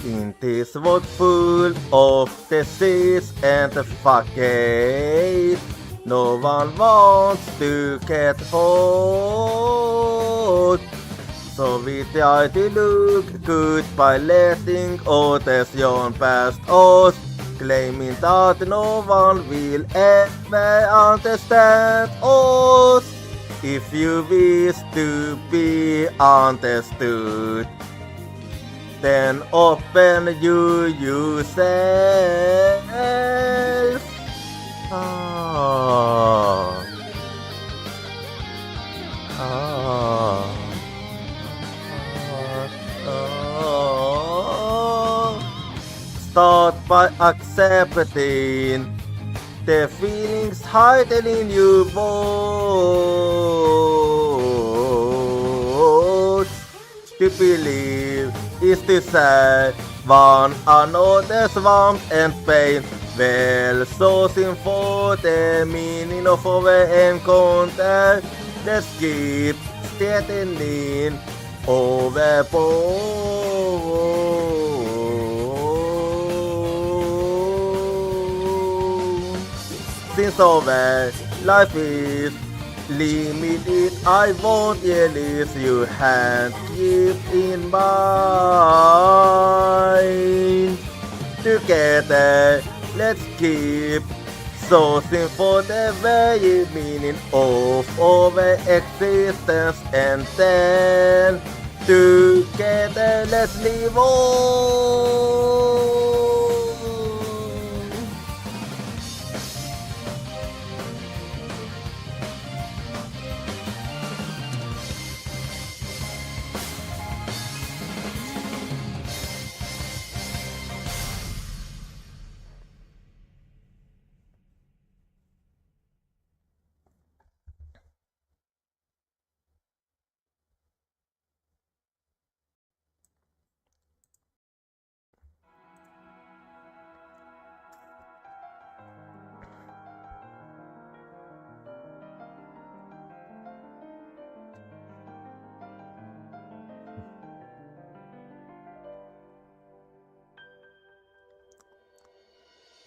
In this world full of disease and fuck it, no one wants to get hurt. So we try to look good by letting others yawn past us, claiming that no one will ever understand us. If you wish to be understood, then open you yourself. Ah. Ah. Start by accepting the feelings hidden in your bones. To believe is to say one another's warmth and pain. Well, sourcing for the meaning of our encounter. Let's keep straightening overboard. Since our life is limited, I won't release your hand. Keep in mind. Together, let's keep sourcing for the very meaning of our existence, and then together let's live on.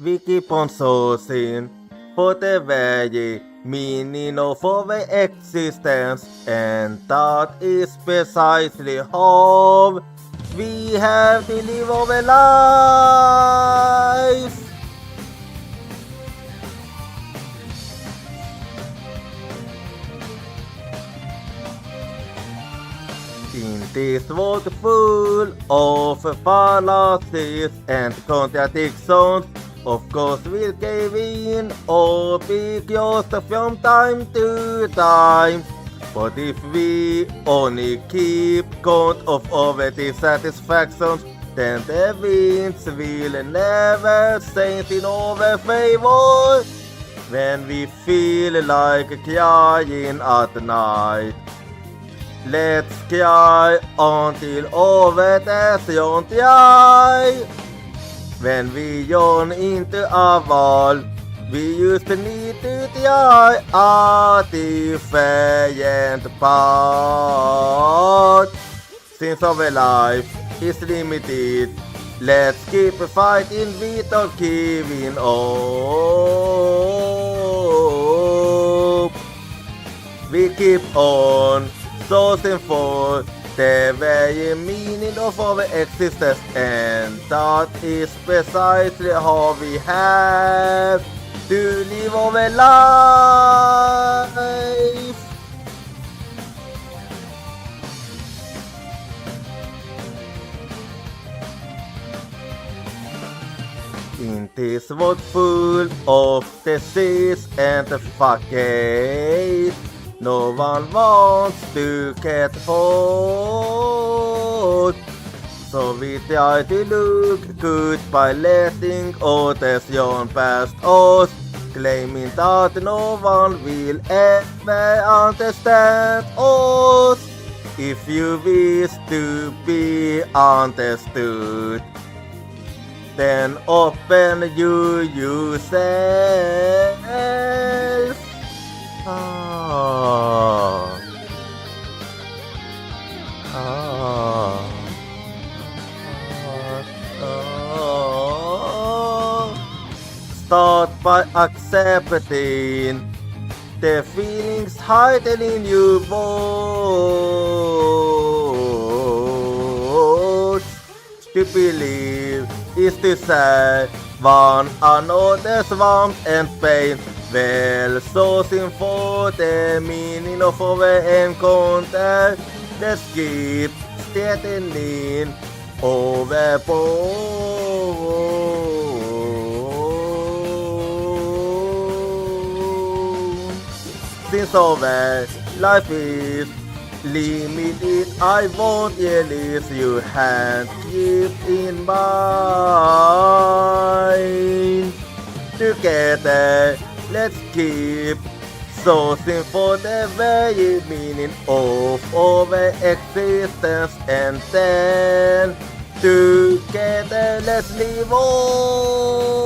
We keep on sourcing for the very meaning of our existence, and that is precisely how we have to live our life. In this world full of fallacies and contradictions, of course we'll cave in or be closed from time to time. But if we only keep count of our dissatisfactions, then the winds will never sail in our favor. When we feel like crying at night, let's cry until our tears don't dry. When we yawn into a wall, we used to need to try a different path. Since our life is limited, let's keep fighting without giving up. We keep on sourcing for the very meaning of our existence, and that is precisely how we have to live our life. In this world full of disease and fuck it, no one wants to get hurt. So we try to look good by letting others yawn past us, claiming that no one will ever understand us. If you wish to be understood, then open you yourself. Ah. Ah. by accepting the feelings hidden in your bones. To believe is to say one another's warmth and pain. Well, sourcing for the meaning of our encounter. Let's keep steadying overboard. Since our life is limited, I won't release your hand, keep in mind. Together, let's keep sourcing for the very meaning of our existence, and then together let's live on.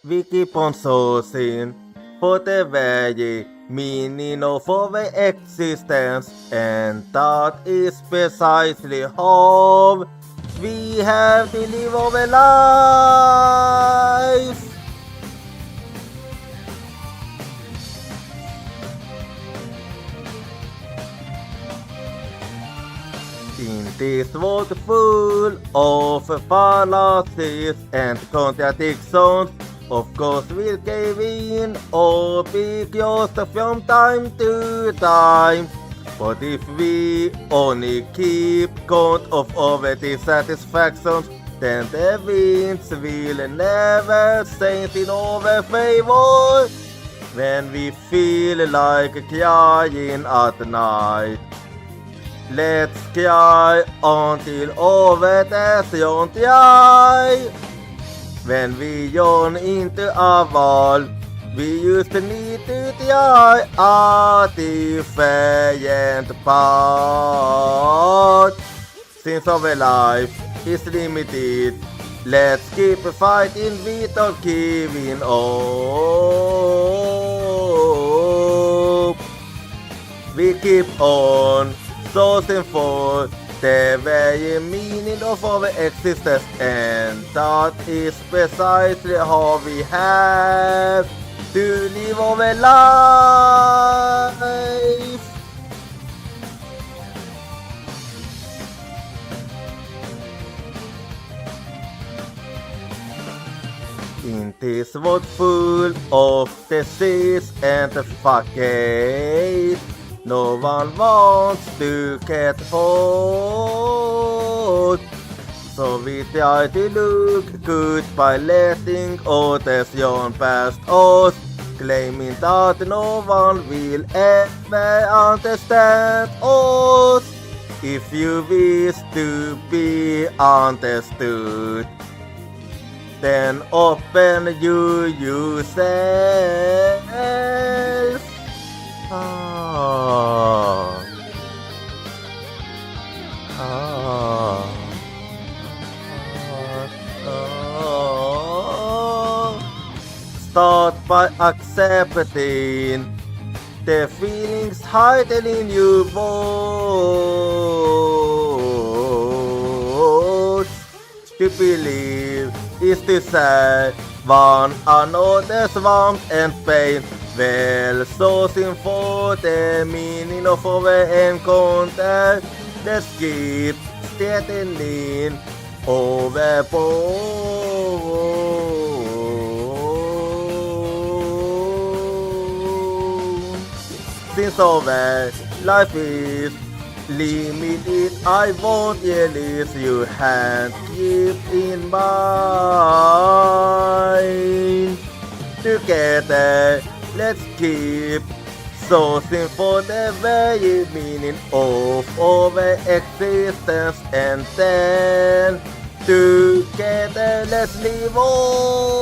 We keep on sourcing for the very meaning of our existence, and that is precisely how we have to live our life. In this world full of fallacies and contradictions, of course we'll cave in or be curious from time to time. But if we only keep count of our dissatisfactions, then the winds will never saint in our favor. When we feel like crying at night, let's cry until over the don't cry. When we yawn into a wall, we used to need to try a different path. Since our life is limited, let's keep fighting without giving up. We keep on sourcing for the very meaning of our existence, and that is precisely how we have to live our life. In this world full of disease and facade, no one wants to get hurt. So we try to look good by letting others yawn past us, claiming that no one will ever understand us. If you wish to be understood, then open you yourself. Start by accepting the feelings hidden in your bones. To believe is to say one another's warmth and pain. Well, sourcing for the meaning of our encounter. Let's keep steadying overboard. Since our life is Limit it, I won't yell if you hand keep in mind. Together, let's keep sourcing for the very meaning of our existence, and then together let's live on.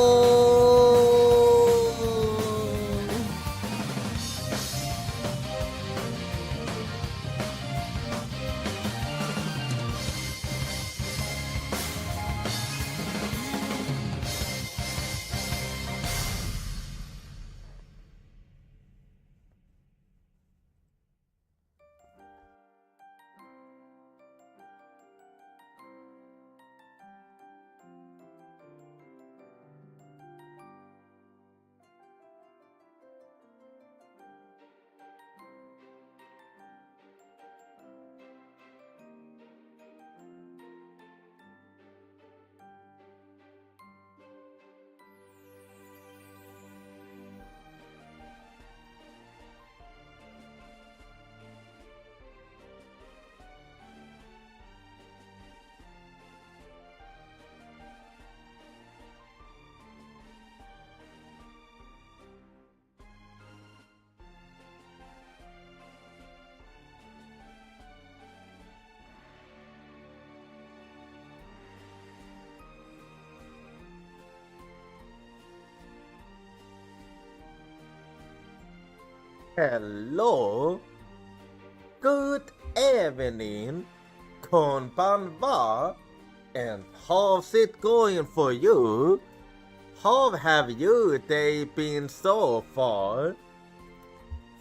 Hello, good evening, konbanwa, and how's it going for you? How have your day been so far?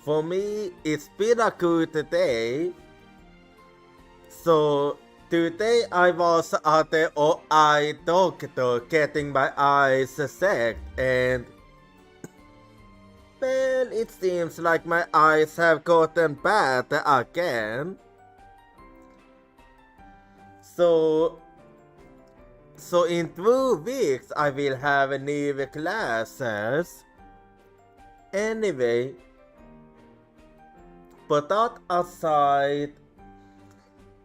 For me, it's been a good day. So, today I was at the eye doctor getting my eyes checked, and well, it seems like my eyes have gotten bad again. So in 2 weeks I will have new classes. Anyway, but that aside,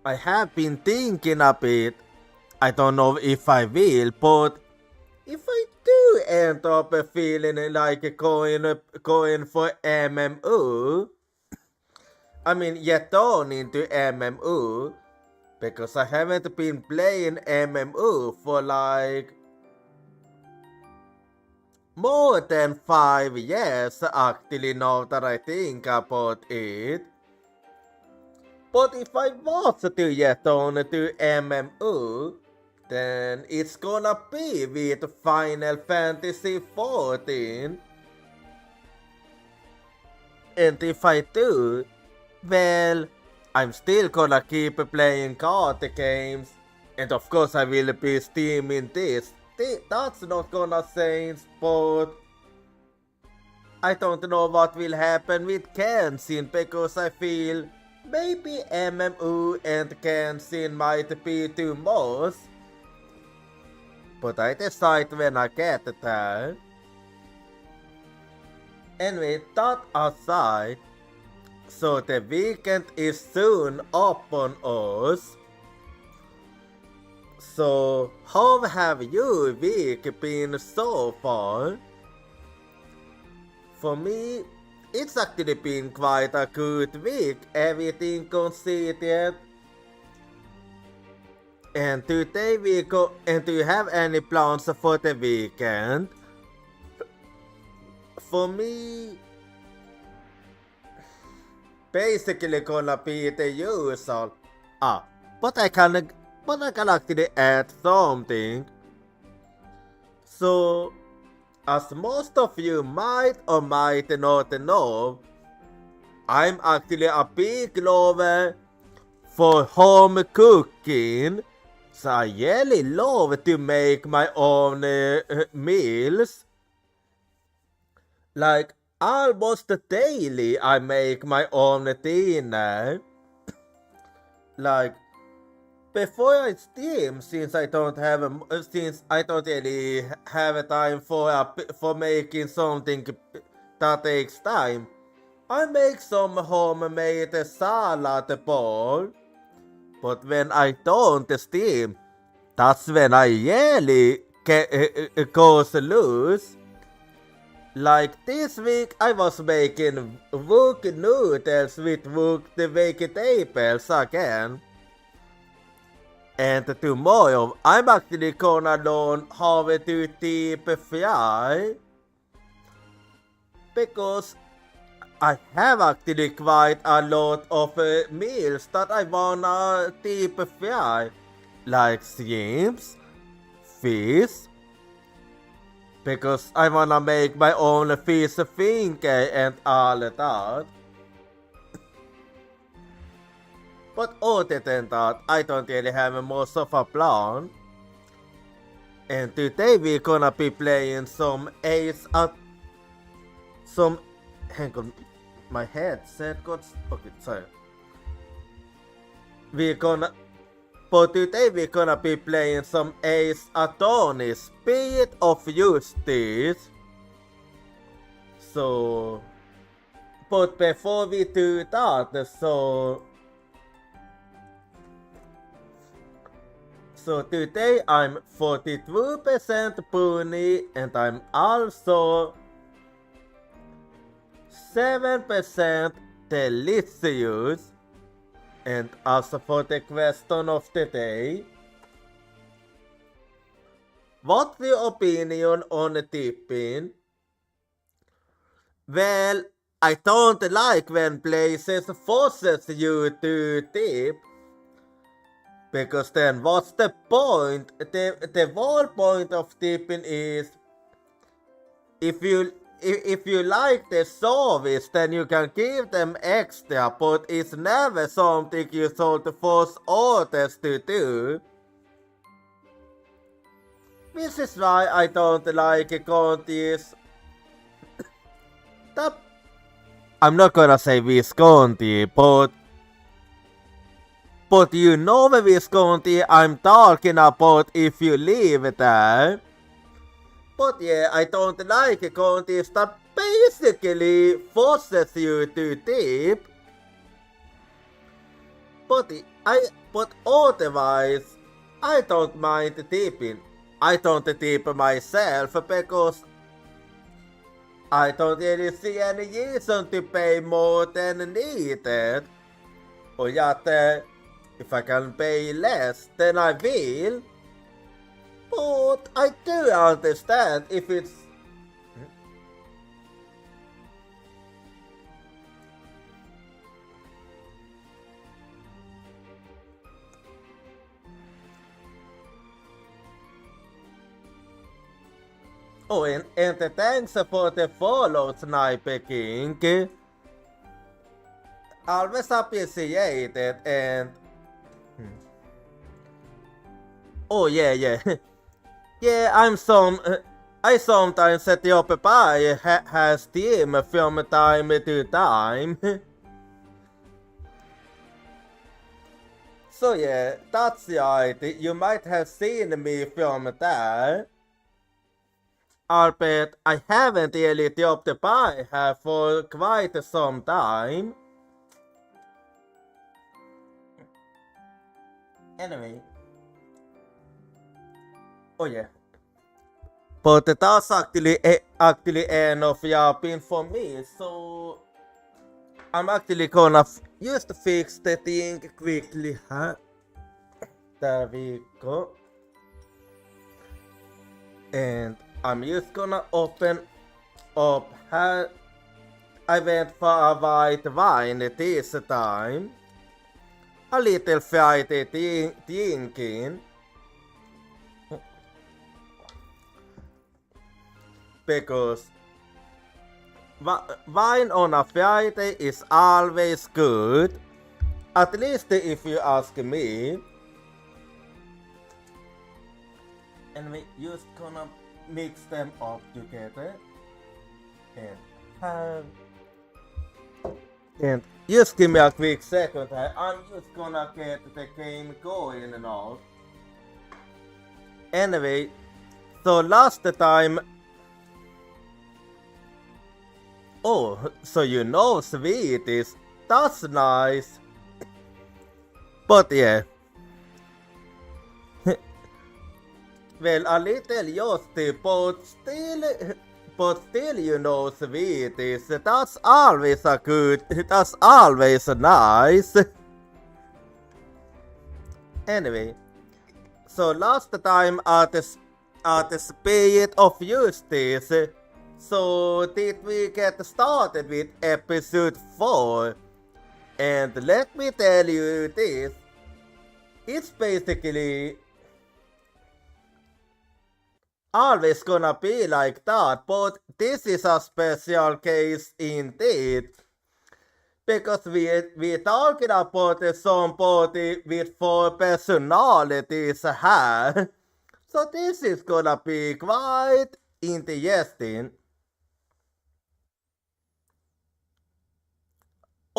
I have been thinking a bit. I don't know if I will, but if I do end up feeling like going for MMO, I mean get on into MMO, because I haven't been playing MMO for like more than 5 years actually, now that I think about it. But if I was to get on to MMO, then it's gonna be with Final Fantasy 14. And if I do, well, I'm still gonna keep playing card games. And of course I will be streaming this. That's not gonna change, but I don't know what will happen with Kenshin, because I feel maybe MMO and Kenshin might be too much. But I decide when I get there. Anyway, that aside, so the weekend is soon upon us. So how have your week been so far? For me, it's actually been quite a good week, everything considered. And today we go. And do you have any plans for the weekend? For me, basically gonna be the usual. But I can actually add something. So, as most of you might or might not know, I'm actually a big lover for home cooking. So I really love to make my own meals. Like almost daily I make my own dinner. Like before I stream, since I don't really have time for making something that takes time. I make some homemade salad bowl, but when I don't steam, that's when I really goes loose. Like this week I was making wok noodles with woked vegetables again. And tomorrow I'm actually gonna learn how to deep fry. Because I have actually quite a lot of meals that I wanna deep fry. Like shrimps, fish. Because I wanna make my own fish finger and all that. But other than that, I don't really have much of a plan. And today we're gonna be playing some hang on, my headset got, okay, sorry. But today we're gonna be playing some Ace Attorney, Spirit of Justice. So, but before we do that, so today I'm 42% pony and I'm also 7% delicious. And as for the question of the day, what's your opinion on tipping? Well, I don't like when places forces you to tip. Because then what's the point? The whole point of tipping is if you like the service, then you can give them extra, but it's never something you should force others to do. This is why I don't like countries. I'm not gonna say Visconti, but you know the Visconti I'm talking about if you live there. But yeah, I don't like countries that basically forces you to tip. But otherwise, I don't mind tipping. I don't tip myself because I don't really see any reason to pay more than needed. Or yet, if I can pay less, then I will. But I do understand if it's... Oh, and thanks for the follow, Sniper King. Always appreciated and... Oh yeah. Yeah, I sometimes set up by has team from time to time. So yeah, that's right. You might have seen me from there. Albeit I haven't really dropped by her for quite some time. Anyway. Oh yeah. But that's actually enough yapping for me, so I'm actually gonna just fix the thing quickly, huh? There we go. And I'm just gonna open up her. I went for a white wine this time. A little Friday thinking. Because wine on a Friday is always good. At least if you ask me. And we just gonna mix them up together. And just give me a quick second. I'm just gonna get the game going now. Anyway, so last time... Oh, so you know Swedish. That's nice. But yeah. Well, a little justy, but still you know Swedish. That's always a good, that's always nice. Anyway, so last time at the Spirit of Justice, so did we get started with episode 4? And let me tell you this, it's basically always gonna be like that, but this is a special case indeed. Because we're talking about somebody with 4 personalities here. So this is gonna be quite interesting.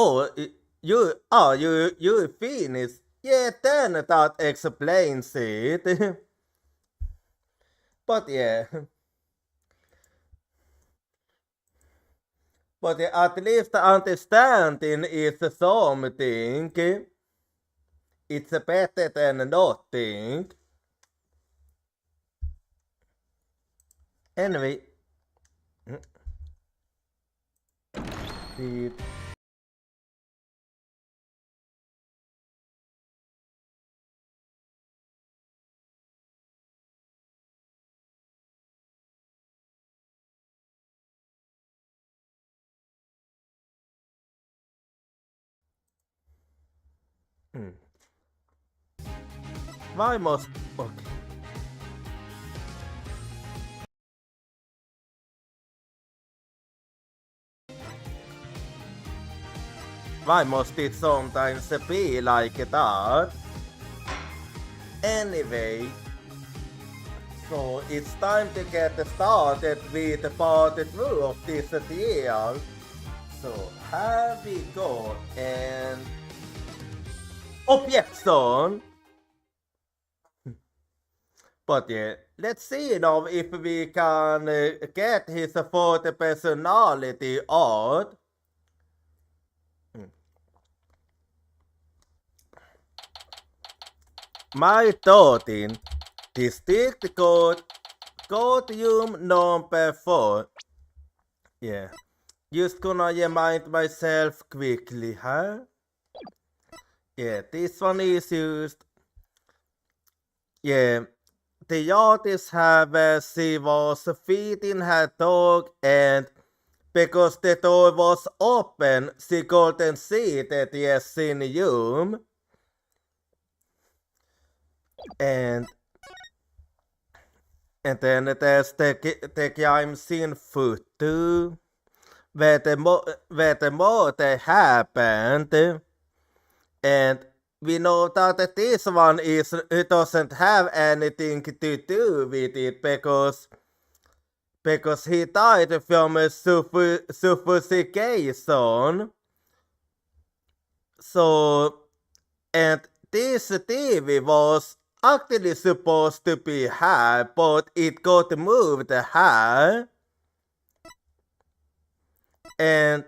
Oh, you finished? Yeah, then that explains it. But yeah. But at least understanding is something. It's better than nothing. Anyway. Why must... Okay. Why must it sometimes be like that? Anyway, so it's time to get started with part 2 of this deal. So here we go, and objection. But yeah, let's see now if we can get his 4th personality out. My thoughting, district codium number 4. Yeah, just gonna remind myself quickly, huh? Yeah, this one is used. Yeah, the artist have she was feeding her dog, and because the door was open, she couldn't see the dressing room. And then there's the crime scene photo where the murder happened. And we know that this one it doesn't have anything to do with it because he died from a suffocation. So, and this TV was actually supposed to be here, but it got moved here. And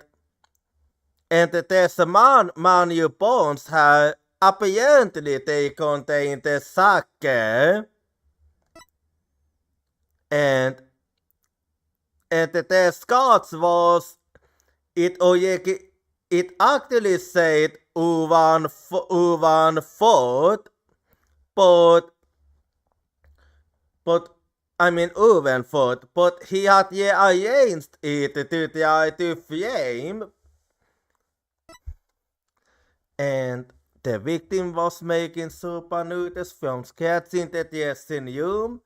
there's a manual bones here. Apparently they contain the sake. And the Scots was it actually said uvan fort, but I mean uven fort, but he had arranged it to try to flame. And the victim was making super noodles from scratch in the dressing room.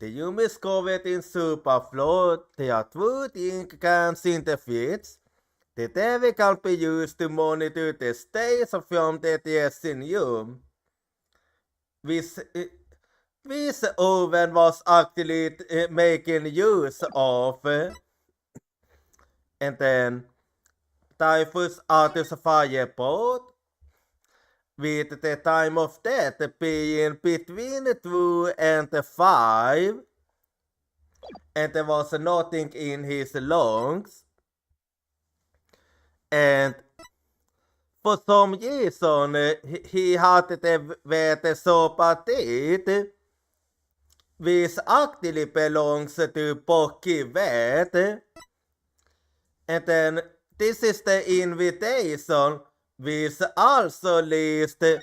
The room is covered in superfloor. There are 2 ink cans in the fridge. The TV can be used to monitor the stage from the dressing room. This oven was actually making use of. And then typhus artist fireboat, with the time of death being between 2 and 5, and there was nothing in his lungs. And for some reason, he hade det varit så partiet, which actually belongs to Pocky Vet. And then this is the invitation, which also lists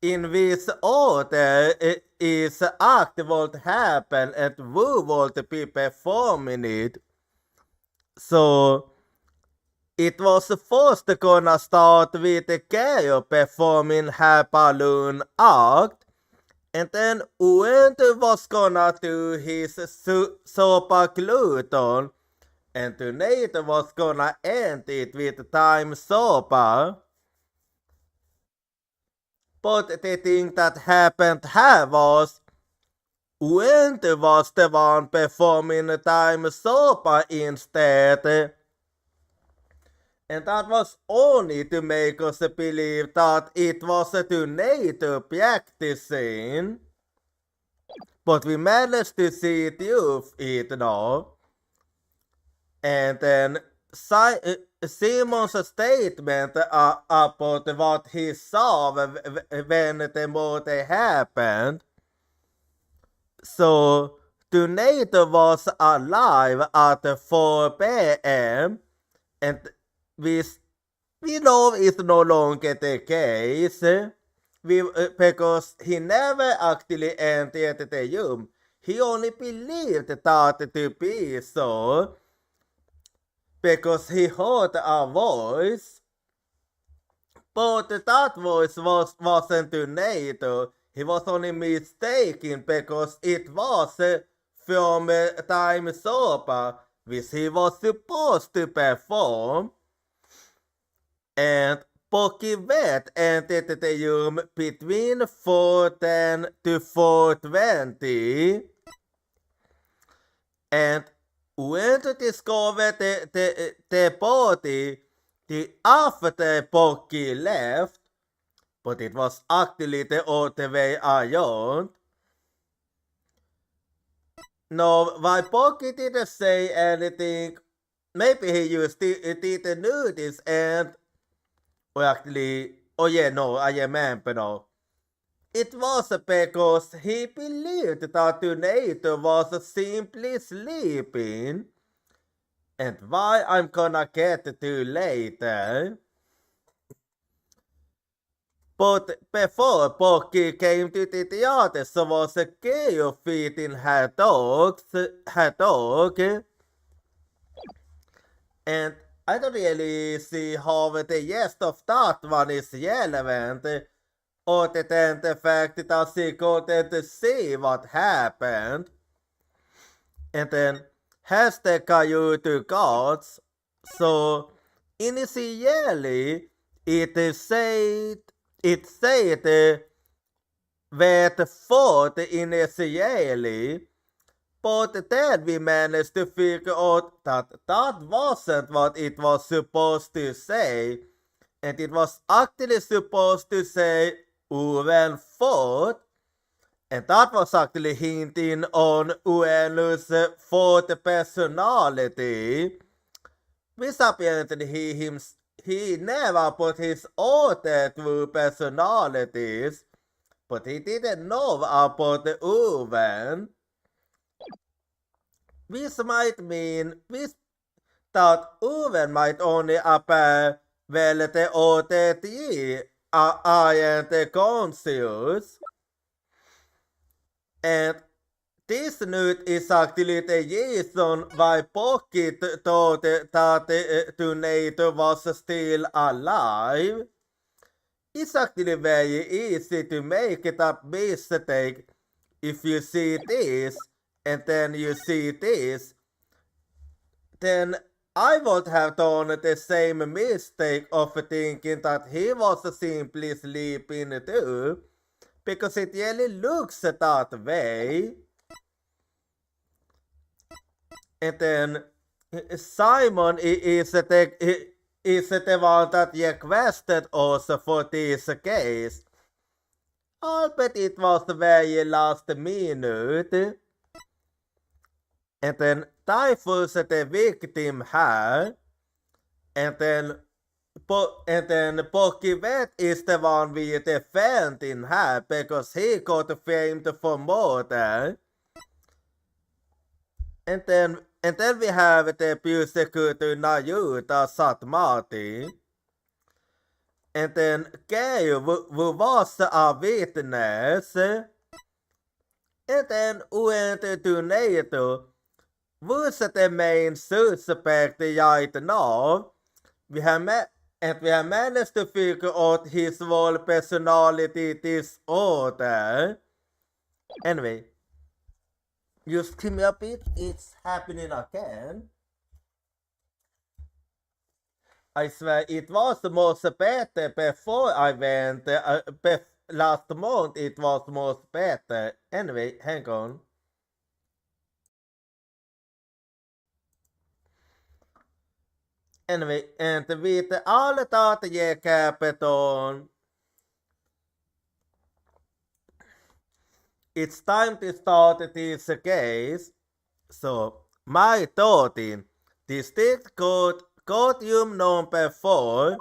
in which order is act what happen and who would be performing it. So it was first gonna start with the Geo performing her balloon act, and then Uendo was gonna do his sopa gluten, and Tornado was gonna end it with time sopa. But the thing that happened here was Uendo was the one performing time sopa instead. And that was only to make us believe that it was a tornado practicing. But we managed to see it now. And then Simon's statement about what he saw when the murder happened. So, tornado was alive at 4 p.m. and we know it's no longer the case. Because he never actually entered the room. He only believed that to be so because he heard a voice. But that voice wasn't Tornado. He was only mistaken because it was from Time Sopa, which he was supposed to perform. And Pocky Vet entered the room between 4:10 to 4:20. And when to discover the body after Pocky left, but it was actually the other way around. No, why Pocky didn't say anything, maybe he didn't notice, and well, actually, oh yeah, no, I remember now. It was because he believed that Tornado was simply sleeping, and why I'm gonna get to later. But before Pocky came to the theater, so was a girl feeding her dog, and I don't really see how the rest of that one is relevant, other than the fact that she couldn't see what happened. And then hashtag you to gods. So initially it said that thought initially, but then we managed to figure out that that wasn't what it was supposed to say, and it was actually supposed to say Uven thought, and that was actually hinting on Uenu's fourth personality, which apparently he never put his other two personalities, but he didn't know about the Uven. Which might mean that Uven might only appear when the other three aren't conscious. And this note is actually the reason why Pocket thought that the tornado was still alive. It's actually very easy to make that mistake if you see this and then you see this. Then I would have done the same mistake of thinking that he was simply sleeping too, because it really looks that way. And then Simon is the one that requested us for this case. Albeit it was the very last minute. And then Typhus the victim here. And then And then Pokivet is the one with the fan in her because he got famed for more there. And then we have the prosecutor Nayuta Satmati. And then Gail, who was a witness. And then went to NATO. Was the main suspect right now? We have managed to figure out his whole personality disorder. Anyway, just give me a bit, it's happening again. I swear it was much better before I went. Last month it was much better. Anyway, hang on. Anyway, and with all that capital, it's time to start this case. So, my thought in District Court, Courtroom number 4.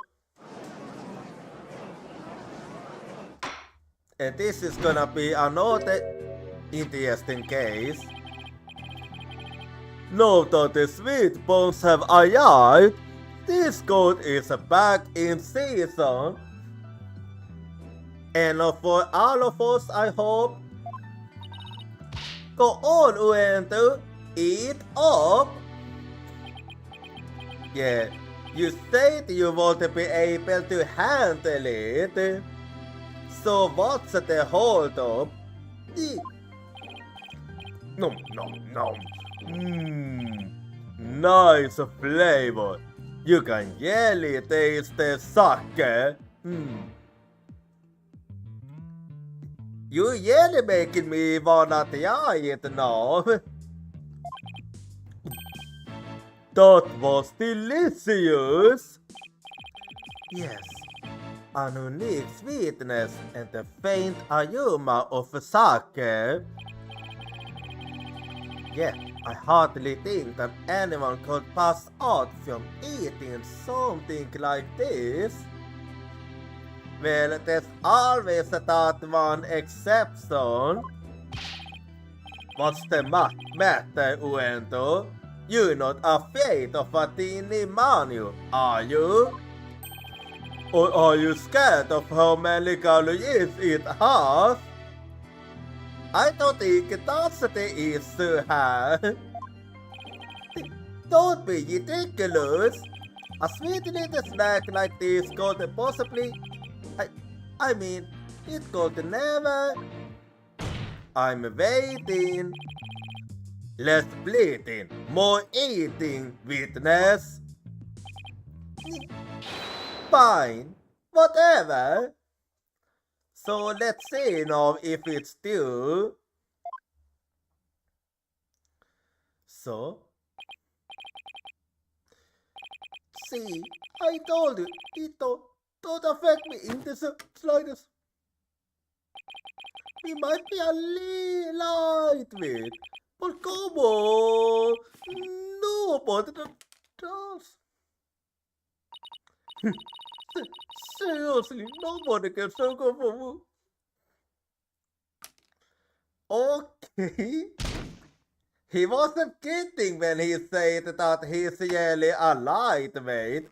And this is gonna be another interesting case. Now that the sweet bones have arrived, this court is back in season. And for all of us, I hope, go on and eat up. Yeah, you said you want to be able to handle it. So what's the hold up? Nom nom nom. Nice flavor. You can really taste the sake. You really making me wanna try it now. That was delicious. Yes, an unique sweetness and a faint aroma of sake. Yeah, I hardly think that anyone could pass out from eating something like this. Well, there's always that one exception. What's the matter, Uento? You're not afraid of a teeny menu, are you? Or are you scared of how many calories it has? I don't think that's the issue here. Don't be ridiculous. A sweet little snack like this could possibly... I mean, it could never... I'm waiting. Less bleeding, more eating, witness. Fine, whatever. So let's see now if it's due. So, see, I told you, it don't affect me in the slightest. We might be a little lightweight, but come on, nobody does. Seriously, nobody can circle for me. Okay. He wasn't kidding when he said that he's really a lightweight.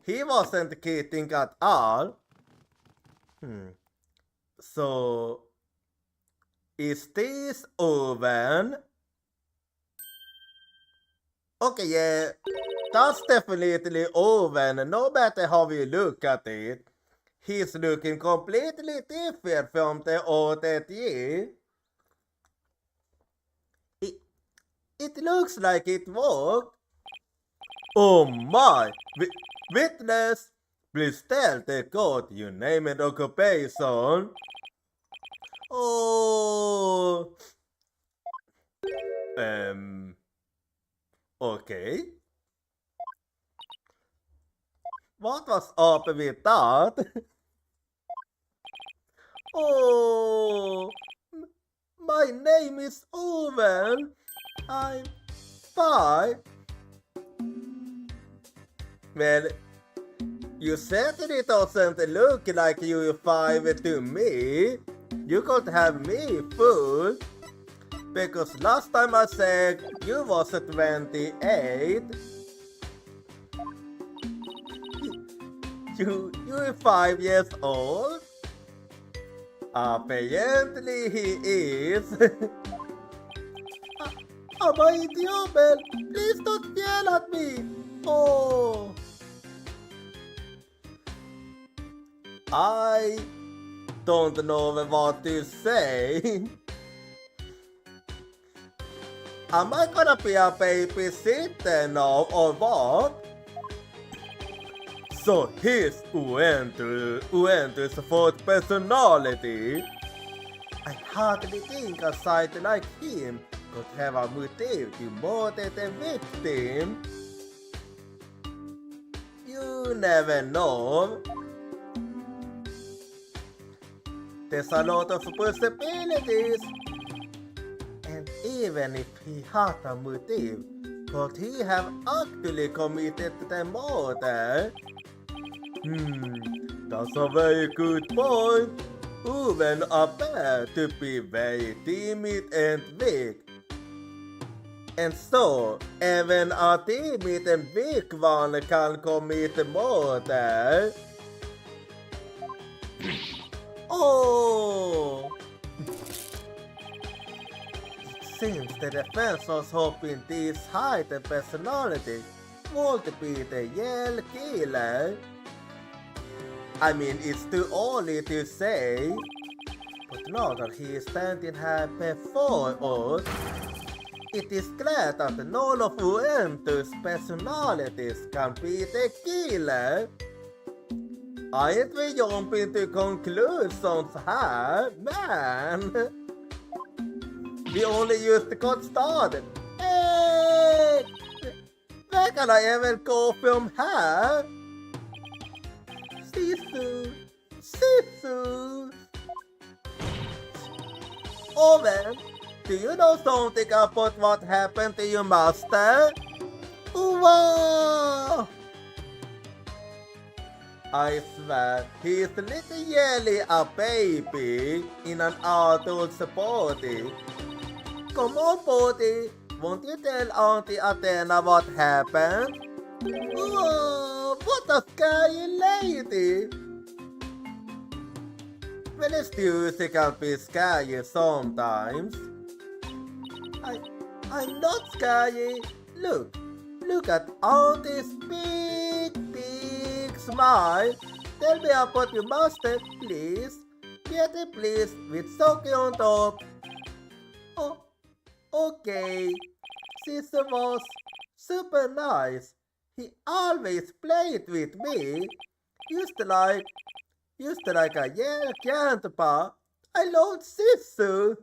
He wasn't kidding at all. So, is this oven? Okay, yeah, that's definitely oven, no matter how we look at it. He's looking completely different from the other three. It looks like it worked. Oh my! Witness! Please tell the court your name and occupation. Oh... Okay. What was up with that? Oh... My name is Owen. I'm 5. Well, You certainly doesn't look like you 5 to me. You could have me fooled. Because last time I said you was 28. You're 5 years old? Apparently he is. Ama idiot, please don't yell at me. Oh. I don't know what to say. Am I gonna be a babysitter now or what? So here's Uentu's fourth personality. I hardly think a side like him could have a motive to murder the victim. You never know. There's a lot of possibilities. And even if he had a motive, could he have actually committed the murder? That's a very good point. Women appear to be very timid and weak. And so, even a timid and weak one can commit murder. Oh! It seems the defense was hoping this heightened personality would be the Yale killer. I mean, it's too early to say, but now that he is standing here before us, it is clear that none of Uentu's personalities can be the killer. Aren't we jumping to conclusions here, man? We only used to get started. Hey! Where can I even go from here? Sisu. Owen, do you know something about what happened to your master? Wow! I swear, he's literally a baby in an adult's body. Come on, body, won't you tell Auntie Athena what happened? Oh, what a scary lady! Well, it's music can be scary sometimes. I'm not scary. Look at Auntie's big smile. Tell me about your master, please. Get it, please, with socky on top. Oh, okay. Sister was super nice. He always played with me. Used to like a Yale grandpa. I love Sisu.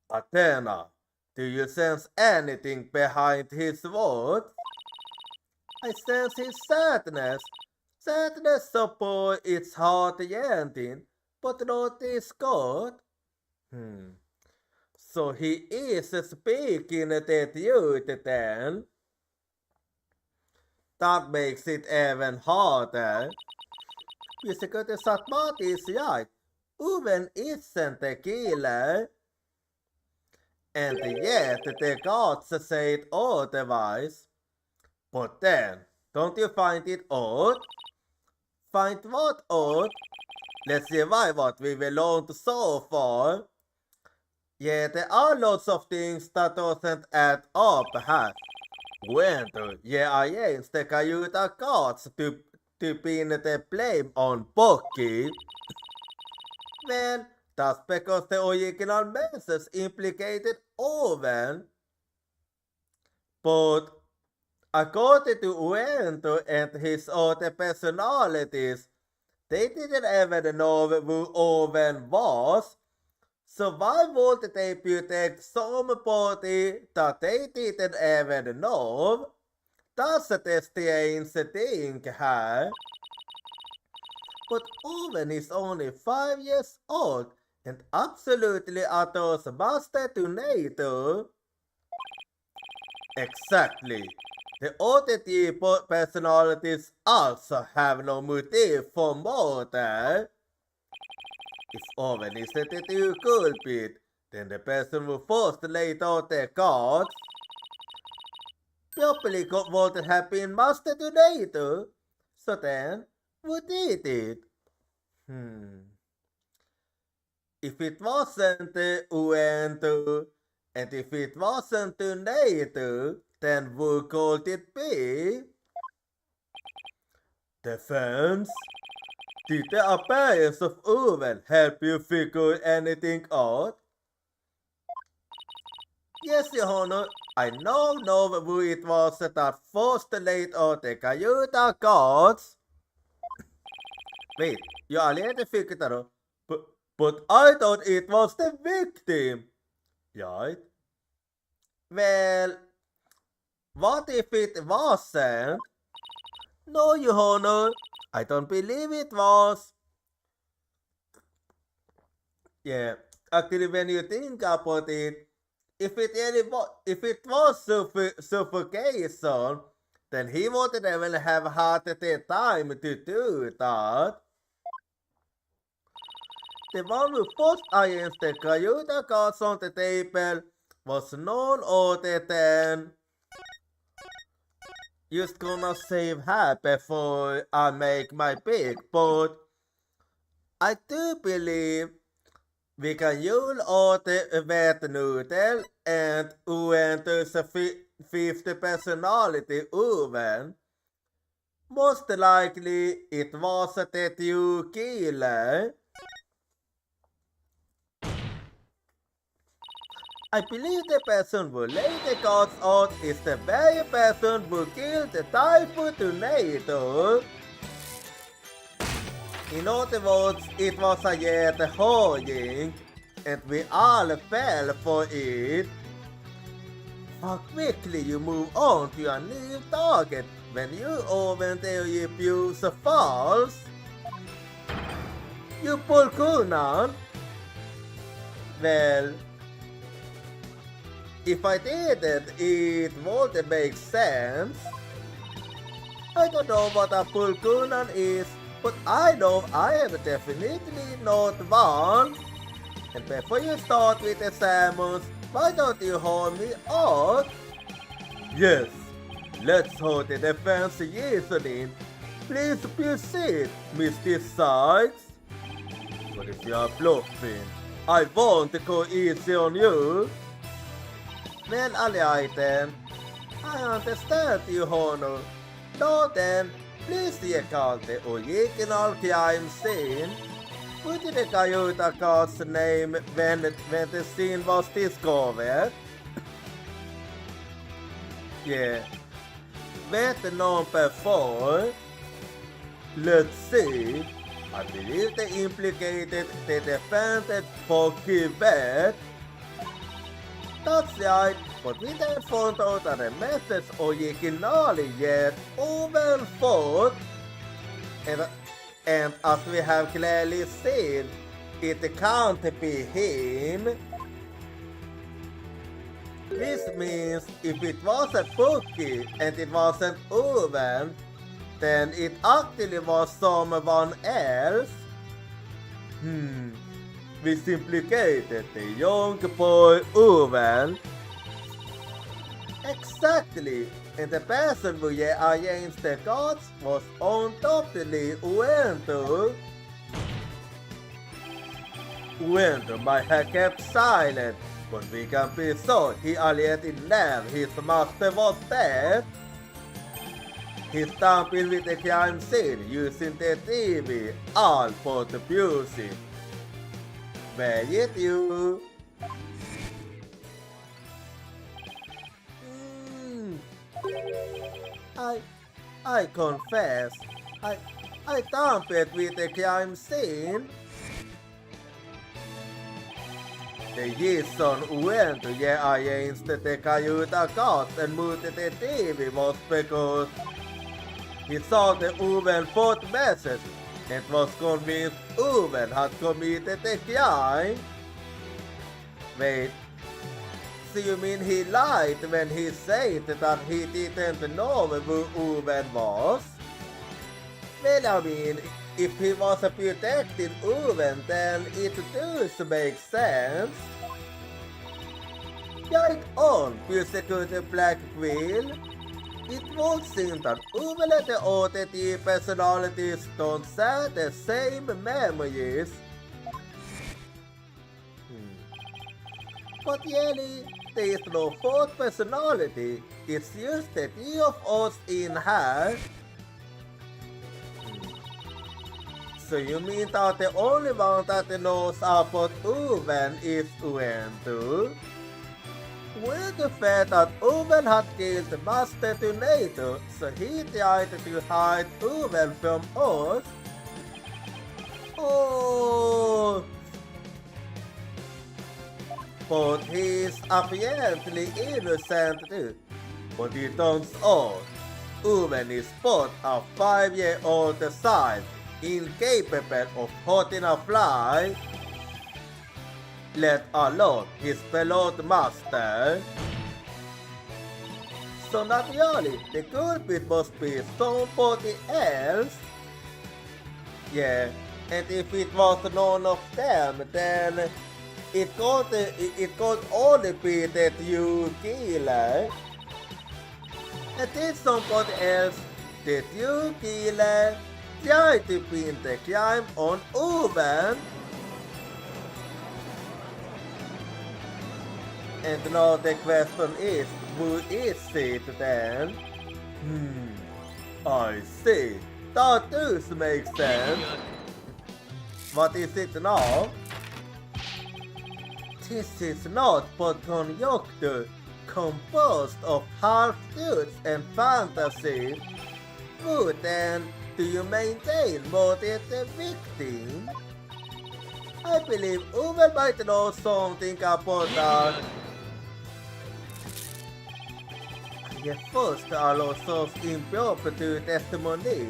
Athena, do you sense anything behind his words? I sense his sadness. Sadness support its heart yearning, but not his God. So he is speaking the truth then. That makes it even harder. Basically, Satmat is right. Uven isn't the killer. And yet the gods said otherwise. But then, don't you find it odd? Find what odd? Let's revise what we learned so far. Yeah, there are lots of things that doesn't add up, huh? Bueno, yeah, I ain't the Cayuta gods to pin the blame on Bucky. Well, that's because the original message implicated Owen. But according to Uento and his other personalities, they didn't even know who Owen was. So why would they protect somebody that they didn't even know? That's the strange thing, huh? But Owen is only 5 years old and absolutely adores Master Tornado. Exactly. The OTT personalities also have no motive for murder. If Owen is the true culprit, then the person who forced laid out their cards probably got what had been master today too. So then, who did it? If it wasn't Uentu, and if it wasn't Neitu, then who could it be? Defense? Did the appearance of Uven help you figure anything out? Yes, Your Honor, I now know who it was that forced laid out the Cayuta cards. Wait, you already figured it out. But I thought it was the victim. Right? Well, what if it wasn't? No, Your Honor, I don't believe it was. Yeah, actually, when you think about it, if it was suffocation, then he wouldn't even have had the time to do that. The one who forced against the Cayuta cards on the table was none other than... Just gonna save her before I make my pick, but I do believe we can use all the wet noodle and Uven's fifth personality Uven. Most likely it was the true killer. I believe the person who laid the cards out is the very person who killed the Typhoon Tornado. In other words, it was a yet hoarding, and we all fell for it. How quickly you move on to your new target when you open the abuse false. You pull Kunan. Well, if I didn't, it wouldn't make sense. I don't know what a pull Kunan is, but I know I am definitely not one. And before you start with the sermons, why don't you hold me out? Yes, let's hold the defense reasoning. Please proceed, Mr. Sykes. But if you are bluffing, I won't go easy on you. Well, alright then. I understand you, Honor. Now then, please recall the original crime scene. What did the Cayuta card's name when the scene was discovered? Yeah. With number 4. Let's see. I believe they implicated the defendant for Quebec. That's right, but we didn't find out that the message originally yet over fought. And as we have clearly seen, it can't be him. This means if it was a bookie and it wasn't Owen, then it actually was someone else. Which implicated the young boy Owen. Exactly, and the person who against the gods was undoubtedly Uento. Uento might have kept silent, but we can be sure he already learned his master was dead. He stamped with the crime scene using the TV, all for the music. Where it you? I confess, I tampered with the crime scene. The reason went against the Cayuta cards and moved the TV was because he saw the Uven fourth message and was convinced Uven had committed the crime. Wait, so you mean he lied when he said that he didn't know who Uven was? Well, I mean, if he was a protected Uven, then it does make sense. Right on, persecuted Black Quill. It would seem that Uven and the OTT personalities don't share the same memories. But really, there is no fourth personality, it's just the three of us in her. So you mean that the only one that knows about Uven is Uentu? With the fact that Uven had killed Master Tornado, so he tried to hide Uven from us? Oh! But he's apparently innocent too. But it turns out, Uven is but a 5-year-old child, incapable of hurting a fly, let alone his beloved master. So naturally, the culprit must be somebody else. Yeah, and if it was none of them, then it could only be that you killer. And then somebody else, that you killer, try to pin the crime on Uven. And now the question is, who is it then? I see. That does make sense. What is it now? This is not but conjecture, composed of half-truths and fantasy. Who then do you maintain voted the victim? I believe Uwe might know something about that. I first allow such improper testimony,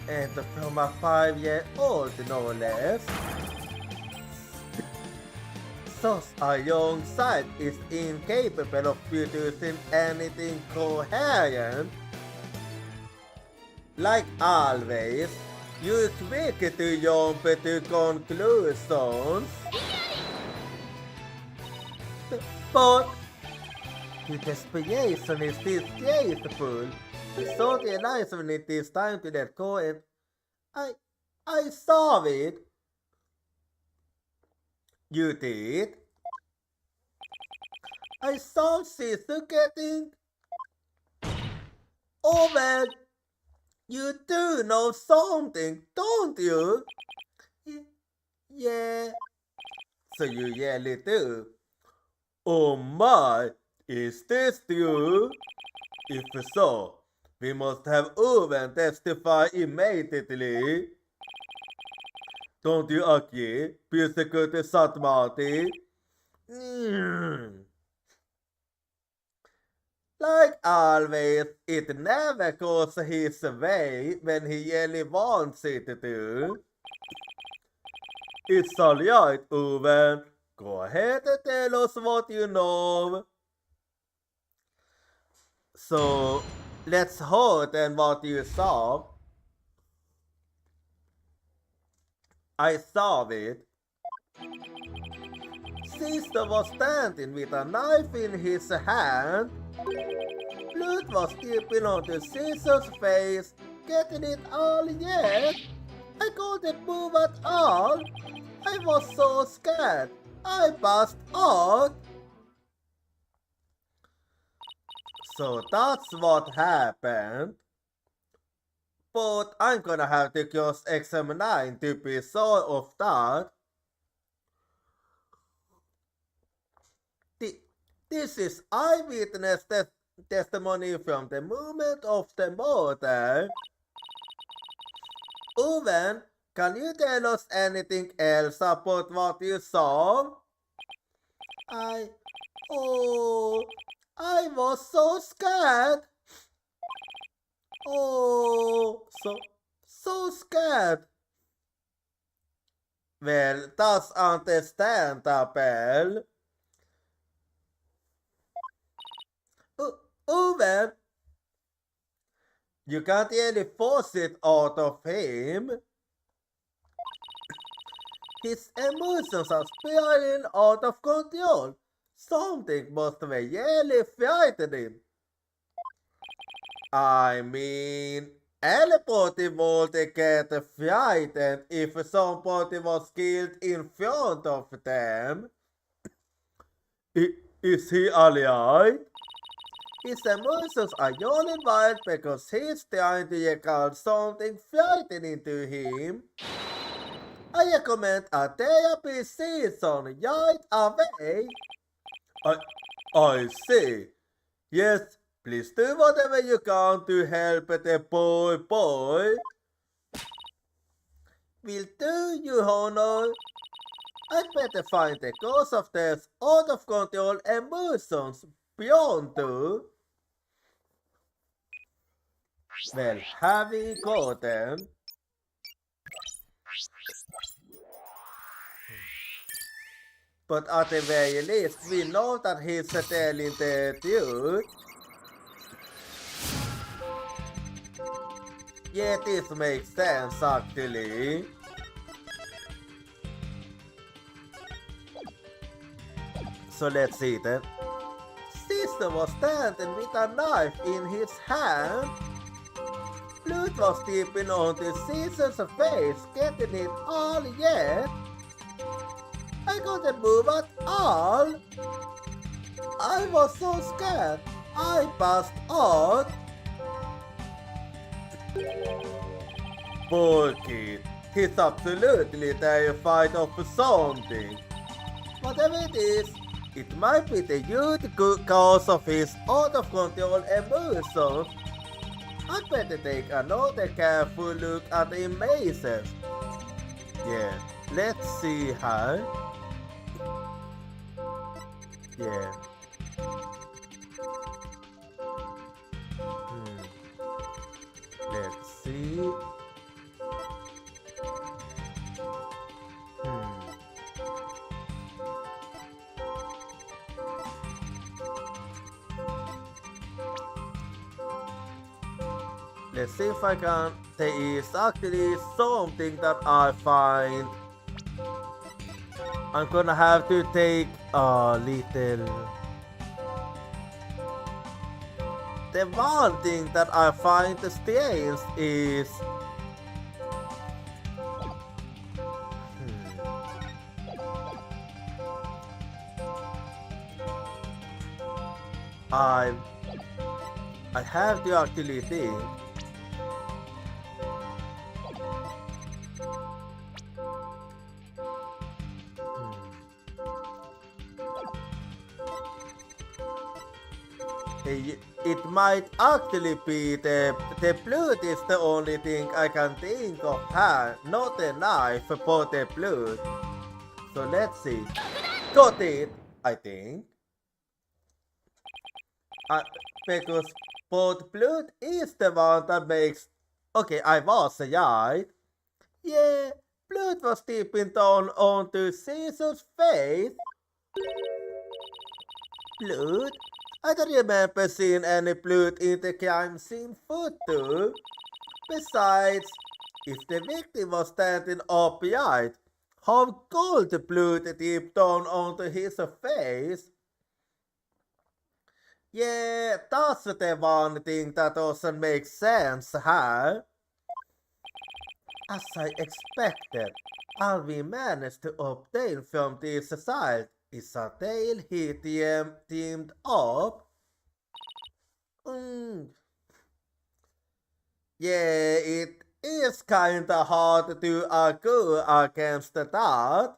and from a 5-year-old no less. Such a young child is incapable of producing anything coherent. Like always, you're quick to jump to conclusions. But the desperation is disgraceful. So realize when it is time to let go, and I saw it. You did? I saw Sister getting... Oh man, you do know something, don't you? Yeah. So you really do? Oh my, is this true? If so, we must have Owen testify immediately. Don't you agree, Persecutor Satmati? Like always, it never goes his way when he really wants it to. It's alright, Owen. Go ahead and tell us what you know. So, let's hold and what you saw. I saw it. Sister was standing with a knife in his hand. Blood was dripping onto Sister's face, getting it all yet. I couldn't move at all. I was so scared. I passed out. So that's what happened. But I'm gonna have to cross-examine to be sure of that. This is eyewitness testimony from the moment of the murder. Owen, can you tell us anything else about what you saw? I was so scared. Oh, so scared. Well, that's understandable. Well, you can't really force it out of him. His emotions are spiraling out of control. Something must really frighten him. I mean, anybody would get frightened if somebody was killed in front of them. Is he alright? His emotions are yawning wild because he's trying to recall something frightening to him. I recommend a therapy session right away. I see. Yes, please do whatever you can to help the poor boy. Will do, you honor. I'd better find the cause of this out of control emotions beyond two. Well, have we got them? But at the very least, we know that he's telling the truth. Yeah, this makes sense actually. So let's see then. Sister was standing with a knife in his hand. Blood was dripping onto Caesar's face, getting it all yet. I couldn't move at all. I was so scared. I passed out. Poor kid. He's absolutely terrified of something. Whatever it is, it might be the huge cause of his out of control emotions. I'd better take another careful look at the mazes. Yeah, let's see how. Yeah. Let's see. Let's see if I can. There is actually something that I find. I'm gonna have to take a little. The one thing that I find strange is. I have to actually think. It might actually be the blood is the only thing I can think of here, not the knife, but the blood. So let's see. Got it, I think. Because both blood is the one that makes. Okay, I was right. Yeah, blood was dripping down onto Caesar's face. Blood? I don't remember seeing any blood in the crime scene photo. Besides, if the victim was standing upright, how could the blood drip down onto his face? Yeah, that's the one thing that doesn't make sense, huh? As I expected, all we managed to obtain from this site is a tale he teamed up. Yeah, it is kinda hard to argue against that.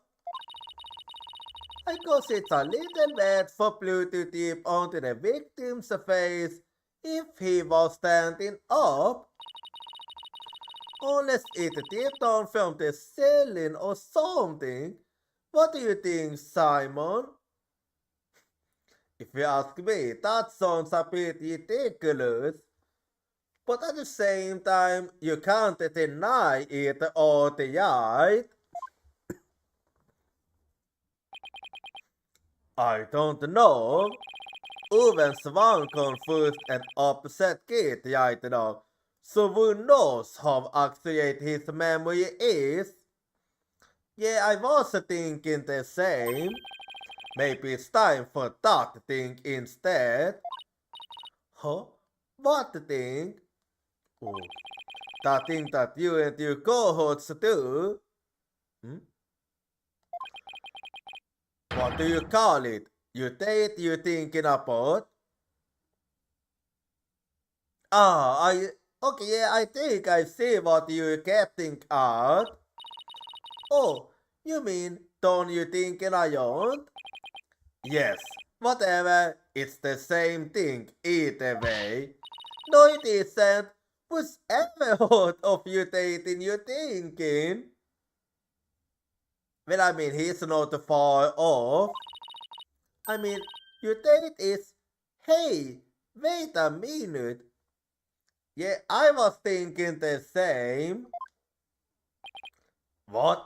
I guess it's a little bad for Blue to dip onto the victim's face if he was standing up. Unless it dipped on from the ceiling or something. What do you think, Simon? If you ask me, that sounds a bit ridiculous. But at the same time, you can't deny it outright. I don't know. Ovensvan confused and upset kid jag idag. So who knows how accurate his memory is? Yeah, I was thinking the same. Maybe it's time for that thing instead. Huh? What thing? Oh, that thing that you and your cohorts do? Hmm? What do you call it? You date you thinking about? Okay, yeah, I think I see what you're getting at. Oh, you mean, don't you think I don't? Yes, whatever, it's the same thing either way. No, it isn't. Who's ever heard of you dating you thinking? Well, I mean, he's not far off. I mean, your date is, hey, wait a minute. Yeah, I was thinking the same. What?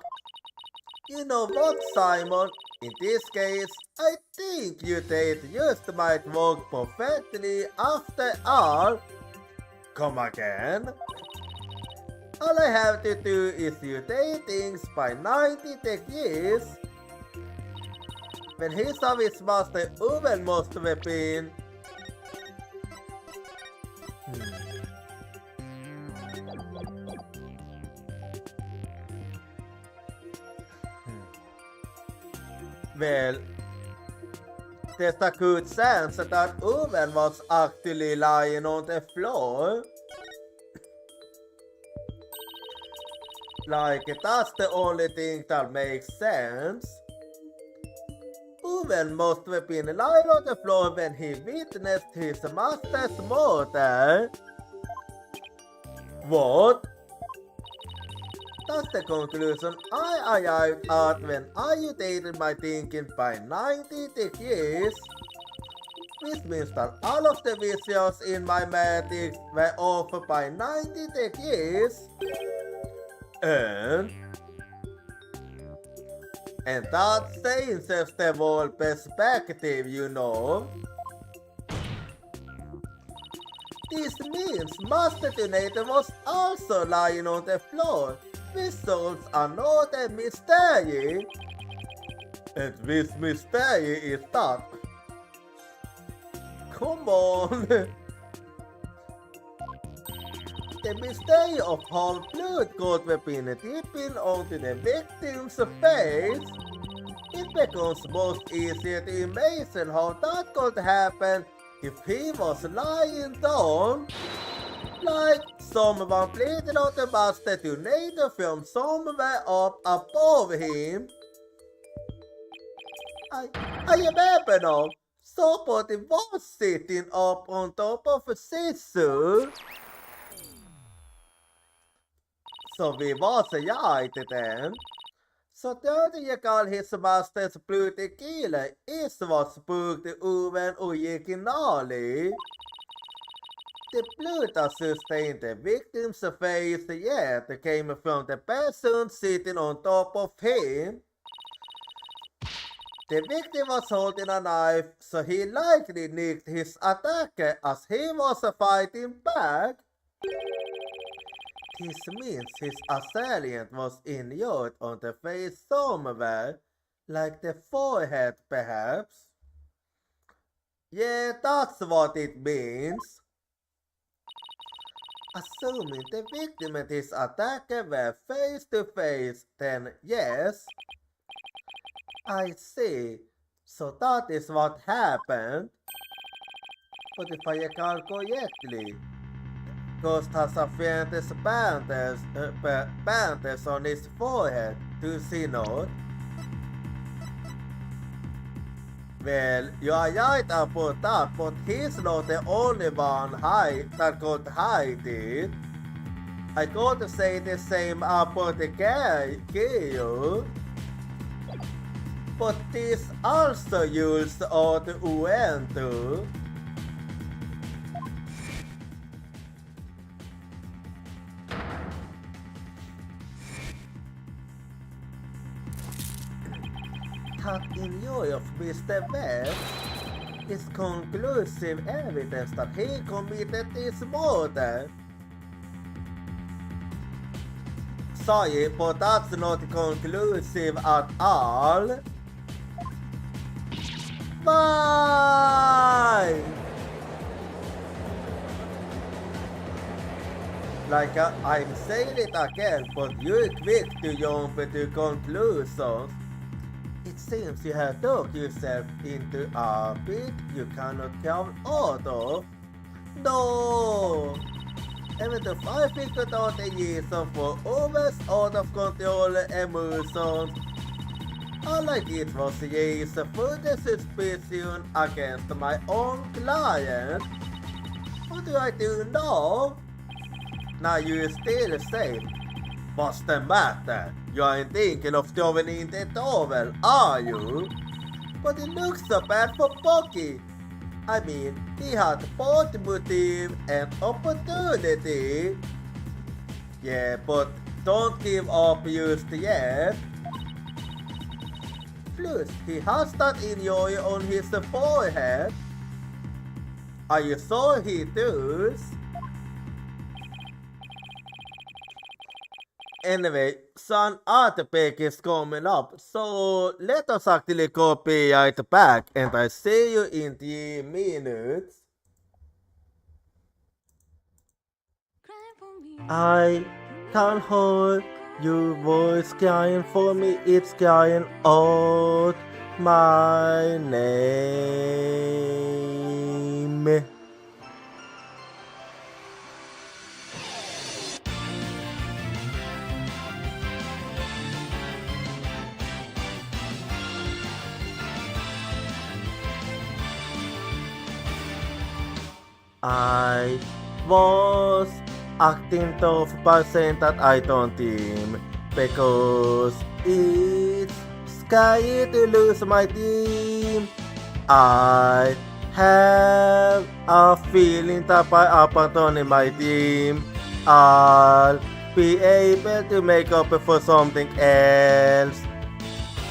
You know what, Simon? In this case, I think your date just might work perfectly after all. Come again? All I have to do is you datings by 90 degrees. When his of his master Uven must have been. Well, there's a good chance that Uven was actually lying on the floor. Like, that's the only thing that makes sense. Uven must have been lying on the floor when he witnessed his master's murder. What? That's the conclusion I arrived at when I dated my thinking by 90 degrees. Which means that all of the visuals in my matrix were off by 90 degrees. And that changes the whole perspective, you know. This means Master Donator was also lying on the floor. Results are not a mystery. And which mystery is that? Come on! The mystery of how blood could have been dripping onto the victim's face. It becomes most easier to imagine how that could happen if he was lying down. Like someone bleeding out the Master Donator from somewhere up above him. I remember now. Somebody was sitting up on top of a scissor. So we was right then. Så döde jag all his masters bloody killer is what spooked Uven originally. The blood that sustained the victim's face yet came from the person sitting on top of him. The victim was holding a knife, so he likely nicked his attacker as he was fighting back. This means his assailant was injured on the face somewhere, like the forehead perhaps. Yeah, that's what it means. Assuming the victim and his attacker were face to face, then yes. I see. So that is what happened. But if I recall correctly, Ghost has a faintest bandage on his forehead, do you see not? Well, you are right about that, but he's not the only one that could hide it. I could say the same about the Gale. But this also used out UN too. That in Europe, Mr. West, is conclusive evidence that he committed this murder. Sorry, but that's not conclusive at all. Bye! Like I'm saying it again, but you're quick to jump to conclusions. It seems you have dug yourself into a pit you cannot come out of. No! Even if I figured out a reason for always out of control emotions, all I did was raise further suspicion against my own client. What do I do now? Now you still say, what's the matter? You aren't thinking of throwing in the towel, are you? But it looks so bad for Bucky. I mean, he had both motive and opportunity. Yeah, but don't give up just yet. Plus, he has that injury on his forehead. Are you sure he does? Anyway, some other pick is coming up, so let us actually copy it back, and I see you in 3 minutes. I can't hold your voice crying for me, it's crying out my name. I was acting tough by saying that I don't team because it's scary to lose my team. I have a feeling that by abandoning my team, I'll be able to make up for something else.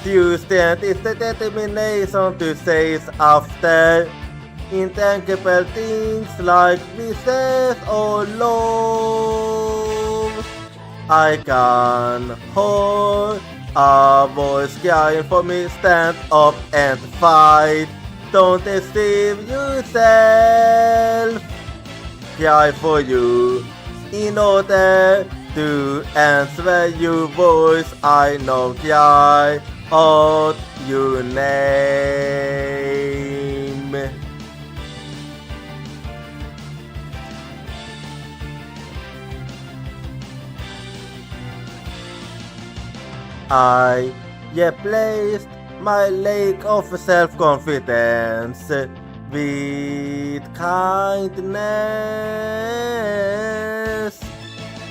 Tuesday is the determination to chase after intangible things like business or love. I can hold a voice crying for me, stand up and fight. Don't deceive yourself. Cry for you in order to answer your voice. I know cry out your name. I replaced my lack of self-confidence with kindness.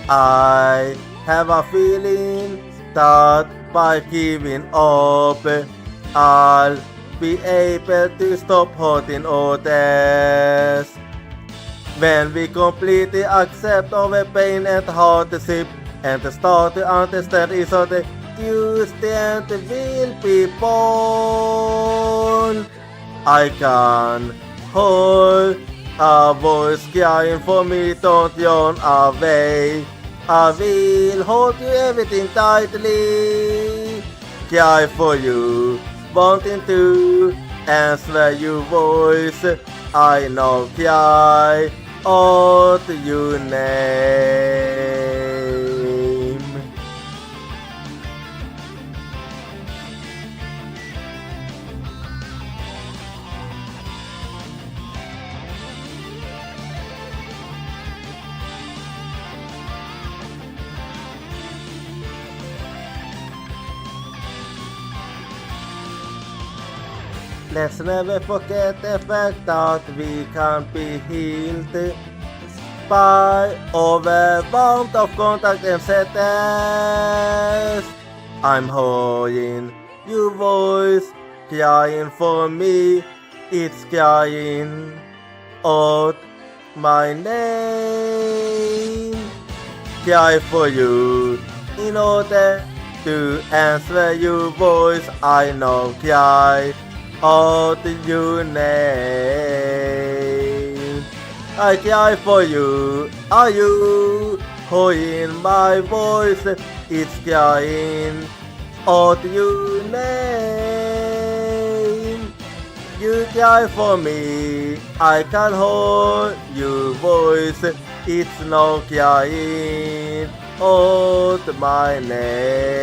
I have a feeling that by giving up, I'll be able to stop hurting others. When we completely accept our pain and hardship and start to understand each other, Tuesday will be born. I can hold a voice crying for me, don't run away. I will hold you everything tightly. Cry for you, wanting to answer your voice. I know cry out your name. Let's never forget the fact that we can't be healed by overwhelmed of contact and sadness. I'm holding your voice, crying for me, it's crying out my name. Cry for you in order to answer your voice. I know cry out your name. I cry for you, are you hearing my voice? It's crying out your name. You cry for me, I can hold your voice. It's no crying out my name.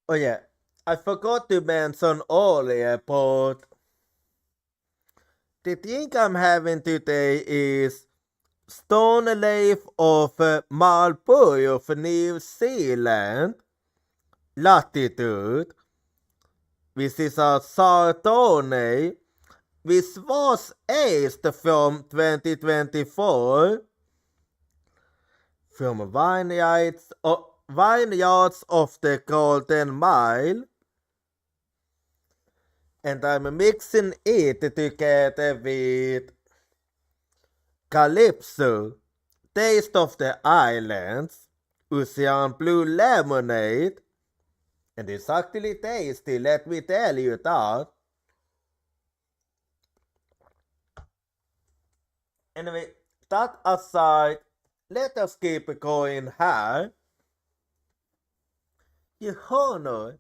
Oh yeah, I forgot to mention earlier, but the thing I'm having today is stone leaf of Marlborough of New Zealand latitude, which is a Chardonnay, which was aged from 2024 from vineyards of the Golden Mile, and I'm mixing it together with Calypso, Taste of the Islands, Ocean Blue Lemonade, and it's actually tasty, let me tell you that. Anyway, that aside, let us keep going here. Your Honor,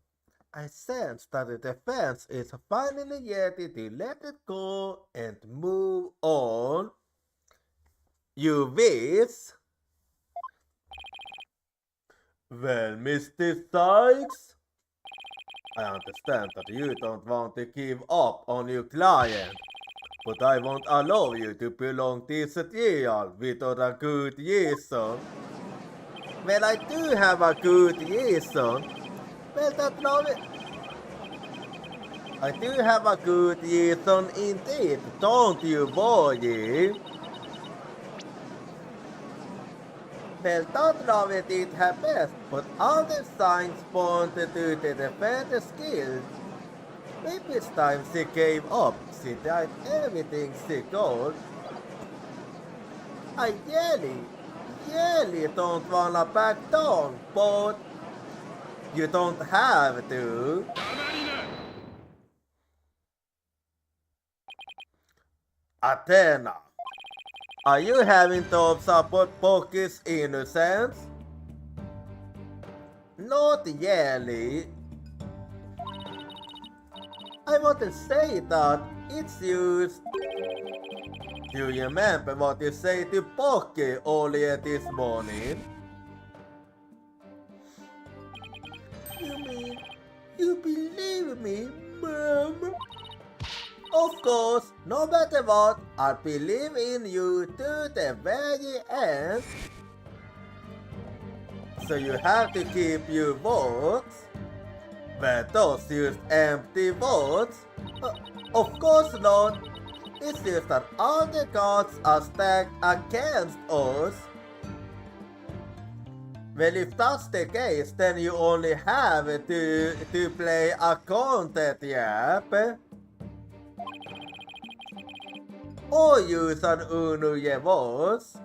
I sense that the defense is finally ready to let it go and move on. You wish? Well, Mr. Sykes, I understand that you don't want to give up on your client, but I won't allow you to prolong this trial without a good reason. Well, I do have a good reason. Well, that's not it. I do have a good reason indeed, don't you worry. Well, that Ravi did her best, but all the signs pointed to the defense skills. Maybe it's time she gave up. She tried everything she could. I really don't wanna back down, but you don't have to. Athena, are you having thoughts about Pocky's innocence? Not really. I want to say that it's used. Do you remember what you said to Pocky earlier this morning? You mean you believe me, Mom? Of course, no matter what, I'll believe in you to the very end. So you have to keep your words. Were those just empty words? Of course not. It's just that all the cards are stacked against us. Well, if that's the case, then you only have to play a content app. Or use an Uno reverse.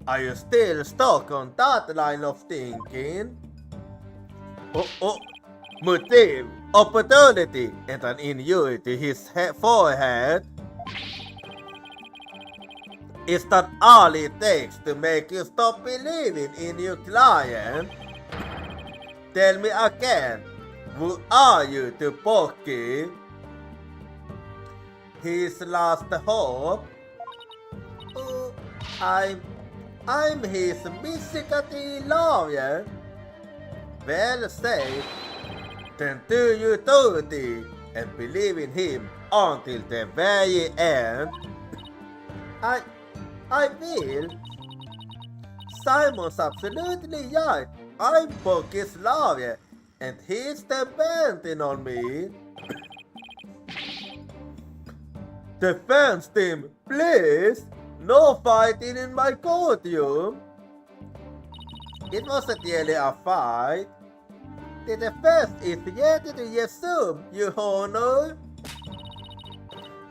Are you still stuck on that line of thinking? Motive, opportunity, and an injury to his forehead. Is that all it takes to make you stop believing in your client? Tell me again, who are you to Pocky? His last hope? Oh, I'm his mystical lawyer. Well said. Then do your duty and believe in him until the very end. I will. Simon's absolutely right. I'm Pokislavia, and he's depending on me. Defense team, please! No fighting in my courtroom! It wasn't really a fight. The defense is ready to assume, Your Honor.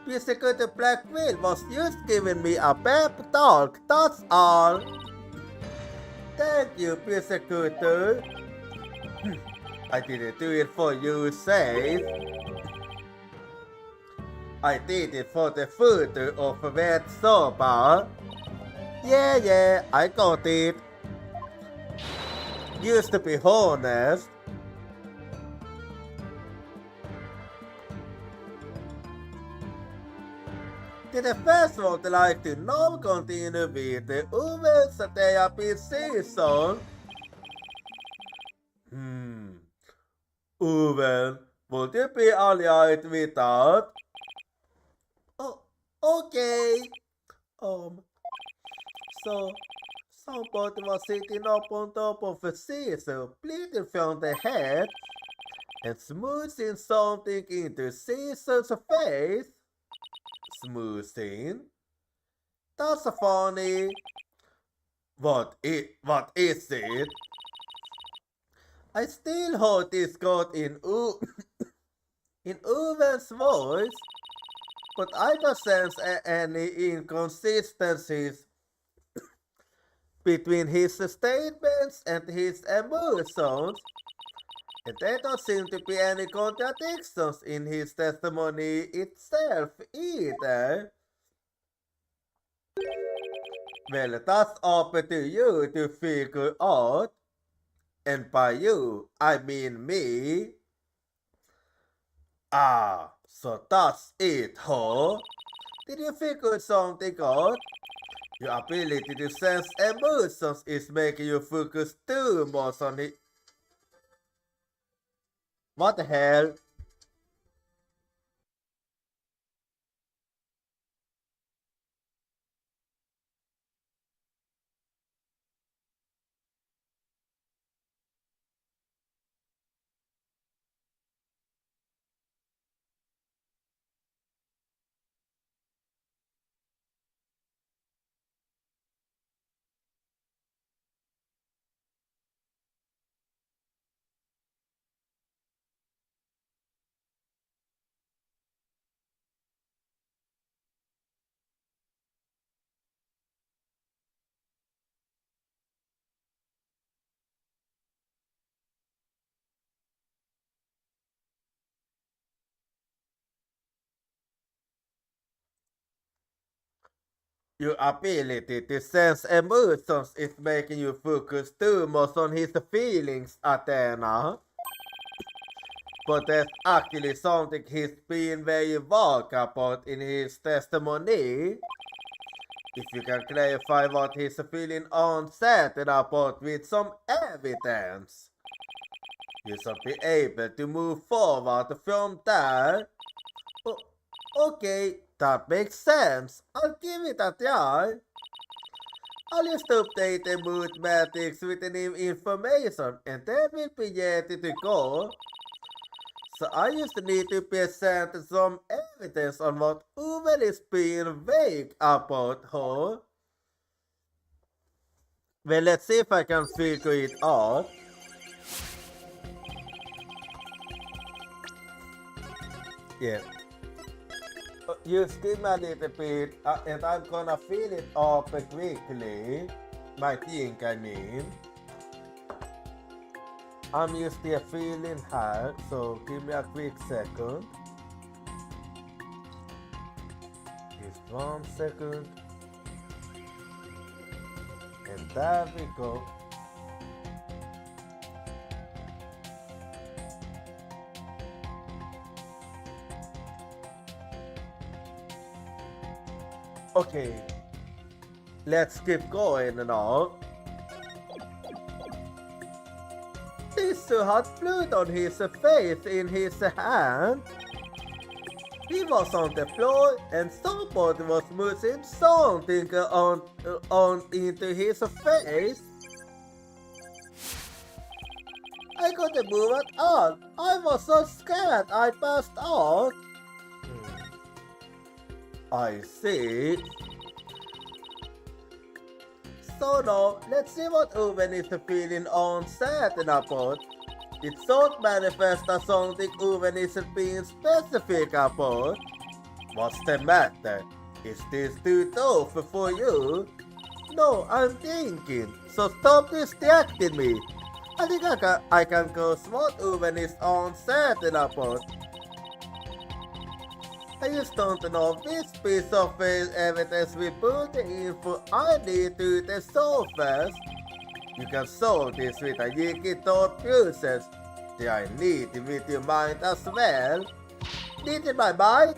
Prosecutor Blackville was just giving me a pep talk, that's all. Thank you, Prosecutor. I didn't do it for your sake. I did it for the future of Red Soba. Yeah, I got it. Used to be honest. The defense would like to now continue with the Uber's therapy season. Uber, would you be alright with that? Oh, okay. So somebody was sitting up on top of a Caesar, bleeding from the head, and smoothing something into Caesar's face. Smoothing? That's funny. What is it? I still heard this got in Uven's voice, but I don't sense any inconsistencies between his statements and his emotions, and there don't seem to be any contradictions in his testimony itself either. Well, that's up to you to figure out, and by you, I mean me. Ah, so that's it, huh? Did you figure something out? Your ability to sense emotions is making you focus too much on it. What the hell? Your ability to sense emotions is making you focus too much on his feelings, Athena. But there's actually something he's been very vague about in his testimony. If you can clarify what he's feeling uncertain about with some evidence, you should be able to move forward from there. Okay, that makes sense. I'll give it a try. I'll just update the mood metrics with the new information and then we'll be ready to go. So I just need to present some evidence on what Uber is being vague about, huh? Well, let's see if I can figure it out. Yeah. Just give me a little bit, and I'm gonna fill it up quickly. My think, I mean. I'm just here feeling hard, so give me a quick second. Just 1 second. And there we go. Okay, let's keep going now. Caesar had blood on his face in his hand. He was on the floor and somebody was moving something on into his face. I couldn't move at all. I was so scared I passed out. I see. So now, let's see what Uven is feeling uncertain about. It don't manifest as something Uven isn't being specific about. What's the matter? Is this too tough for you? No, I'm thinking, so stop distracting me. I think I can guess what Uven is uncertain about. I just don't know which piece of evidence we put the info I need to the surface. You can solve this with a Yiki thought process. Do I need it with your mind as well? Need it my mind?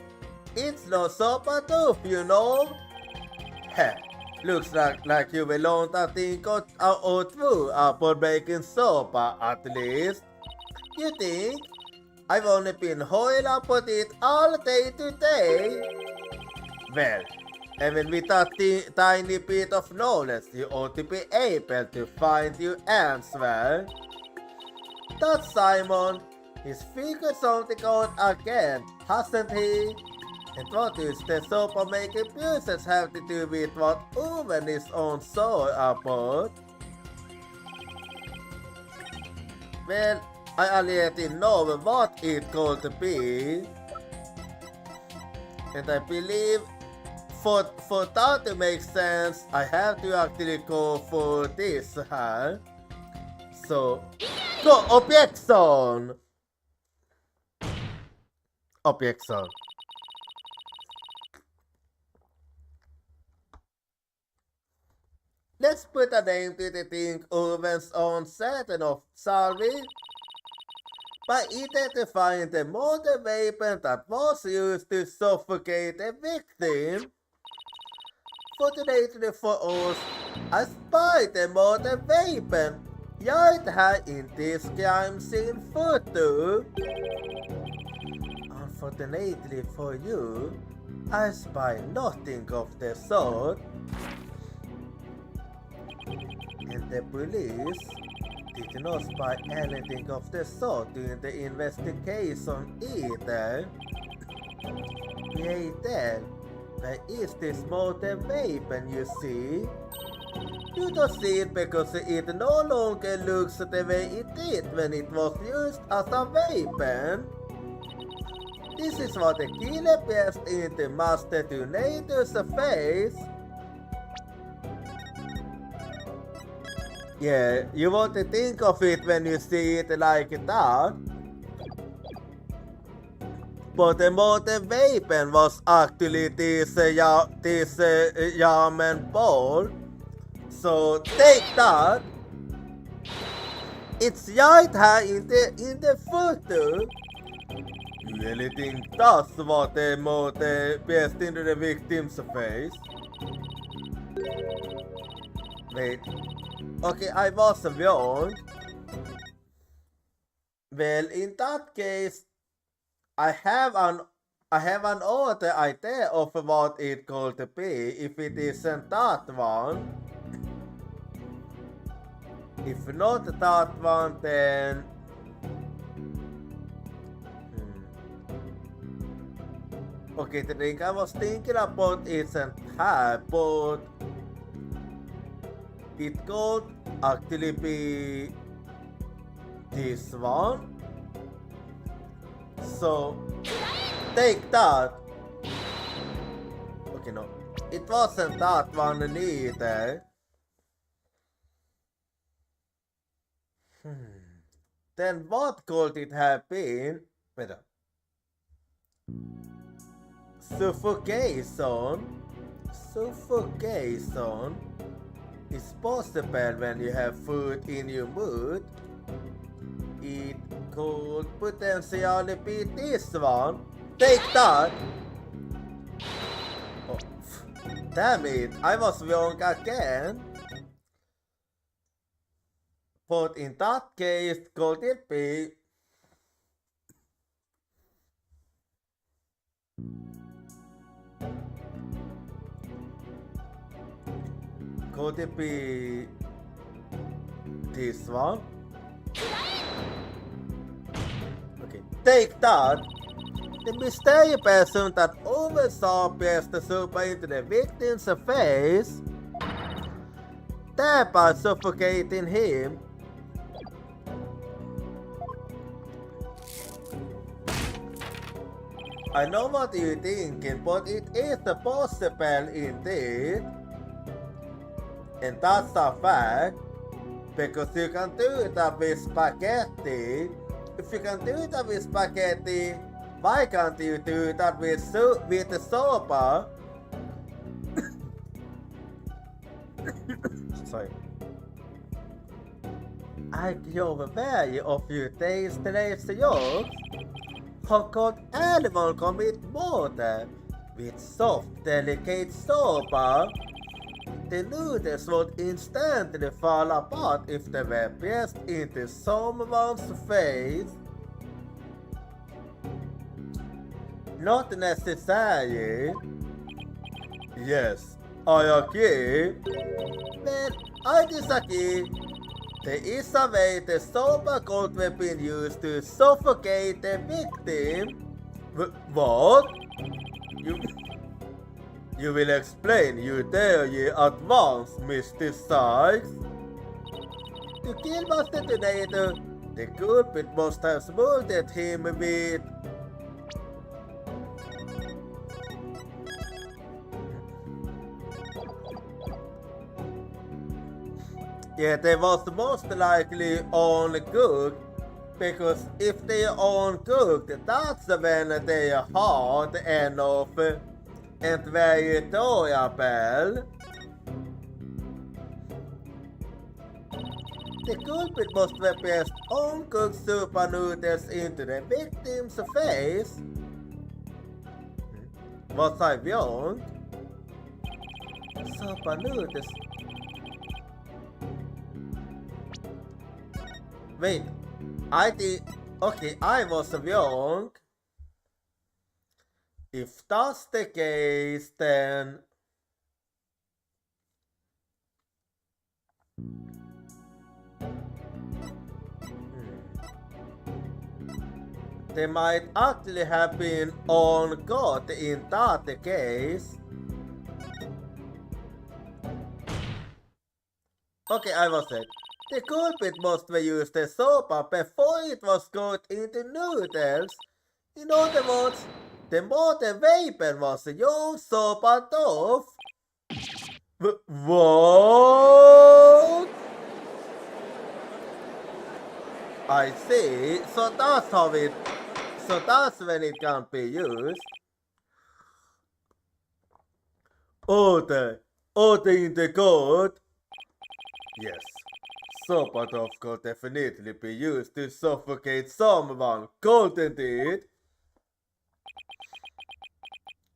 It's not super tough, you know. Heh, looks like you will learn a thing or two about making sopa at least. You think? I've only been holding up on it all day today. Well, even with a tiny bit of knowledge, you ought to be able to find your answer. That's Simon. He's figured something out again, hasn't he? And what does the soap making process have to do with what Uven is on so about? Well, I already know what it's going to be. And I believe for that to make sense, I have to actually go for this, huh? So, go objection! Objection. Let's put a name to the thing Uven's uncertain of, shall we? By identifying the murder weapon that was used to suffocate the victim. Fortunately for us, I spied the murder weapon right here in this crime scene photo. Unfortunately for you, I spy nothing of the sort. And the police did not spy anything of the sort during the investigation either. Hey then, where is this murder weapon, you see? You don't see it because it no longer looks the way it did when it was used as a weapon. This is what the killer passed into Master Tornado's face. Yeah, you want to think of it when you see it like that. But the murder weapon was actually this Yamen ball. So take that. It's right here in the photo. You really think that's what the murder passed into the victim's face? Wait. Okay, I was wrong. Well, in that case, I have an other idea of what it could be if it isn't that one. If not that one, then okay, the thing I was thinking about isn't her, but it could actually be this one. So take that. Okay, no, it wasn't that one either. Then what could it have been? Wait up. Suffocation. Suffocation is possible when you have food in your mood. It could potentially be this one. Take that! Oh, damn it, I was wrong again. But in that case, could it be? Could it be this one? Take that! The mysterious person that oversaw pierced the super into the victim's face, thereby suffocating him. I know what you're thinking, but it is possible indeed. And that's a fact, because you can do that with spaghetti. If you can do that with spaghetti, why can't you do that with the sopa? Sorry. I you're aware of your tasteless jokes. How could anyone commit murder with soft, delicate sopa? The noodles would instantly fall apart if they were pierced into someone's face. Not necessary. Yes, I agree. But I disagree. There is a way the sopa could have been used to suffocate the victim. What? You will explain your theory at once, Mr. Sykes. To kill Master Tornado, the culprit must have murdered him with... Yeah, they was most likely uncooked, because if they are uncooked, that's when they are hard enough and very tolerable. The culprit must have pressed uncooked super noodles into the victim's face. Was I wrong? Super noodles. Wait, I think... Okay, I was wrong. If that's the case, then... They might actually have been on God in that case. Okay, I was right. The culprit must have used the sopa before it was cooked into noodles. In other words, the molten vapor was your sopa dough. What? I see. So that's how it... So that's when it can be used. Order in the court. Yes. Sopa dough could definitely be used to suffocate someone, couldn't it?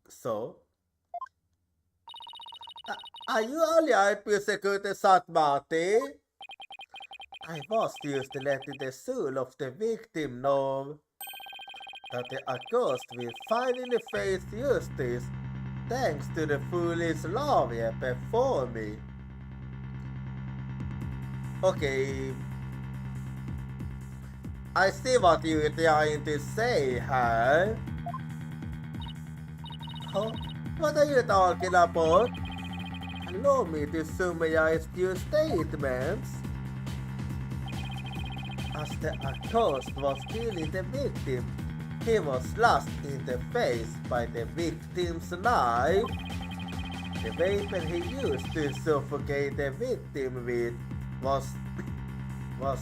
So? Are you alright, prosecutor Satmati? I was used to letting the soul of the victim know that the accused will finally face justice thanks to the foolish lawyer before me. Okay, I see what you're trying to say, huh? Huh? What are you talking about? Allow me to summarize your statements. As the accused was killing the victim, he was slashed in the face by the victim's knife. The weapon he used to suffocate the victim with was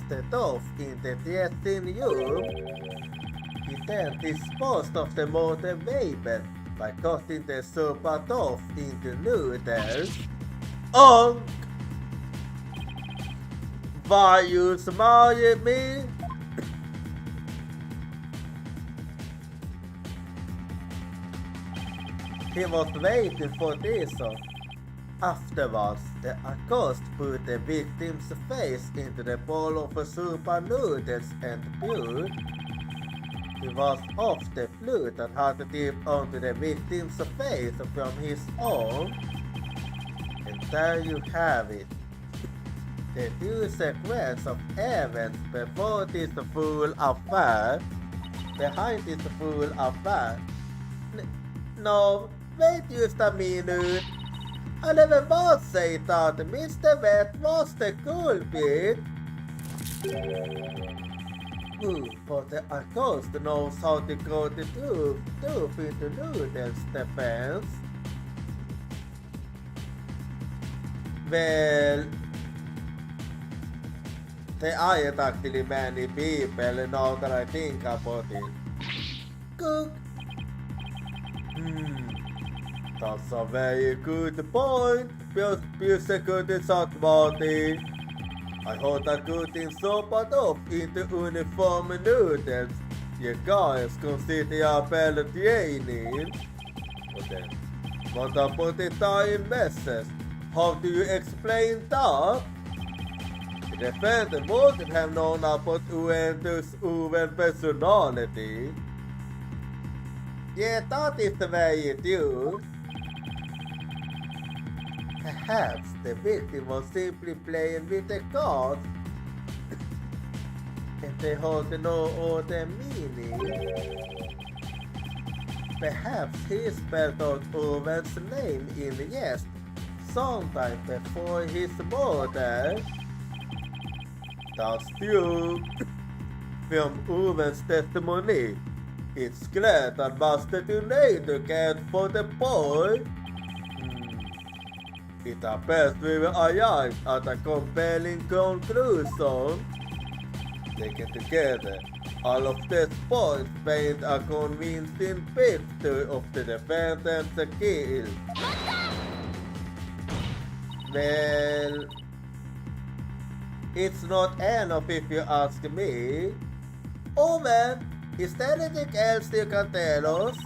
the dough in the dressing room. He then disposed of the molten vapor by cutting the super dough into noodles. Why you smile at me? He was waiting for this. Afterwards, the accused put the victim's face into the bowl of super noodles and puked. It was off the flute that had dipped onto the victim's face from his own. And there you have it. The due sequence of events before this full affair. behind is full of fat. No, wait just a minute. I never once say that Mr. Wet was the culprit. But a ghost knows how to go the tooth into noodles, depends. Well, there aren't actually many people now that I think about it. Cook. That's a very good point. Just a good thought about it. I heard that cutting sopa off into uniform noodles. You guys consider your belly. But about the time messes. How do you explain that? The defendant wouldn't have known about Uentus Uven personality. Yeah, that is the way it is. Perhaps the victim was simply playing with the cards and they hold no other meaning. Perhaps he spelled out Owen's name in the jest sometime before his murder. That's true. From Owen's testimony, it's clear that Master Tornado cared for the boy. It appears we will arrive at a compelling conclusion. Taken together, all of these points paint a convincing picture of the defendant's guilt. Well, it's not enough if you ask me. Owen, is there anything else you can tell us?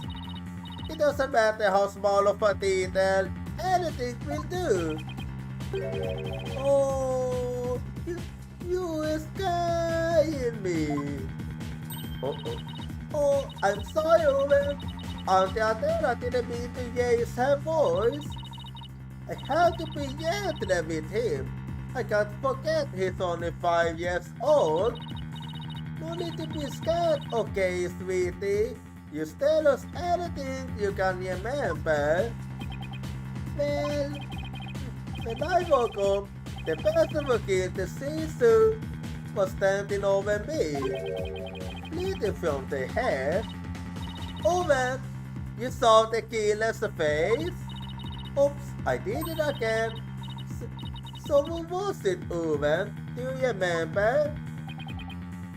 It doesn't matter how small of a detail. Anything will do. Oh, you are scaring me. Oh, I'm sorry, Owen. Auntie Adela didn't mean to raise her voice. I have to be gentle with him. I can't forget he's only 5 years old. No need to be scared, okay, sweetie? You tell us anything you can remember. Well, when I woke up, the person who killed the Sisu was standing over me, bleeding from the head. Owen, you saw the killer's face? Oops, I did it again. So who was it, Owen? Do you remember?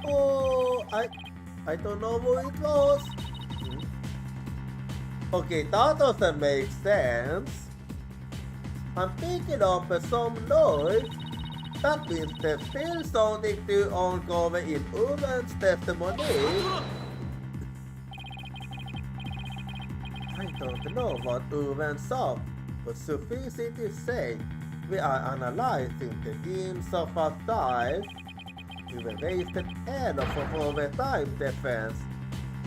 Oh, I don't know who it was. Okay, that doesn't make sense. I'm picking up some noise. That means there's still something to uncover in Owen's testimony. I don't know what Owen saw, but suffice it to say, we are analyzing the themes of our time. We will waste enough of overtime defense.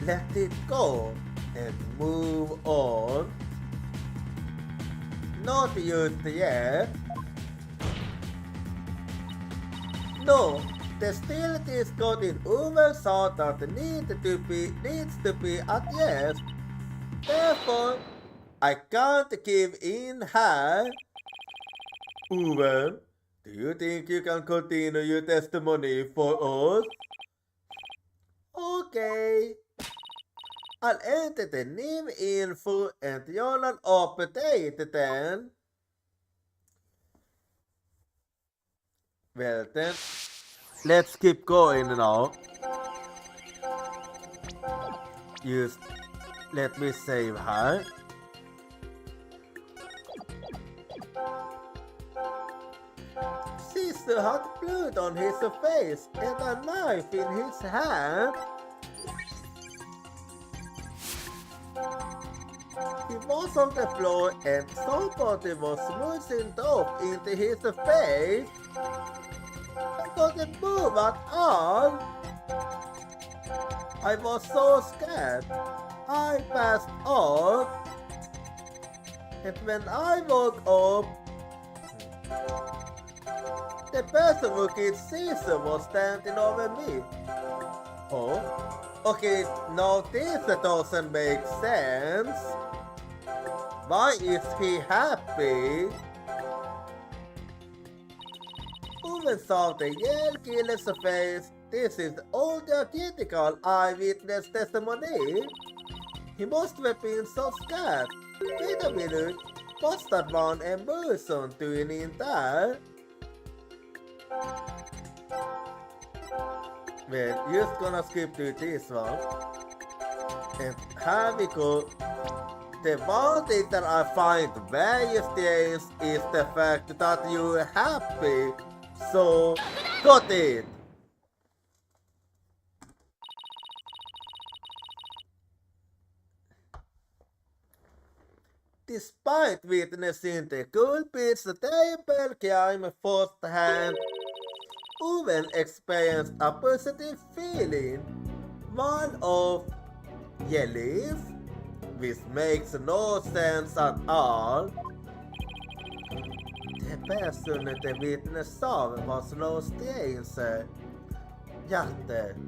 Let it go and move on. Not used yet. No, the still is got in Owen's heart that needs to be addressed. Therefore, I can't give in her. Owen, do you think you can continue your testimony for us? Okay. I'll enter the name info and you'll update then. Well then, let's keep going now. Just let me save her. Sister had blood on his face and a knife in his hand. He was on the floor and somebody was smoothing dope into his face. I couldn't move at all. I was so scared. I passed out. And when I woke up, the person who killed Caesar was standing over me. Oh, Okay, now this doesn't make sense. Why is he happy? Uwe saw the yell killer's face. This is all the critical eyewitness testimony. He must have been so scared. Wait a minute. What's that one person doing in there? Wait, just gonna skip to this one. And here we go. The one thing that I find very strange is the fact that you're happy. So, got it! Despite witnessing the culprit's terrible crime firsthand, Owen experienced a positive feeling, one of relief, which makes no sense at all. The person the witness saw was no stranger, yet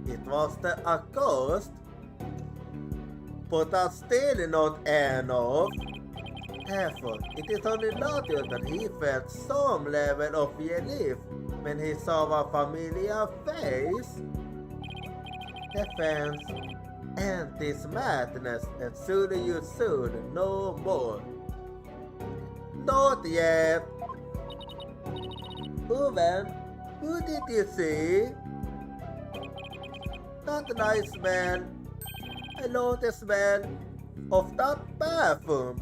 it was the accused. But that's still not enough. Therefore, it is only natural that he felt some level of relief when he saw a familiar face. Defense and this madness, and soon you soon know more. Not yet. Uwen, who did you see? That nice man. I know the smell of that perfume.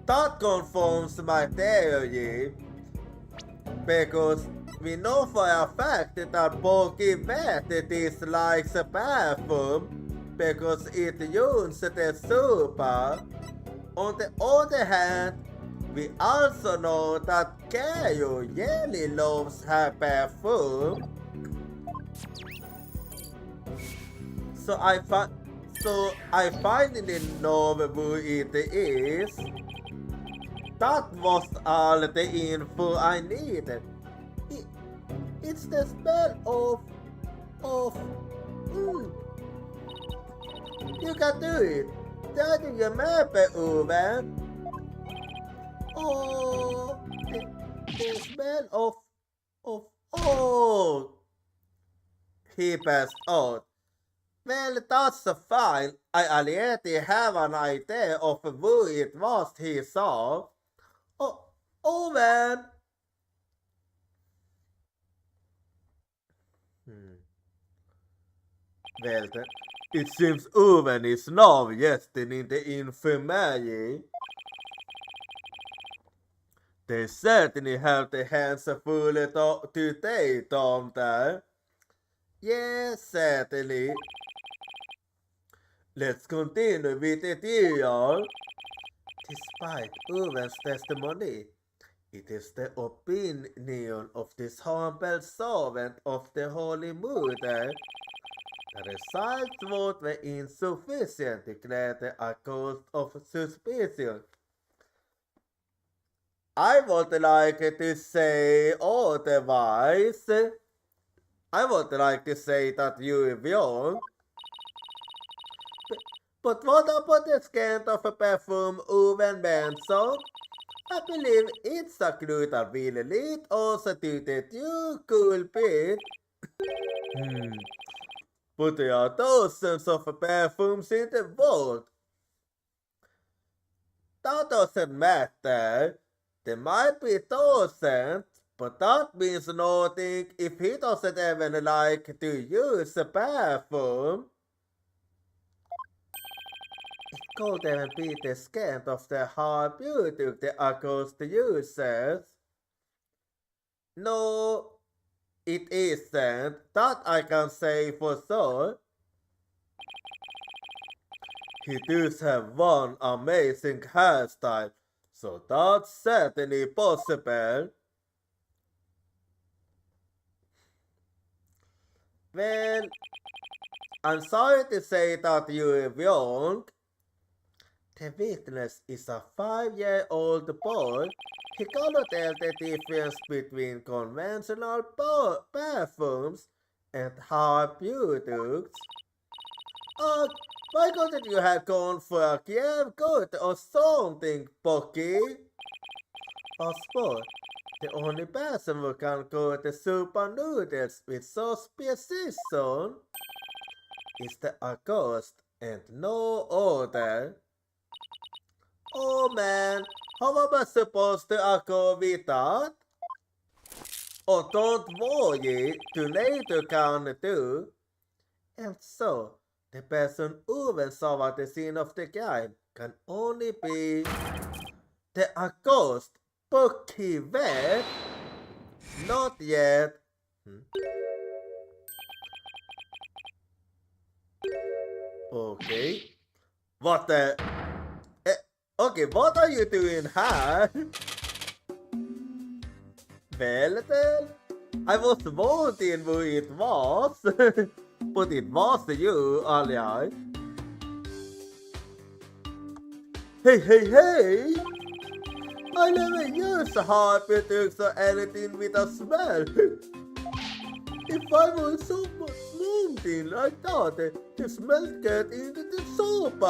That confirms my theory, because we know for a fact that bulky vet dislikes perfume because it uses the super. On the other hand, we also know that Kayo really loves her perfume. So I finally know who it is. That was all the info I needed. It's the smell of. You can do it. Turning your map, Uwe. Oh, the smell of. He passed out. Well, that's fine. I already have an idea of who it was he saw. Oh man. Well, it seems Owen is now resting in the infirmary. They certainly have the hands full today, don't they? Yes, certainly. Let's continue with the trial. Despite Owen's testimony, it is the opinion of this humble servant of the Holy Mother. The results vote were insufficient to clear the accused of suspicion. I would like to say otherwise. I would like to say that you are wrong. But what about the scent of a perfume Owen Benson? I believe it's a clue that will lead us to the true culprit. But there are dozens of perfumes in the world. That doesn't matter. There might be dozens, but that means nothing if he doesn't even like to use a perfume. It could even be the scent of the hard beauty the accused uses. No, it isn't. That I can say for sure. He does have one amazing hairstyle, so that's certainly possible. Well, I'm sorry to say that you're wrong. The witness is a 5-year-old boy. He cannot tell the difference between conventional perfumes and herpeutics. Uh, why couldn't you have gone for a Kiev good or something, Pocky? Or sport? The only person who can go to super noodles with sauce precision is the August and no other. Oh man, how am I supposed to go with that? Oh, don't worry, tornado can do. And so, the person who will solve the scene of the crime can only be the August Bucky Vet. Not yet. Okay. What the? Eh, okay, what are you doing here? Well then, I was wondering who it was. But it was you, alright. Hey! I never use herpeutics or anything with a smell. If I was so something like that, the smell get into the soup,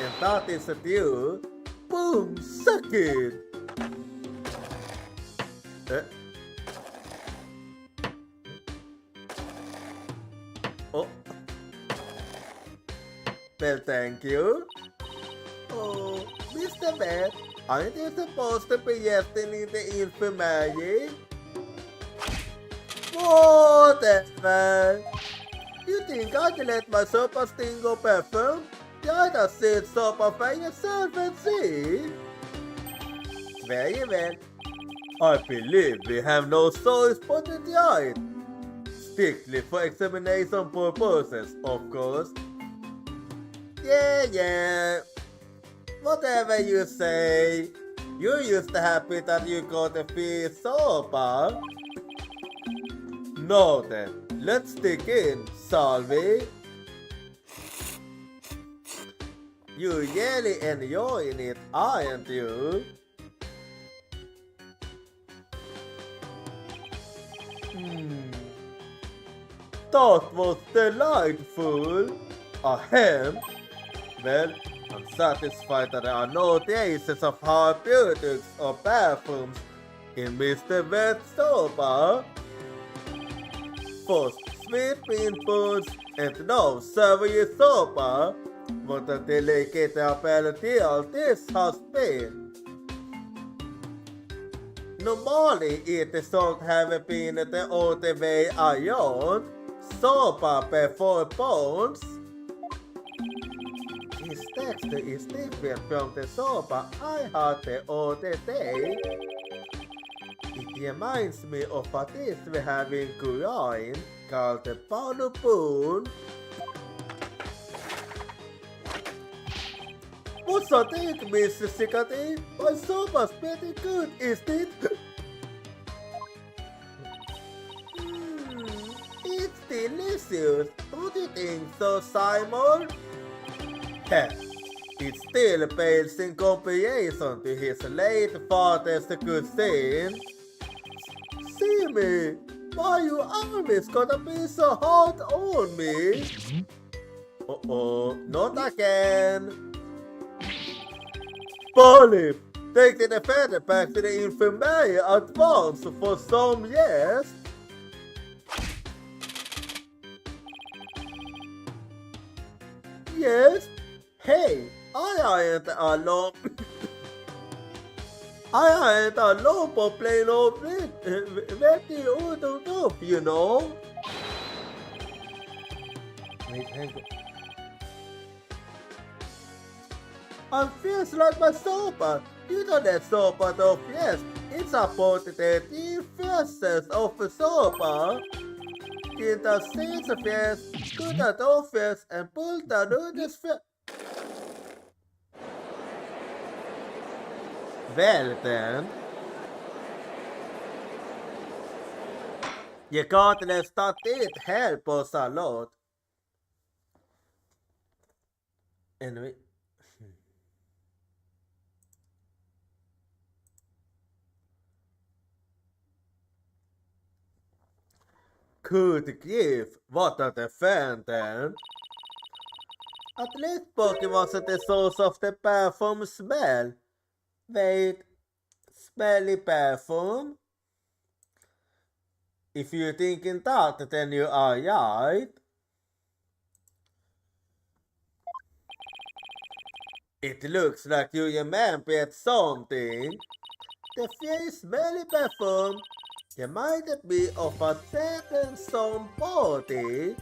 and that is a deal. Boom, suck it. Eh? Oh, well, thank you. Oh, Mr. Bat, aren't you supposed to be yesterday in the infirmary? Whatever. You think I can let my super stingo perfume? Try to sit super by yourself and see. Very well. I believe we have no choice but to try it. Strictly for examination purposes, of course. Yeah. Whatever you say. You're used to happy that you got a free sopa. Now then, let's dig in, shall we? You're really enjoying it, aren't you? That was delightful. Ahem. Well, I'm satisfied that there are no traces of herpeutics or perfumes in Mr. Vet's sopa. First, sweet bean foods and now savory sopa. What a delicate aperitif this has been. Normally it don't have been the other way around. Sopa before bones. This texture is different from the sopa I had the other day. It reminds me of a dish we have in Kuroin called the Panupoon. What's a thing, Mrs. Sikati? My sopa's pretty good, isn't it? It's delicious, don't you think so, Simon? Heh, it still pales in comparison to his late father's cuisine. See me, why you always gotta be so hard on me? Uh-oh, not again. Polly, take the feather back to the infirmary at once for some years. Yes? Hey, I ain't alone. I ain't alone for playing old Betty Oodle, you know? Wait, hang on. I feels like my sopa. You know that sopa of yes. It's about the deep fierceness of the sopa. In the seeds of yes, to the office and pull the noodles. Well then, you got to start it help us a lot. Anyway. Good grief, what are the fan then? At least Pocky wasn't the source of the perfume smell. Wait, smelly perfume? If you're thinking that, then you are right. It looks like you remembered something. The very smelly perfume reminded me of a certain somebody.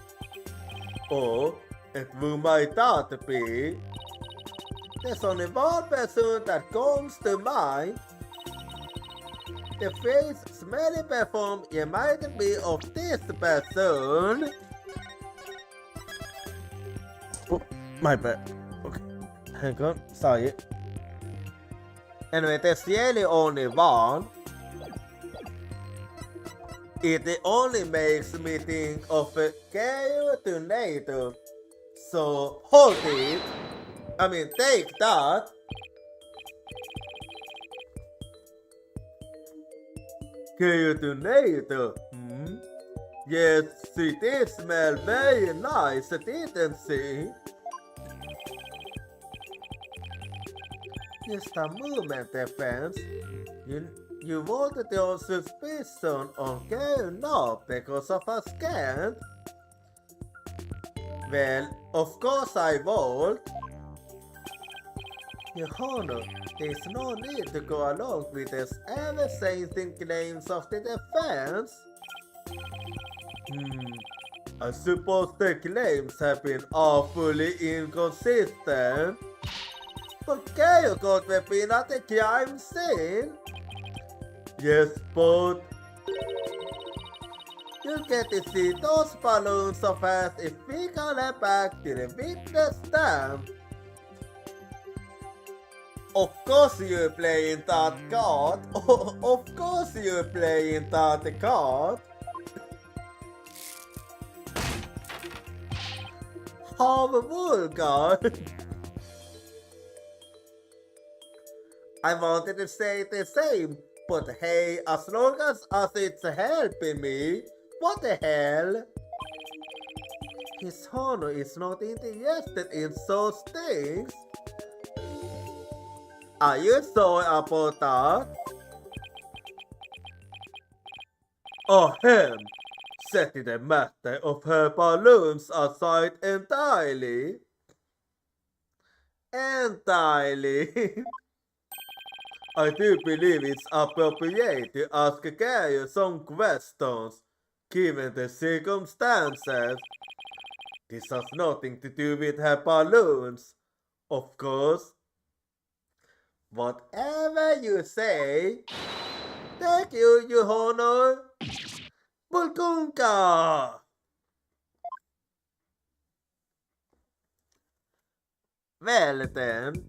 Or it might not be. There's only one person that comes to mind. The phrase smelly perfume reminded me of this person. Oh, my bad. Okay, hang on, sorry. Anyway, there's really only one. It only makes me think of a tornado. So hold it. Take that. Tornado. Yes, it did smell very nice, didn't it? Just a moment, friends. You wanted your suspicion on going up because of a scam? Well, of course I won't. Your Honor, there's no need to go along with these ever-changing claims of the defense. I suppose the claims have been awfully inconsistent. But Kayo got weapon at the crime scene. Yes, but you get to see those balloons so fast if we call them back to the witness stand. Of course you're playing that card. Of course you're playing that card. How vulgar. I wanted to say the same, but hey, as long as it's helping me, what the hell? His Honor is not interested in such things. Are you sorry about that? Ahem, setting the matter of her balloons aside entirely. I do believe it's appropriate to ask Gary some questions, given the circumstances. This has nothing to do with her balloons, of course. Whatever you say. Thank you, Your Honor. Bulgunka! Well then.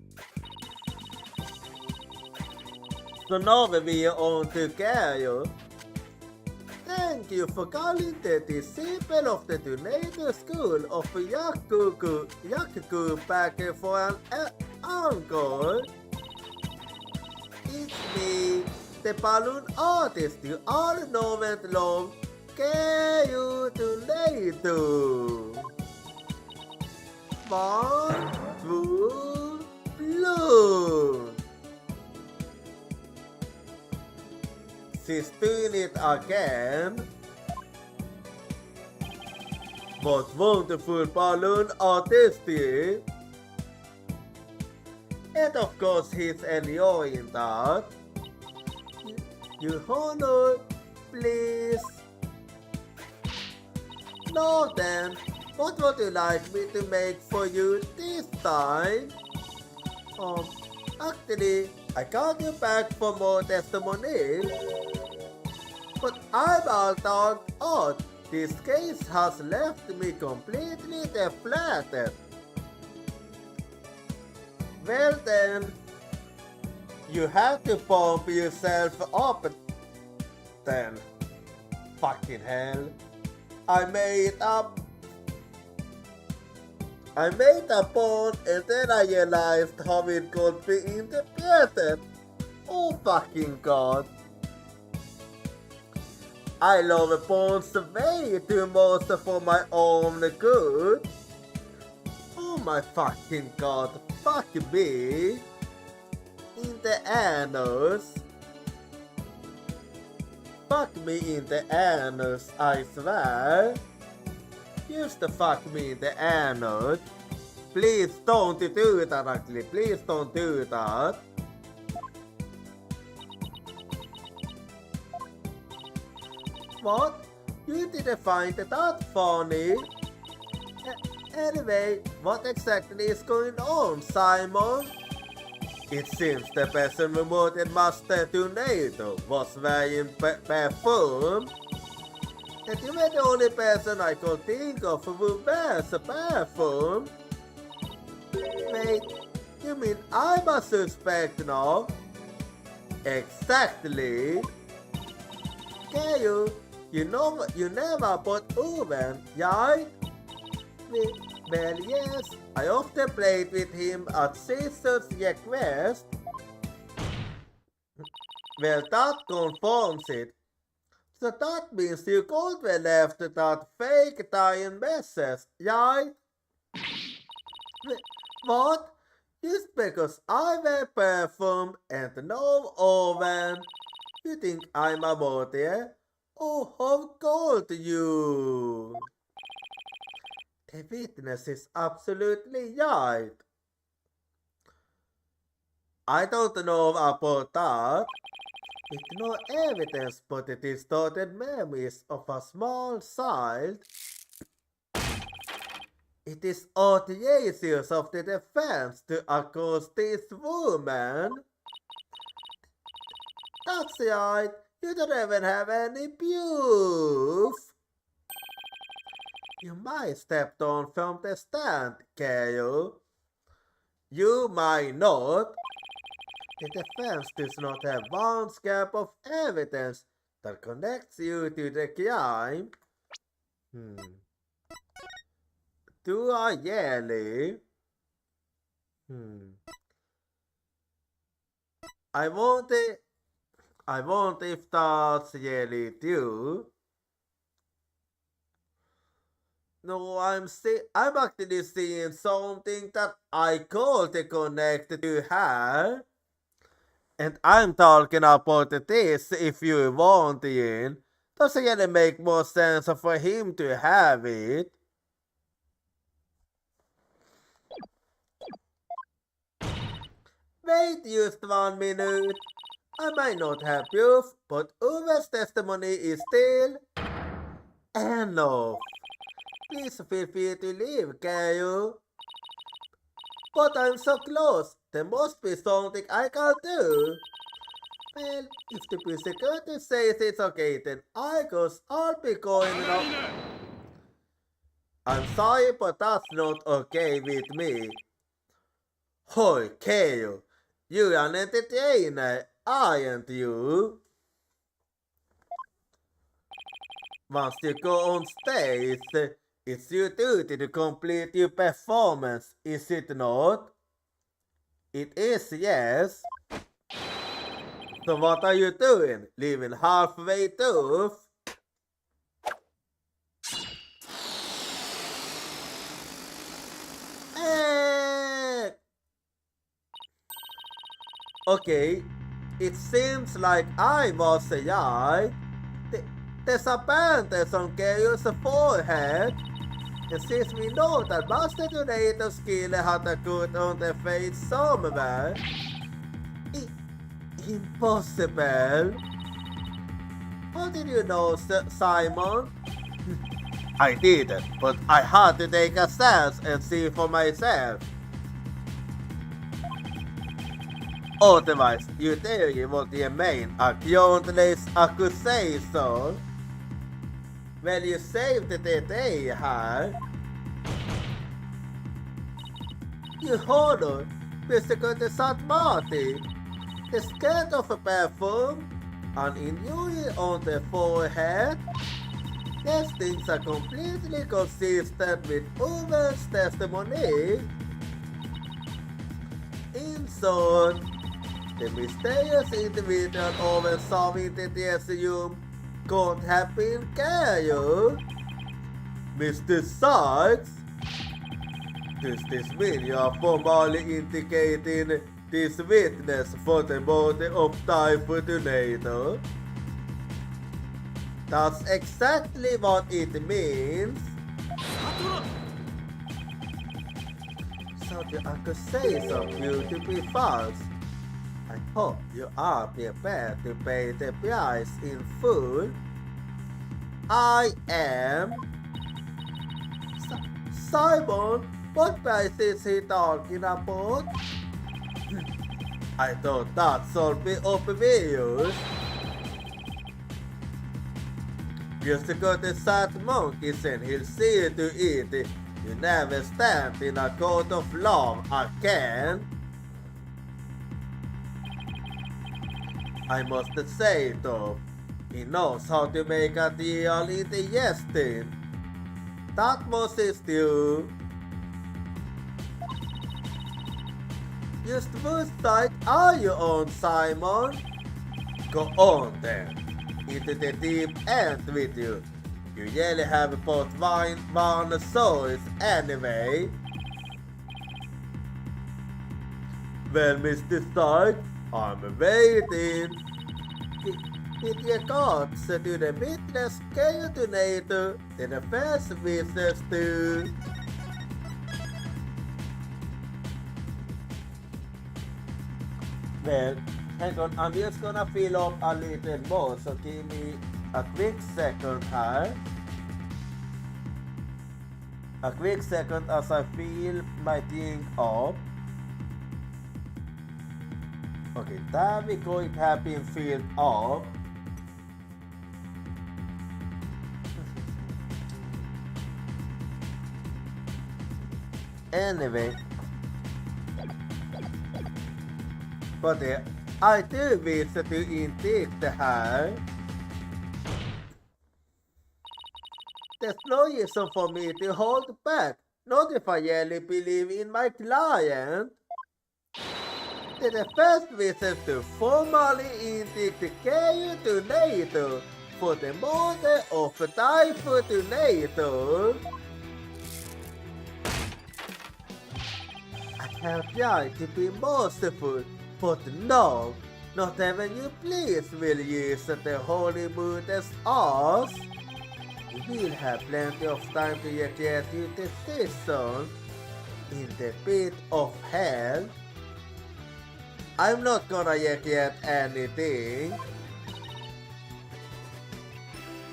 So now we are on to Gary. Thank you for calling the disciple of the Tornado School of Yakuku back for an encore. It's me, the balloon artist you all know and love, Gary Tornado. 1, 2, blue. She's doing it again. What wonderful balloon artistry. And of course he's enjoying that. Your Honor, please. Now then, what would you like me to make for you this time? Actually, I called you back for more testimonies. But I'm all talked out. This case has left me completely deflated. Well then, you have to pump yourself up then. Fucking hell. I made a point and then I realized how it could be interpreted. Oh fucking god. I love porns way too much for my own good. Oh my fucking god, fuck me. In the anus. Fuck me in the anus, I swear. Just fuck me in the anus. Please don't do that, actually. Please don't do that. What? You didn't find that funny? Anyway, what exactly is going on, Simon? It seems the person who murdered Master Tornado was wearing perfume. And you were the only person I could think of who wears a perfume. Wait, you mean I'm a suspect now? Exactly. Kale, you know you never put Uven, right? Well, yes, I often played with him at Caesar's request. Well, that confirms it. So that means you could have left that fake dying message, right? What? Just because I wear perfume and no oven, you think I'm a martyr? Oh, how cold you! The witness is absolutely right. I don't know about that. With no evidence but the distorted memories of a small child, it is audacious of the defense to accuse this woman. That's right, you don't even have any proof. You might step down from the stand, Kale. You might not. The defense does not have one scrap of evidence that connects you to the crime. Do I really? I wonder if that's really true. No, I'm actually seeing something that I could connect to her. And I'm talking about this if you want it. Doesn't really make more sense for him to have it. Wait just 1 minute. I might not have proof, but Uwe's testimony is still enough. Please feel free to leave, can you? But I'm so close. There must be something I can do. Well, if the prosecutor says it's okay, then I guess I'll be going now. I'm sorry, but that's not okay with me. Hoy, Kale, you're an entertainer, aren't you? Once you go on stage, it's your duty to complete your performance, is it not? It is, yes. So what are you doing? Leaving halfway through? Okay, it seems like I was right. There's a bandage on Gaio's forehead. And since we know that Master Donator's killer had a cut on the face somewhere, impossible. How did you know, Simon? I didn't, but I had to take a stance and see for myself. Otherwise, you theory would remain a groundless accusation. Well, you saved the day, huh? You honor, Mr. Curtis Marty. The scent of a perfume, an injury on the forehead. These things are completely consistent with Uber's testimony. In short, the mysterious individual oversaw the assume can't happen, can you? Mr. Sykes? Does this mean you are formally indicating this witness for the murder of Typhoon? That's exactly what it means. So the accusations of you to be false. I hope you are prepared to pay the price in full. I am. Simon, what price is he talking about? I thought that should be obvious. Just got a sad monkeys and he'll see you to eat. You never stand in a court of law again. I must say though, he knows how to make a deal interesting. That must is true. Just which side are you on, Simon? Go on then, into the deep end with you. You really have both one source anyway. Well, Mr. Sykes, I'm waiting. With regards to the witness coordinator, the defense witness too. Well, hang on, I'm just gonna fill up a little more, so give me a quick second here. A quick second as I fill my thing up. Okay, there we go, it has been filled up. Anyway, but I do wish to indict her. There's no reason for me to hold back, not if I really believe in my client. The defense wishes to formally indict the coordinator for the murder of Typhoon. I have tried to be merciful, but no, not even you please will use the holy moon as us. We will have plenty of time to get you decision in the pit of hell. I'm not gonna get anything.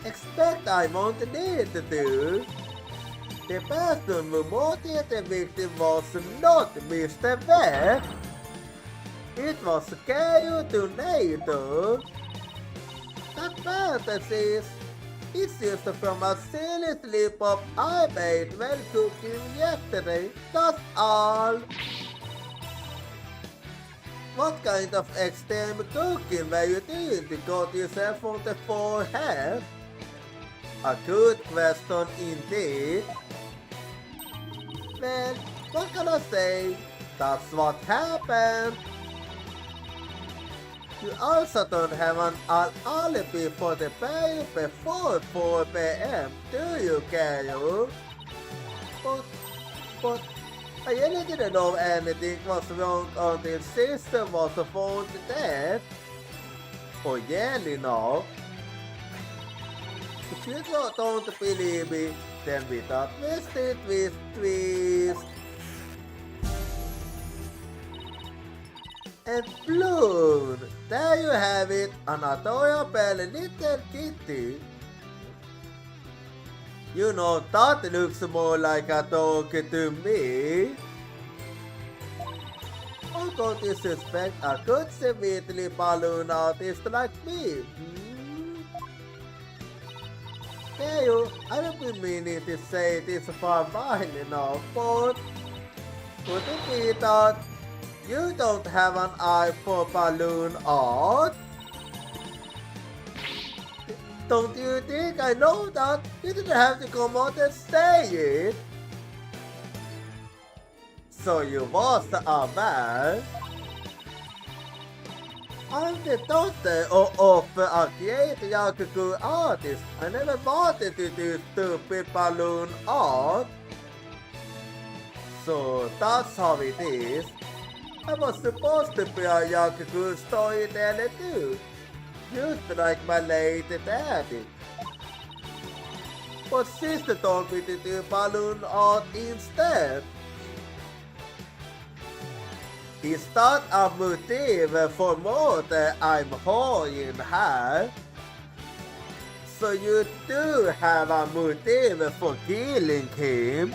Expect I won't need to do. The person who murdered the victim was not Mr. Beck. It was Coordinator. That fantasy is just from a silly slip-up I made while cooking yesterday, that's all. What kind of extreme cooking were you doing to cut yourself on the forehead? A good question indeed. Well, what can I say? That's what happened. You also don't have an alibi for the pay before 4 p.m., do you, Kyle? But I really didn't know anything was wrong until sister was found dead. Oh yeah, no. If you don't believe me, then we thought twist. And bloom! There you have it, an adorable little kitty. You know, that looks more like a dog to me. How could you suspect a good sweetly balloon artist like me? Hey, I don't be meaning to say this for a while now, but could it be that you don't have an eye for balloon art? Don't you think I know that? You didn't have to come out and say it. So you was a man. I'm the daughter of a great yakuku artist. I never wanted to do stupid balloon art. So that's how it is. I was supposed to be a yakuku storyteller too, just like my late daddy. But sister told me to do balloon art instead. Is that a motive for more that I'm holding her? So you do have a motive for killing him?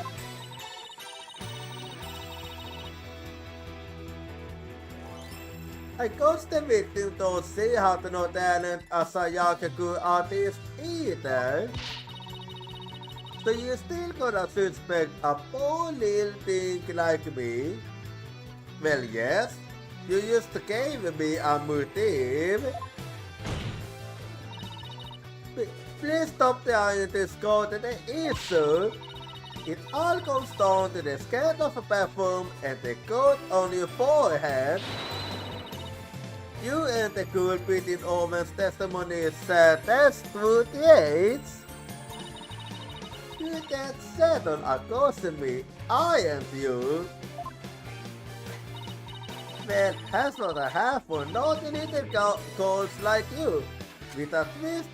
I guess the victim don't see how no talent as a yakuku artist either. So you still gonna suspect a poor little thing like me? Well, yes, you just gave me a motive. Please stop trying to score to the issue. It all comes down to the skirt of a perfume and the coat on your forehead. You and the cool pretty woman's testimony said that's true traits. You can't settle accusing me, aren't you? Well, that's what I have for naughty little girls like you, with a twist.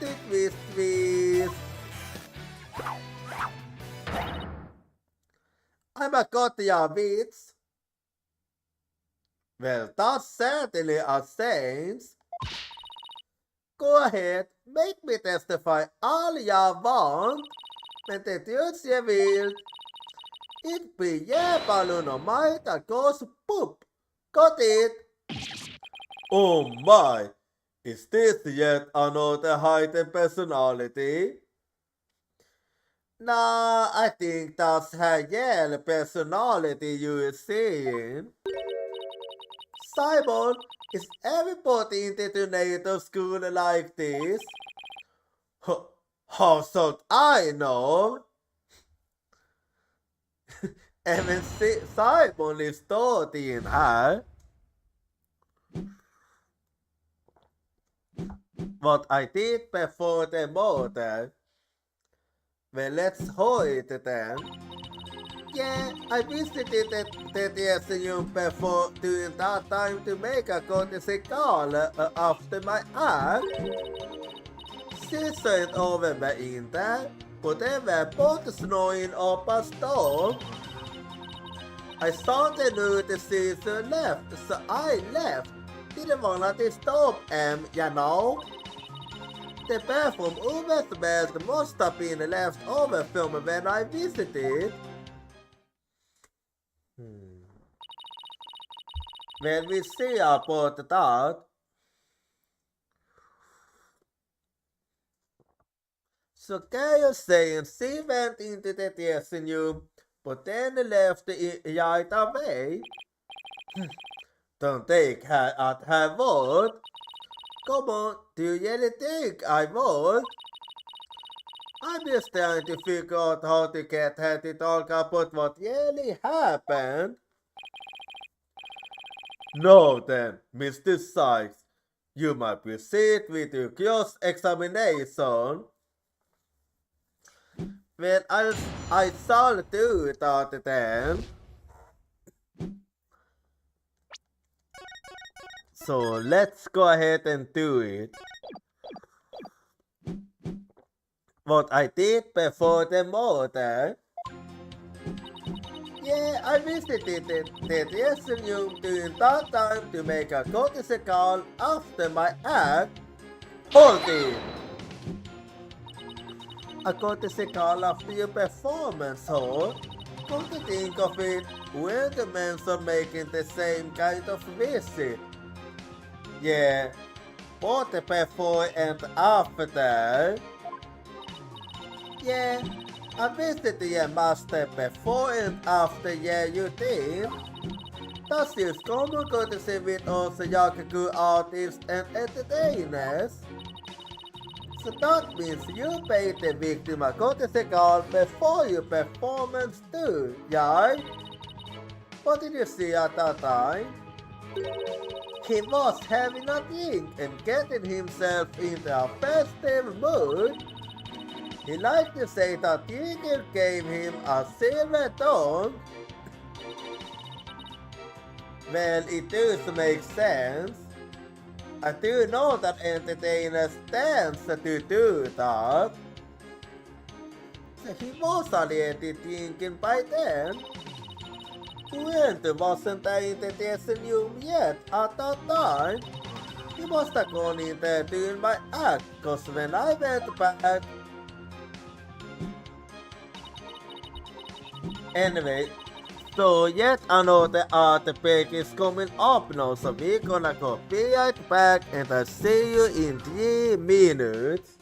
I'm a Kotia bitch. Well, that's certainly a sense. Go ahead, make me testify all you want, men det görs jag vill. It be balloon on my that goes poop. Got it? Oh my! Is this yet another heightened personality? Nah, I think that's her yellow personality you are seeing. Simon, is everybody in the tornado school like this? How should I know? Även Simon is studying här. What I did before the murder. Well, let's hold it then. Yeah, I visited the SNU before during that time to make a courtesy call after my act. She sent over mig inte, och det var både snöing och a storm. I saw the notices left, so I left. Didn't want to stop you know. The bathroom oversmelled must have been left over from when I visited. When we see about that, so Kyle saying she went into the dressing room, but then left right away. Don't take her at her word. Come on, do you really think I would? I'm just trying to figure out how to get her to talk about what really happened. No then, Mr. Sykes, you might proceed with your cross-examination. Well, I shall do that then. So let's go ahead and do it. What I did before the murder. Yeah, I visited the dressing room during that time to make a courtesy call after my act. Hold it! A courtesy call after your performance, huh? Come to think of it, we're the men are making the same kind of visit. Yeah, both before and after. Yeah, I visited your master before and after, yeah, you did. That's just common courtesy with us yakuku artists and entertainers. So that means you paid the victim a courtesy call before your performance too, yeah? What did you see at that time? He was having a drink and getting himself into a festive mood. He liked to say that Eagle gave him a silver tongue. Well, it does make sense. I do know that entertainers tend to do that. So he was already thinking by then. Winter wasn't in the dressing room yet at that time. He must have gone in there doing my act, cause when I went back... Anyway, so yet another art break is coming up now, so we're gonna go be right back and I'll see you in 3 minutes.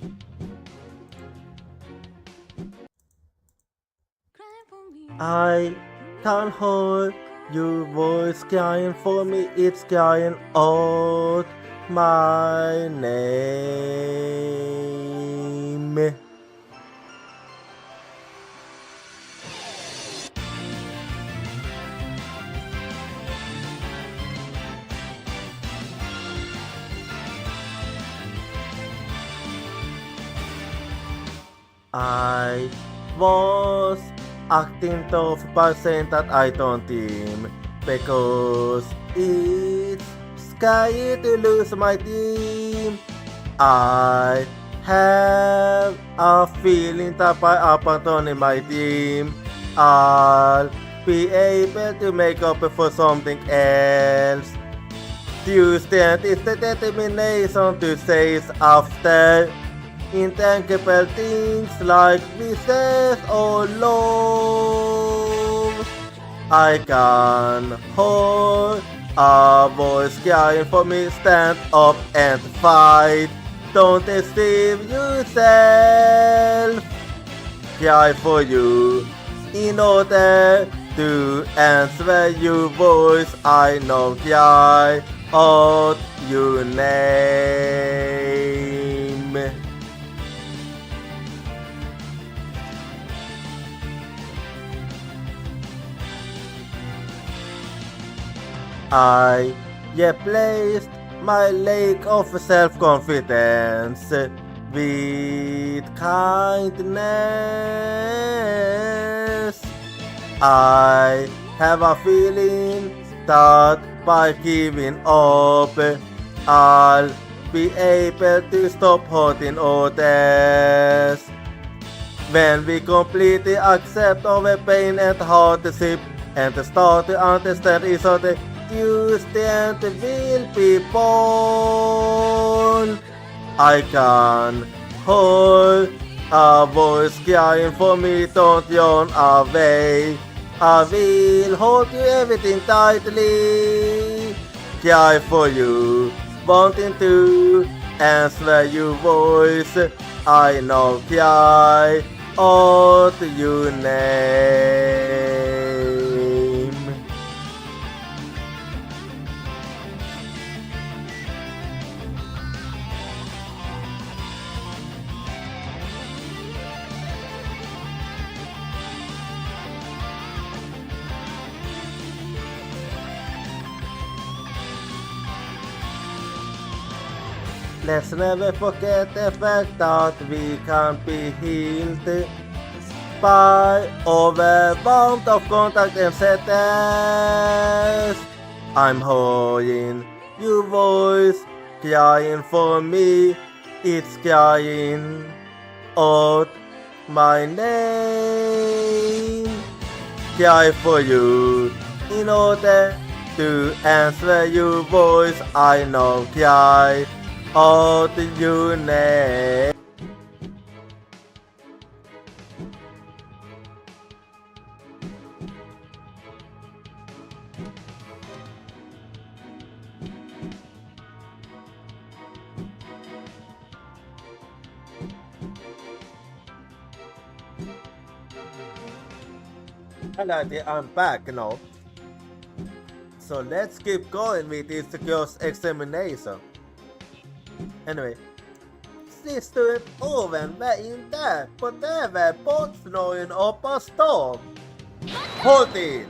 I can't hold your voice crying for me, it's crying out my name. I was acting tough by saying that I don't team because it's scary to lose my team. I have a feeling that by abandoning my team, I'll be able to make up for something else. Tuesday is the determination to chase after intangible things like business or love. I can hold a voice crying for me, stand up and fight. Don't deceive yourself. Cry for you in order to answer your voice. I know cry out your name. I replaced my lack of self-confidence with kindness. I have a feeling that by giving up, I'll be able to stop hurting others. When we completely accept our pain and hardship and start to understand each other, you stand will be born. I can hold a voice crying for me, don't run away. I will hold you everything tightly. Cry for you, wanting to answer your voice. I know cry out your name. Let's never forget the fact that we can be healed by overwhelmed of contact and sadness. I'm hearing your voice crying for me. It's crying out my name. Cry for you in order to answer your voice. I know cry out your name. I'm back now. So let's keep going with this girl's examination. Anyway, syster Owen var inte på TV bortsnöjen och på storm. Hold in!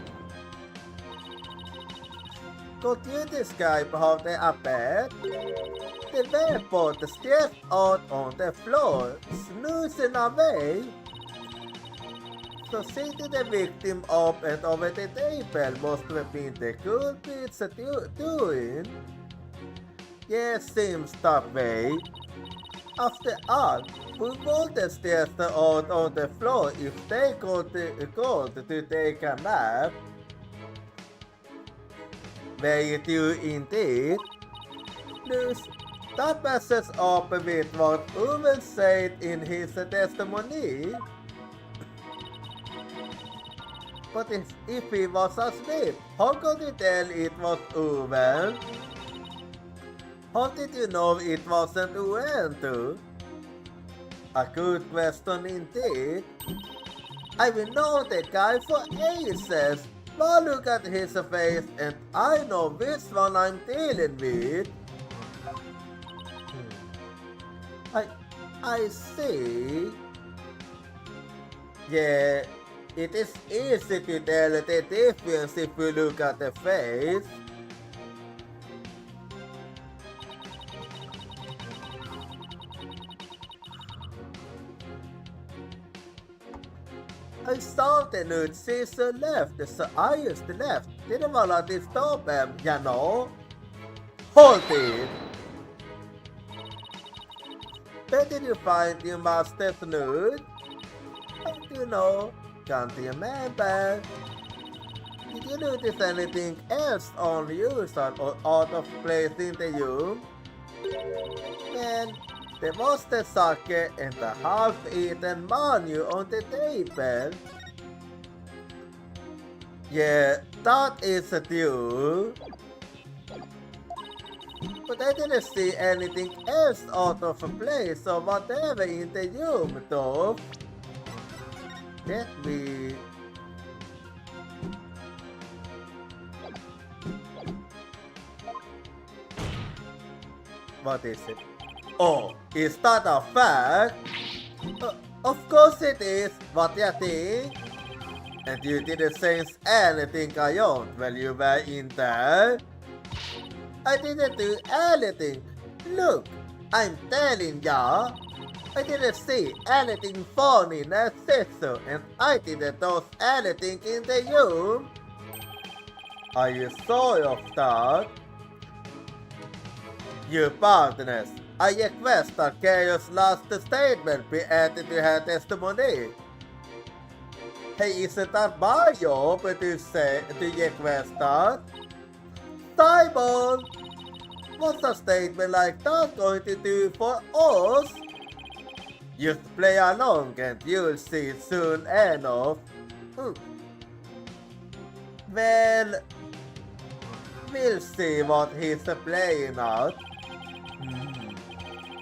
Could you describe how they appeared? They were both stretched out on the floor, snoozing away. So sitting the victim up and over the table must have been the culprits doing. Yes, seems that way. After all, we wouldn't stretch out on the floor if they could to take a nap. Very true indeed. News that matches up with what Uwe said in his testimony. But if he was asleep, how could you tell it was Uwe? How did you know it wasn't Uwe too? A good question indeed. I will know the guy for ages. But look at his face and I know which one I'm dealing with. I see. Yeah, it is easy to tell the difference if you look at the face. I saw the nude sister left, so I used left. Didn't want to disturb him, you know. Hold it! Where did you find your master's nude? You know, can't remember. Did you notice anything else unusual or out of place in the room? Well, there was the sake and the half-eaten menu on the table. Yeah, that is true. But I didn't see anything else out of place or whatever in the room, though. Let me... What is it? Oh, is that a fact? Of course it is. What do you think? And you didn't sense anything around while you were in there? I didn't do anything. Look, I'm telling ya. I didn't see anything funny in that so, and I didn't toss anything in the room. Are you sure of that? Your partners, I request that Chaos' last statement be added to her testimony. Hey, isn't that my job to request that? Simon! What's a statement like that going to do for us? Just play along and you'll see soon enough. Well, we'll see what he's playing at.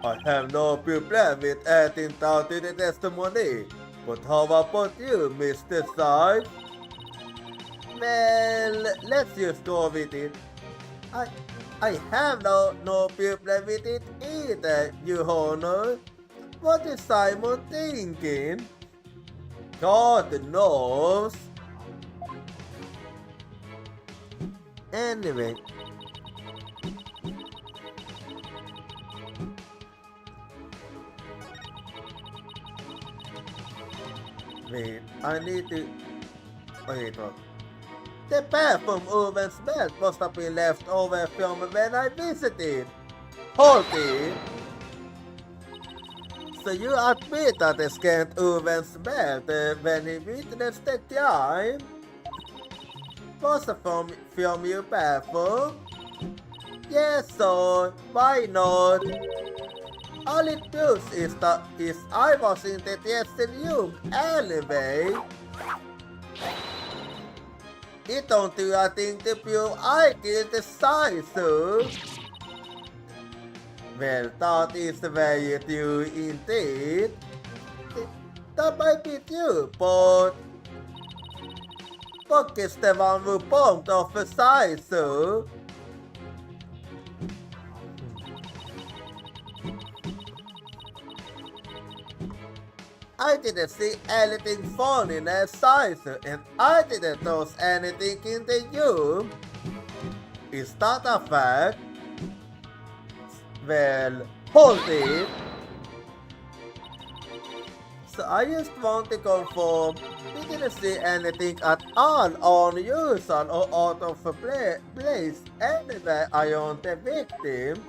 I have no problem with adding that to the testimony. But how about you, Mr. Side? Well, let's just go with it. I have no problem with it either, Your Honor. What is Simon thinking? God knows. Anyway. Wait, I need to... Wait, what? The bathroom oven's belt must have been left over from when I visited. Hold it! So you admit that the scanned oven's belt when he witnessed the crime? Was it from your bathroom? Yes, sir. Why not? All it proves is I was in the dressing room anyway. It don't do a thing to prove I killed the Saisu. Well, that is very true indeed. That might be true, but... Buck is the one who bombed off the Saisu. I didn't see anything funny in that size, and I didn't toss anything in the room. Is that a fact? Well, hold it. So I just want to confirm, we didn't see anything at all unusual or out of place anywhere around the victim.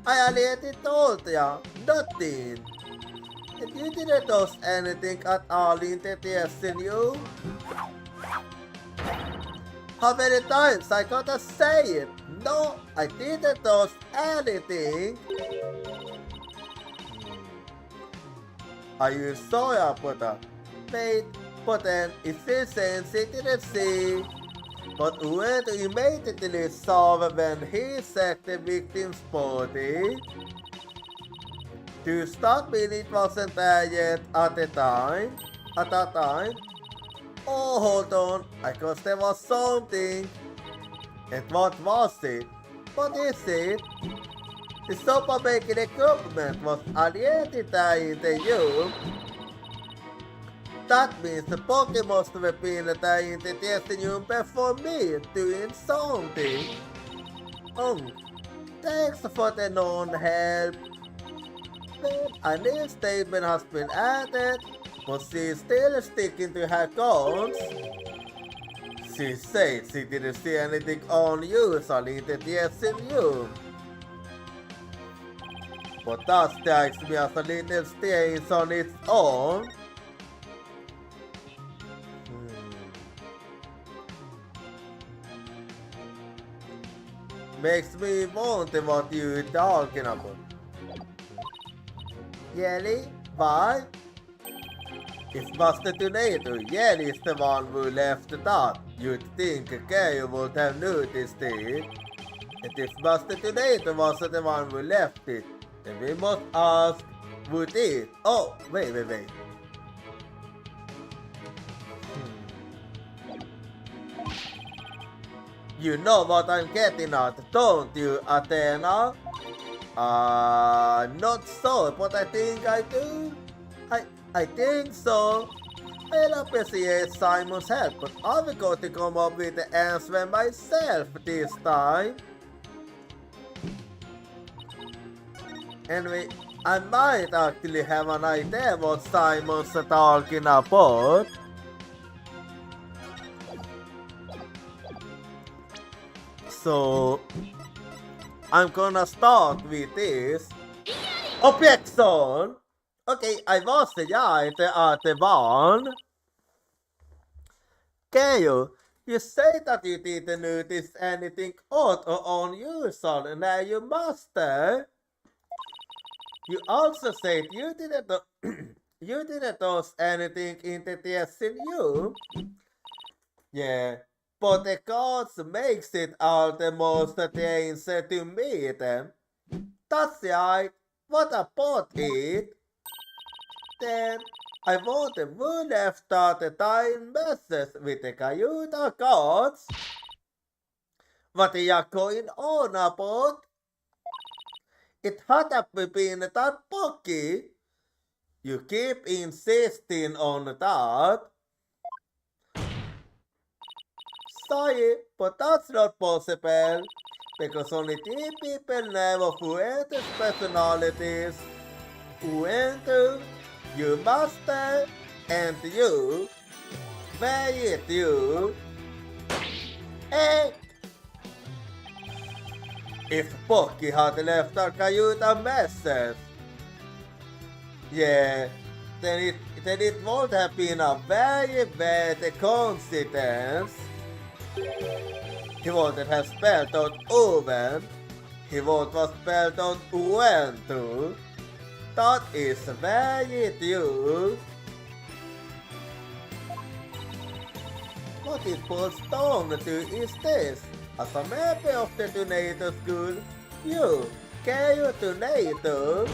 I already told ya, nothing. And you didn't do anything at all interesting you. How many times I gotta say it? No, I didn't do anything. Are you sorry about that? Wait, but then it still says he didn't see. But when he immediately saw when he said the victim's body. To start me, it wasn't there yet at that time. Oh, hold on, I guess there was something. And what was it? What is it? The soap making equipment was already there in the room. That means the Pokemon must have been there in the testing room before me doing something. Thanks for the non-help. But a new statement has been added, but she's still sticking to her guns. She said she didn't see anything unusual in the testing room. But that strikes me as a little strange on its own. Makes me wonder what you're talking about. Jelly? Why? If Master Tornado Jelly is the one who left that, you'd think Kayo would have noticed it. And if Master Tornado wasn't the one who left it, then we must ask, would it? Oh, wait. You know what I'm getting at, don't you, Athena? Not so, but I think I do. I think so. I'll appreciate Simon's help, but I'm going to come up with the answer myself this time. Anyway, I might actually have an idea what Simon's talking about. So, I'm gonna start with this. Objection! Okay, I was right at the one. Kayo, you say that you didn't notice anything odd or unusual in your master. You also said you didn't do anything interesting you. Yeah, but the cards makes it all the most strange to me then. That's right. What about it? Then I wonder who left out the time message with the Kayuta cards. What are you going on about? It had to been that Pocky. You keep insisting on that. Sorry, but that's not possible. Because only 3 people know of Uentu's personalities. Uentu, your master, and you. Where is you? If Pocky had left our Kayuta message, yeah, then it would have been a very bad coincidence. He wouldn't have spelled out Uven. He would have spelled out Uentu. That is very true. What it boils down to is this. As a member of the Tornado School, you, Kayo Tornado,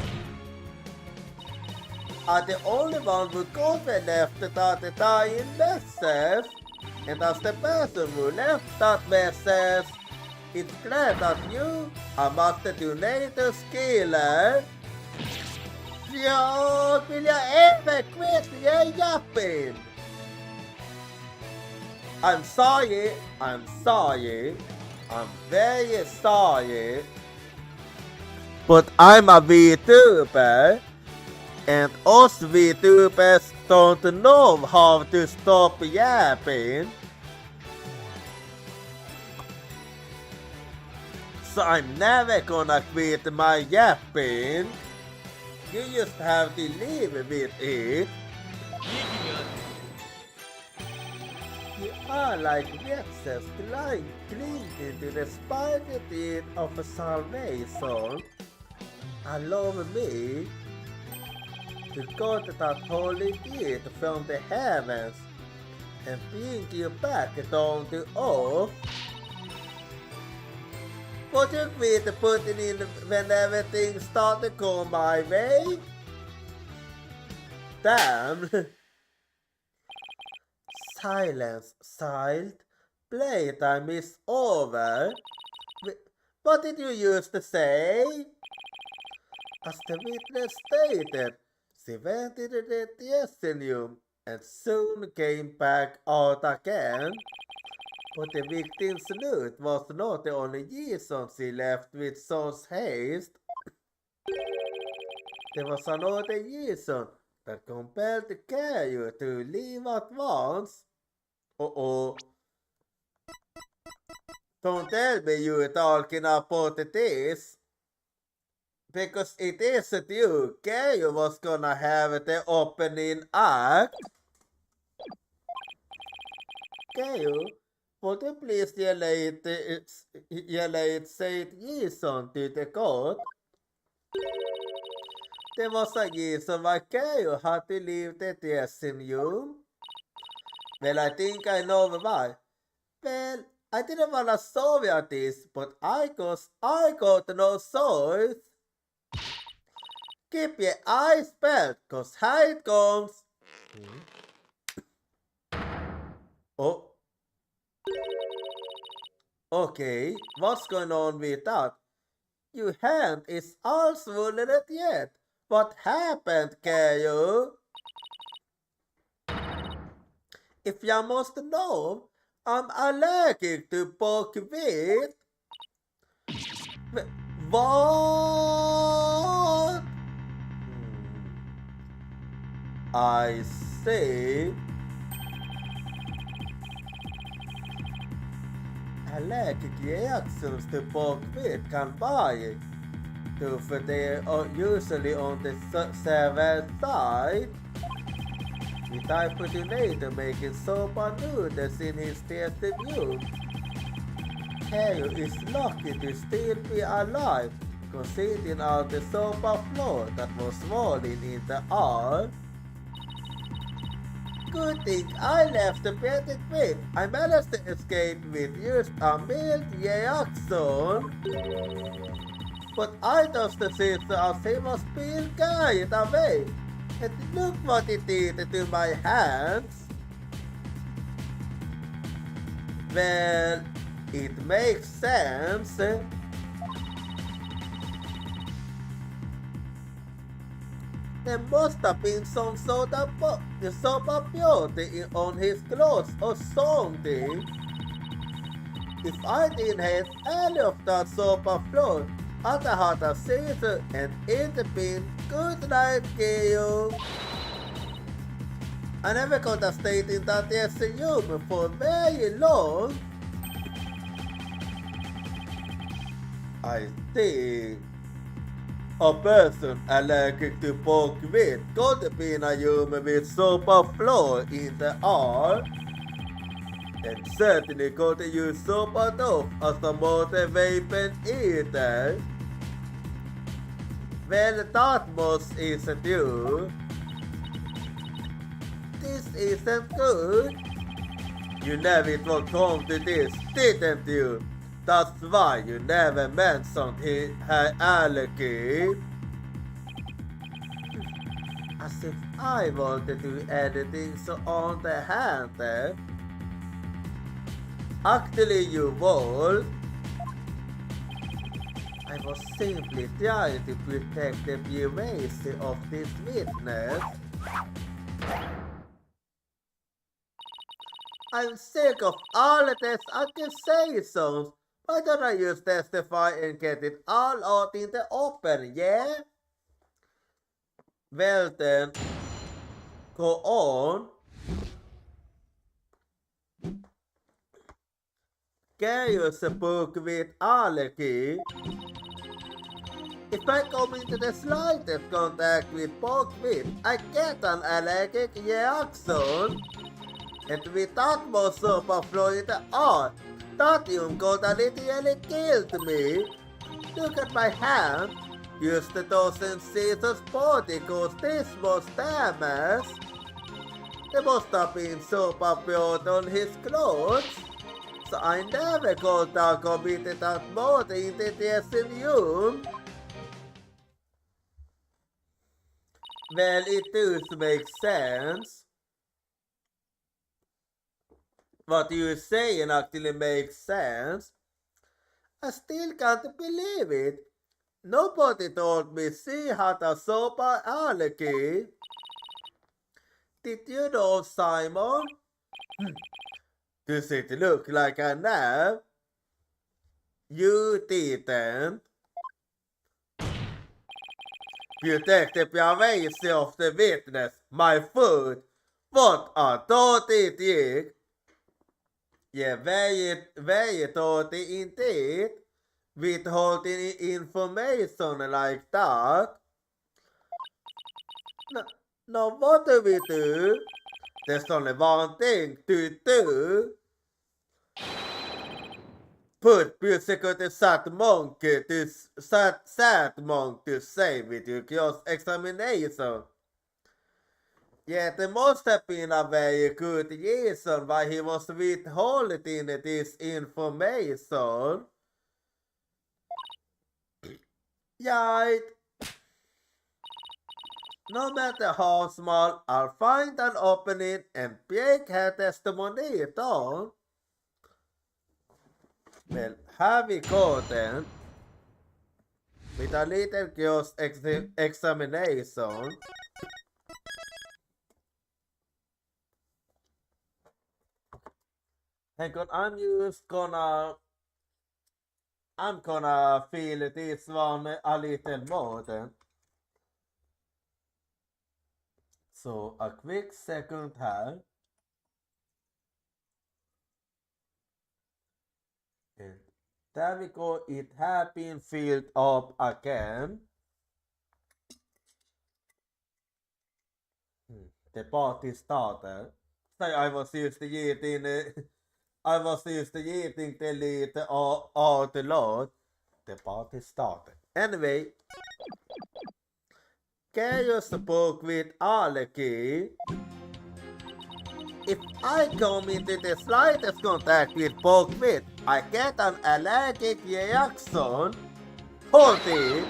are the only one who could have left that dying message. And as the person who left that message, it's clear that you are Master Tornado's killer. Jag vill jag även quit jag jappen. I'm sorry, I'm sorry, I'm very sorry, but I'm a VTuber, and us VTubers don't know how to stop yapping. So I'm never gonna quit my yapping. You just have to live with it. You are like Nexus clinging to the spider teeth of salvation. Allow me to got that holy gift from the heavens and bring you back down to earth. Would you quit putting in when everything starts to go my way? Damn! Silence, child. Playtime is over. What did you used to say? As the witness stated, she went into the dressing and soon came back out again. But the victim's loot was not the only reason she left with such haste. There was another reason that compelled the carrier to leave at once. Uh-oh. Don't tell me you're talking about this. Because it isn't you. Carrier was gonna have the opening act. Carrier, would you please relate said reason to the court? There was a reason why Carrier had to leave the dressing room. Well, I think I know why. Well, I didn't wanna show you this, but I got no choice. Keep your eyes peeled, cause here it comes. Oh. Okay, what's going on with that? Your hand is all swollen yet. What happened, Caillou? If you must know, I'm allergic to buckwheat. What? I see. Allergic reactions to buckwheat can vary. Though they are usually on the severe side. The type later making soba noodles in his tasting room. Caillou is lucky to still be alive, considering all the sofa floor that was swollen in the arm. Good thing I left the pretty quick. I managed to escape with just a mild reaction. But I just sister as he was being carried away. And look what it did to my hands. Well, it makes sense. There must have been some sort of beauty on his clothes or something. If I didn't have any of that soap floor, I'd have a season and it'd been good night, Caillou. I never could have stayed in that dressing room for very long. I think a person allergic to buckwheat could be in a room with soap floor in the arm. And certainly could use soap dough as a motivated eater. Well, that must isn't you. This isn't good. You never would come to this, didn't you? That's why you never mentioned her allergy. As if I wanted to do anything so on the hand there. Actually, you won't. I was simply trying to protect the privacy of this witness. I'm sick of all of these accusations. Why don't I just testify and get it all out in the open, yeah? Well then, go on. Can you book with Aleki? If I come into the slightest contact with Pogwit, I get an allergic reaction. And without more superfluid art, Tatium Goda literally killed me. Look at my hand. Used the dozen Caesar's body cause this was damage. There must have been superfluid on his clothes. So I never got down committed that murder in the DSMU. Well, it does make sense. What you're saying actually makes sense. I still can't believe it. Nobody told me she had a super allergy. Did you know, Simon? Does it look like a nap? You didn't. You take the privacy of the witness, my food. What a dirty dick. Yeah, very dirty indeed. Withholding information like that. Now what do we do? There's only one thing to do. Put prosecutor sad monk to say with your cross-examination. Yeah, there must have been a very good reason why he was withholding this information. Right. No matter how small, I'll find an opening and break her testimony down. Well, have we go then? With a little cross-examination. Hang on, I'm gonna feel this one a little more then. So a quick second here. And there we go, it has been filled up again. The party started. So I was used to eating delete all the load. The party started. Anyway, Chaos spoke with Aleki. If I come into the slightest contact with Pogwit, I get an allergic reaction. Hold it.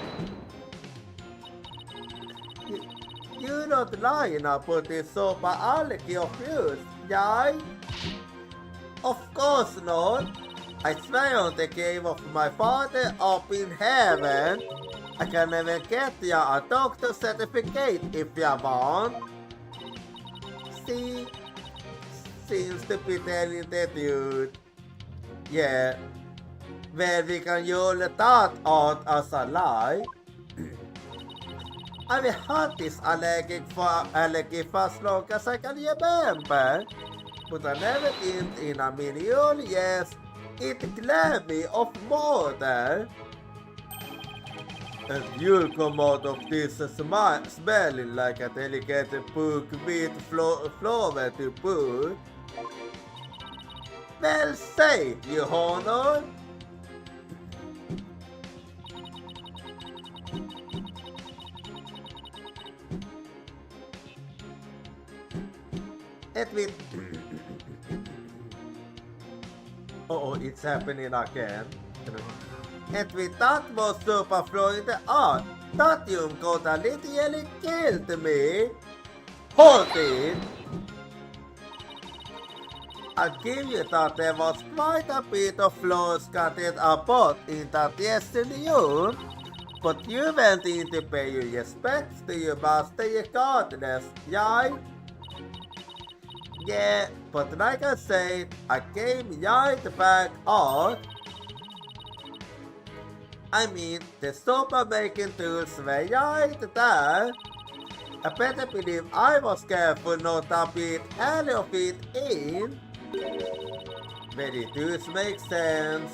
You're not lying about this super allergy of yours, right? Of course not. I swear on the grave of my father up in heaven. I can even get you a doctor's certificate if you want. See? Seems to be telling the truth. Yeah. Well, we can use that out as a lie. I've had this allergy for as long as I can remember. But I never think in a million years it claimed me of murder. And you'll come out of this smelling like a delicate book with flower to put. Well said, Your Honor. Edwin. Oh, it's happening again. And with that was superfluid art, Tatium Goda literally killed me. Hold it! I'll give you that there was quite a bit of floor scattered about in that afternoon, but you went in to pay your respects to your master regardless, right? Yeah, but like I said, I came right back on. I mean, the sopa making tools were right there. I better believe I was careful not to beat any of it in. But it does make sense.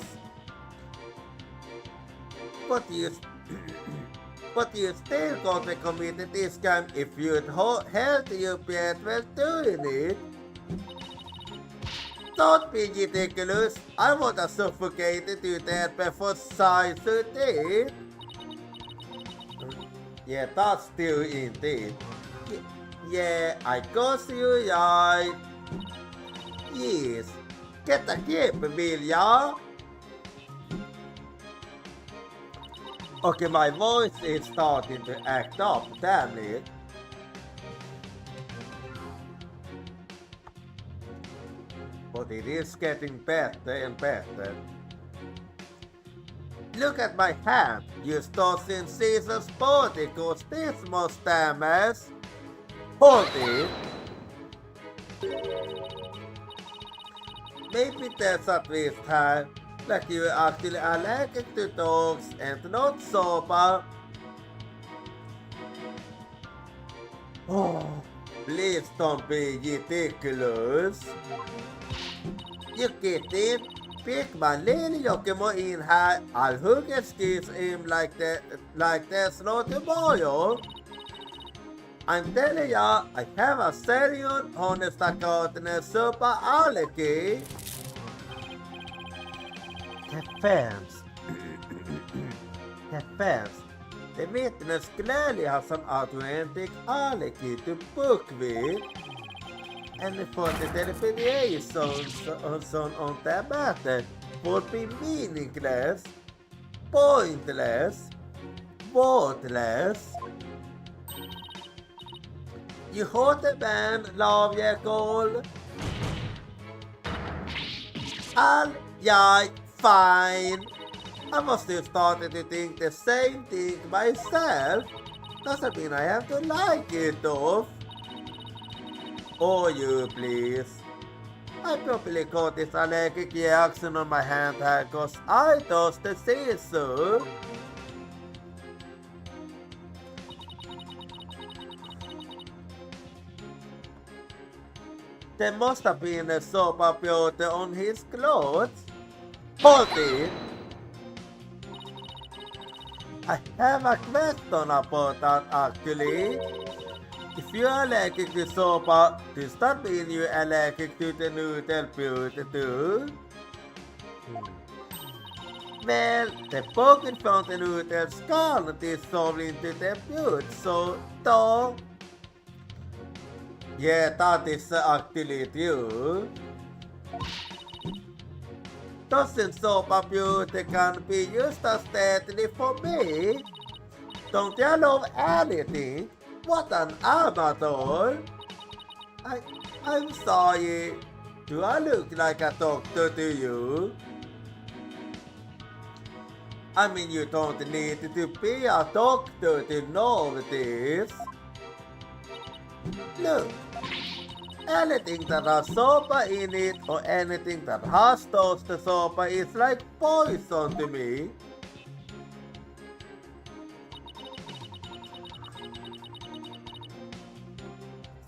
But you, but you still got to commit this crime if you'd held your breath while doing it. Don't be ridiculous. I would have suffocated you death before I did. Yeah, that's true indeed. Yeah, I got you right. Yes. Get a grip, will ya? Okay, my voice is starting to act up, damn it. But it is getting better and better. Look at my hand. You start since Caesar's body, cause this must damage. Hold it. Maybe there's a twist here. Like you actually allergic to dogs and not sopa. Oh, please don't be ridiculous. You get it? Pick my little Jochira in här. I'll hugga skis him like there's no tomorrow. I'm telling ya, I have a serious honest account super allergy. The fans. The witness clearly has an authentic allergy to buckwheat. And for the definition on that matter would be meaningless, pointless, worthless. You heard the man, love your goal. All right, fine. I must have started to think the same thing myself. Doesn't mean I have to like it though. Oh, you please. I probably got this allergic reaction on my hand here cause I tossed the scissor. There must have been a soap water on his clothes. Hold it! I have a question about that actually. If you are allergic to sopa, does that mean you are allergic to the noodle beauty too? Well, the poking from the noodles can't dissolve into the beauty, so though. Yeah, that is actually true. Doesn't sopa beauty can be used as deadly for me? Don't you love anything? What an amateur! I'm sorry. Do I look like a doctor to you? I mean, you don't need to be a doctor to know this. Look, anything that has sopa in it or anything that has toasted sopa is like poison to me.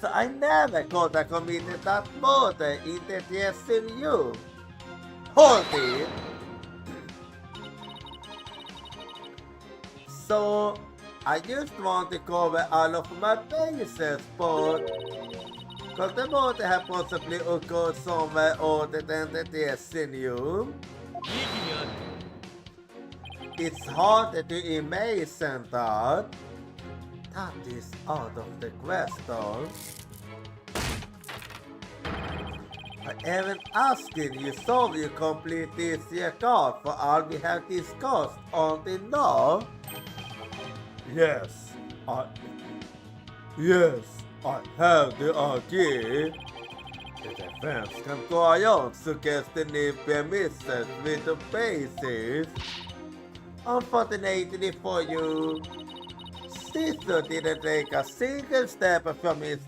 So I never could have committed that murder in the you. Hold it! So, I just want to cover all of my bases, but could the murder have possibly occurred somewhere other than the you? It's harder to imagine that. That is out of the question. I haven't asked you so you complete this record for all we have discussed until now. Yes, I have the idea. The defense can go on suggesting the premises with the basis. Unfortunately for you, Caesar didn't take a single step from his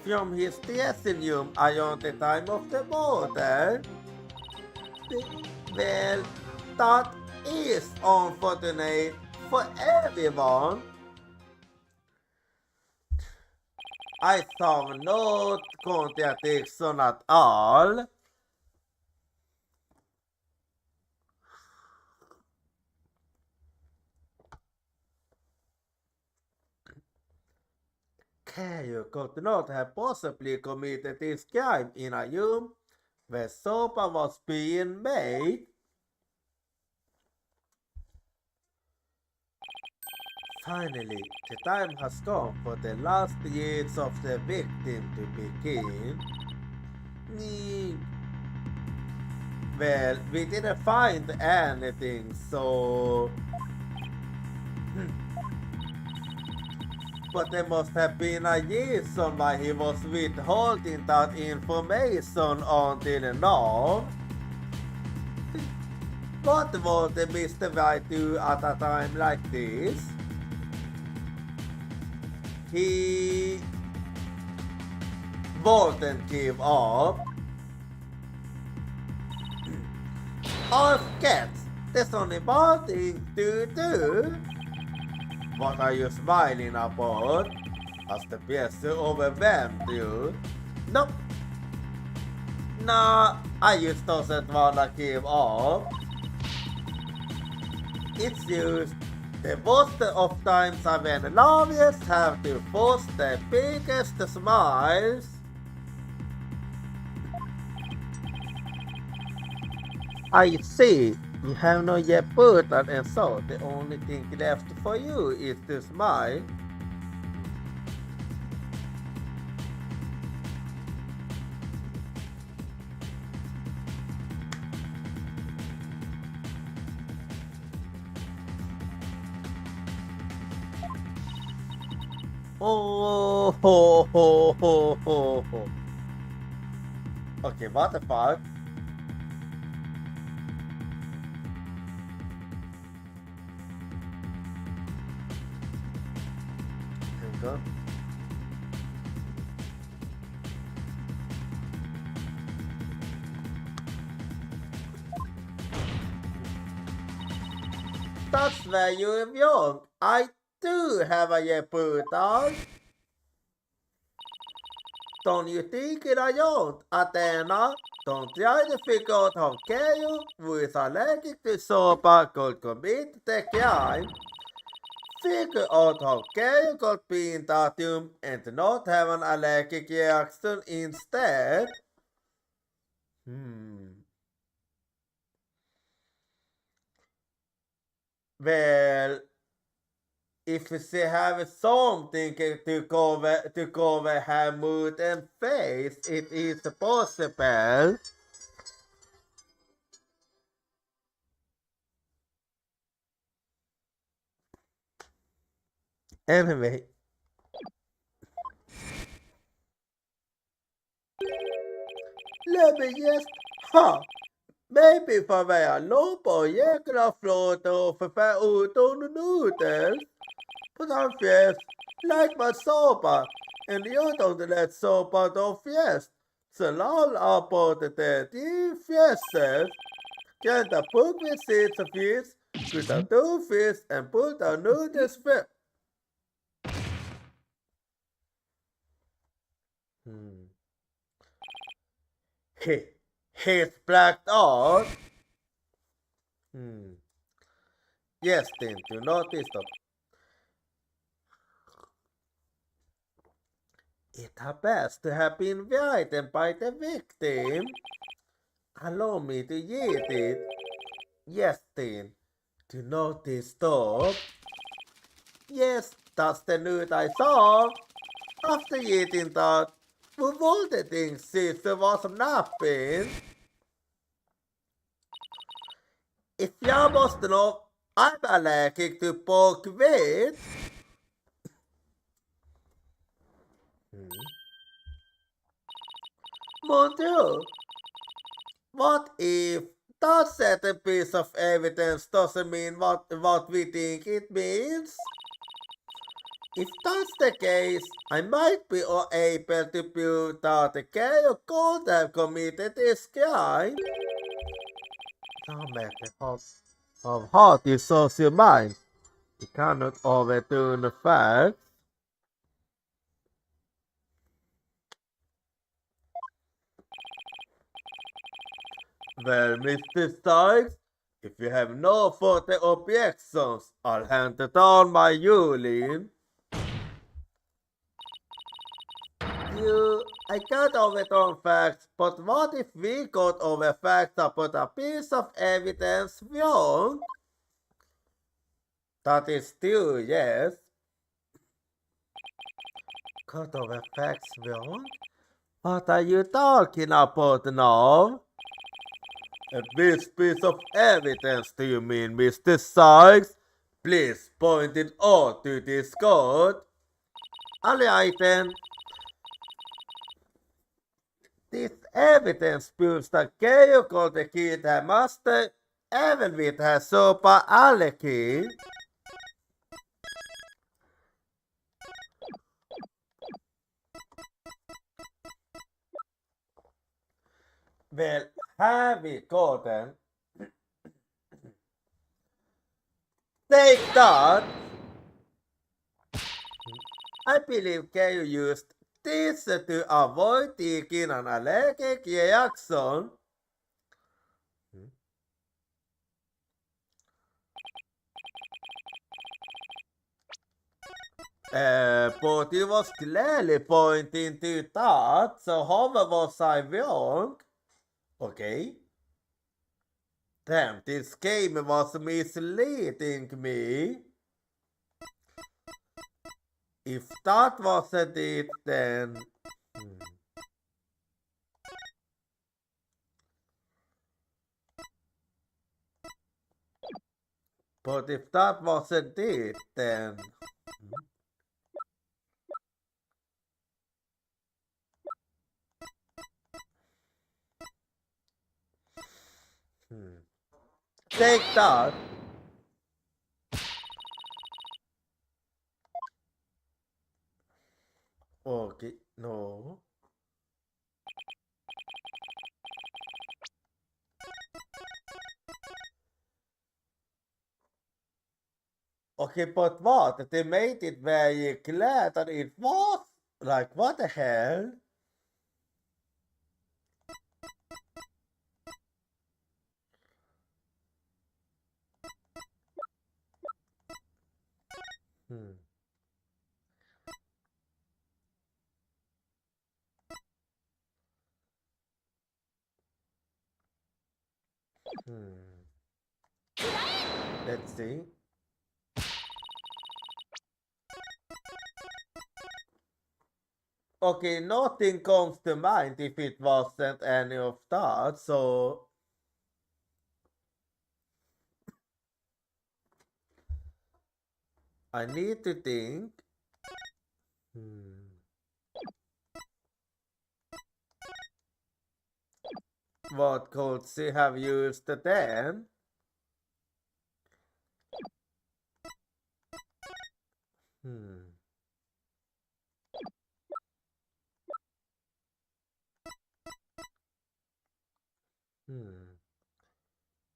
from his decennium around the time of the border. Well, that is unfortunate for everyone. I saw no contradiction at all. Caillou could not have possibly committed this crime in a room where sopa was being made. Finally, the time has come for the last years of the victim to begin. Well, we didn't find anything, so... But there must have been a reason why he was withholding that information until now. What would the Mr. White do at a time like this? He wouldn't give up. Of cats, there's only one thing to do. What are you smiling about? Has the pieces overwhelmed you? Nope. Nah, I just doesn't wanna give up. It's just the most of times when lawyers have to force the biggest smiles. I see. You have not yet put that, and so the only thing left for you is to smile. Oh, ho, ho, ho, ho, ho. Okay, what the fuck? There we go. That's where you're wrong. I do have a Yeputa. Don't you think it I don't, Athena? Don't try to figure out how Caillou, who is allergic to sopa, could commit the crime. Figure out how Caillou could be in that room and not have an allergic reaction instead. Well, if she have something to cover her mood and face, it is possible. Anyway, let me just, maybe för vara låg på jäkla flåtor för utan noodles. But I'm fierce, like my sopa, and you don't let sopa do fierce. Så lall about the fierces. Can the put with seeds of fish, with the two fish, and put the noodles fish. He's blacked out. Yes, then, do notice that. It happens to have been written by the victim. Allow me to read it. Yes, then. Do notice stop. Yes, that's the nude I saw. After eating that, all the things sister was napping. If you must know, I'm allergic to pork meat. Mon Dieu. What if that certain piece of evidence doesn't mean what we think it means? If that's the case, I might be able to prove that the Chaos could have committed this crime. No matter how hard you source your mind, you cannot overturn the facts. Well, Mr. Sykes, if you have no further objections, I'll hand it on my Yulin. I can't overturn facts, but what if we got over facts about a piece of evidence wrong? That is true, yes. Got over facts wrong? What are you talking about now? And which piece of evidence do you mean, Mr. Sykes? Please point it out to this court. Alright then. This evidence proves that Keijo called the kid her master, even with her super alecky. Well, have we gotten? Take that! I believe Keijo used this to avoid taking an allergic reaction. But he was clearly pointing to that, so how was I wrong? Okay. Damn, this game was misleading me. If that wasn't it, then... But if that wasn't it, then... Take that! Okay, no. Okay, but what? They made it very clear that it was? Like, what the hell? Hmm. Let's see. Okay, nothing comes to mind if it wasn't any of that, so... I need to think. What could she have used then? Hmm.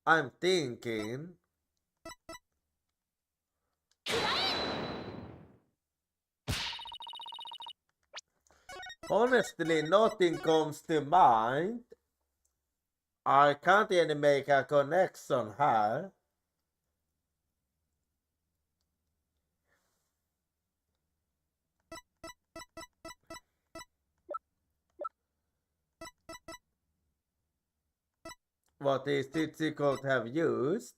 I'm thinking. Honestly, nothing comes to mind. I can't even make a connection here. What is it she could have used?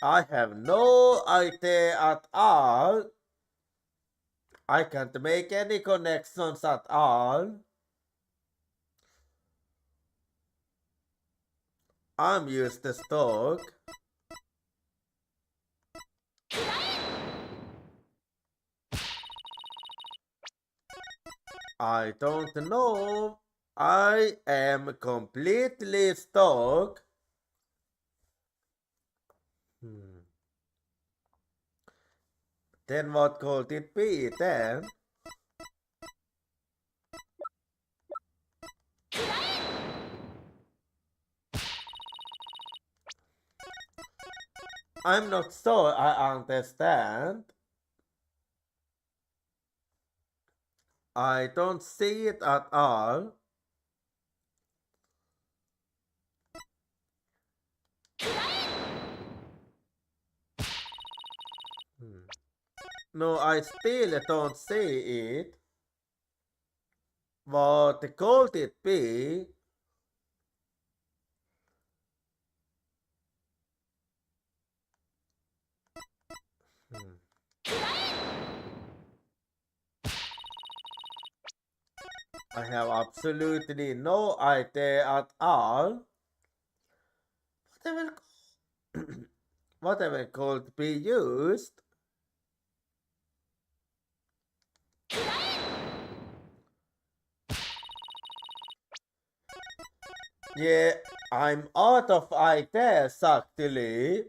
I have no idea at all. I can't make any connections at all. I'm used to stock. I don't know. I am completely stuck. Hmm. Then what could it be then? I'm not sure I understand. I don't see it at all. Hmm. No, I still don't see it. What could it be? Hmm. I have absolutely no idea at all. Whatever, whatever could be used. Yeah, I'm out of ideas actually.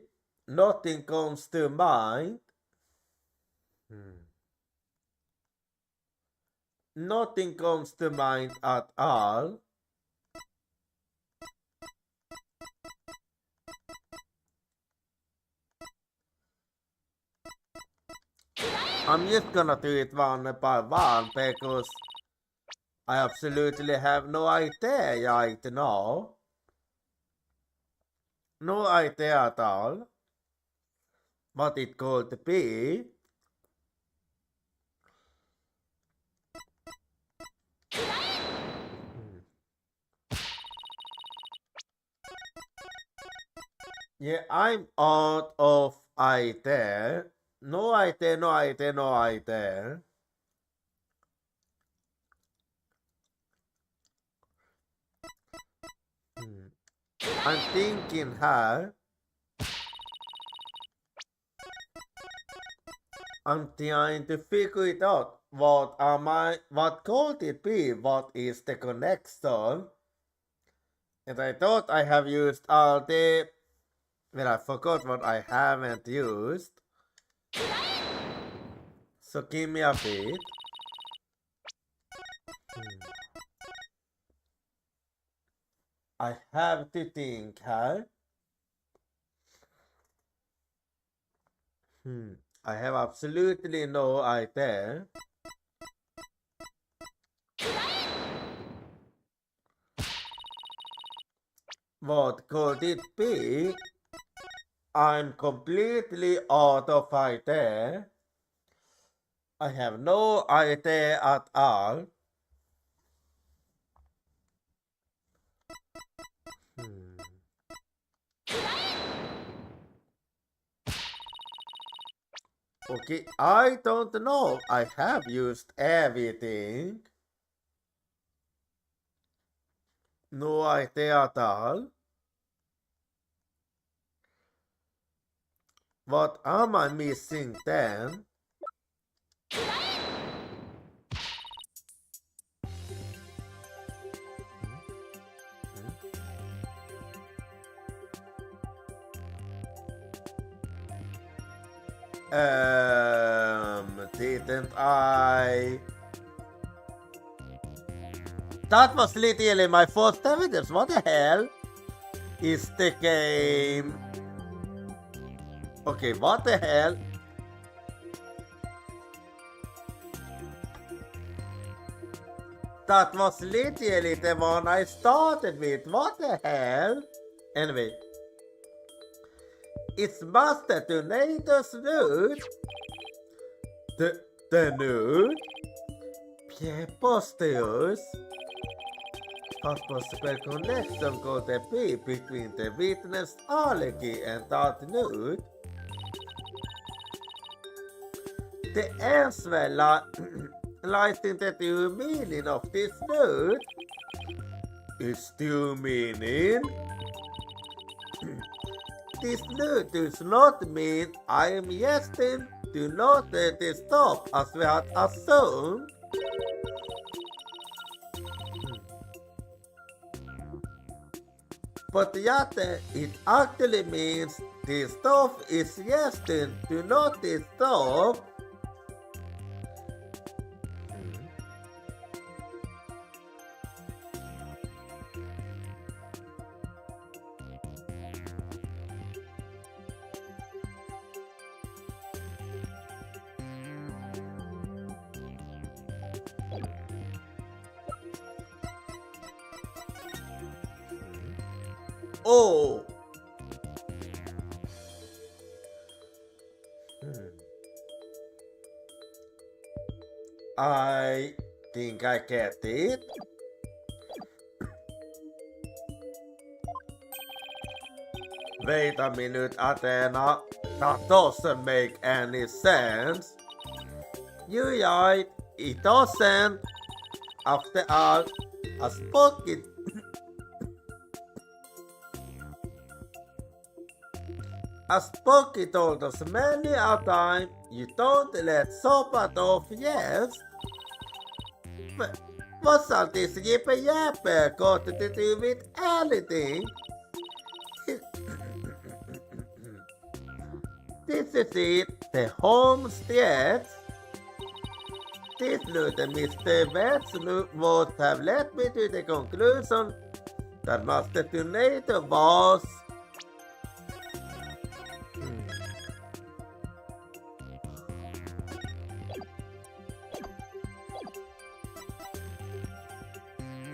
Nothing comes to mind. Hmm. Nothing comes to mind at all. I'm just gonna do it one by one because I absolutely have no idea right now. No idea at all what it could be. Hmm. Yeah, I'm out of idea. No idea, no idea, no idea. Hmm. I'm thinking here. I'm trying to figure it out. What am I? What could it be? What is the connection? And I thought I have used all the. Well, I forgot what I haven't used. So give me a bit. Hmm. I have to think here. Hmm. I have absolutely no idea. What could it be? I'm completely out of idea. I have no idea at all. Hmm. Okay, I don't know. I have used everything. No idea at all. What am I missing then? Didn't I? That was literally my first evidence. What the hell is the game? Okay, what the hell? That was literally the one I started with. What the hell? Anyway, it's Master Tornado's nude. The nude? Preposterous. What possible connection could there be between the witness allergy and that nude? The answer lies in the true meaning of this nude. Its true meaning? This nude does not mean I am destined to not stop as we had assumed. But yet it actually means this stuff is suggesting to not this stuff. Oh. I think I get it. Wait a minute, Athena. That doesn't make any sense. You're right, it doesn't. After all, a spoken As Spocky told us many a time, you don't let sopat off, yes? But what's all this yippee yapper got to do with anything? This is it, the homestead. This little Mr. Wetzel would have led me to the conclusion that Master Tornado was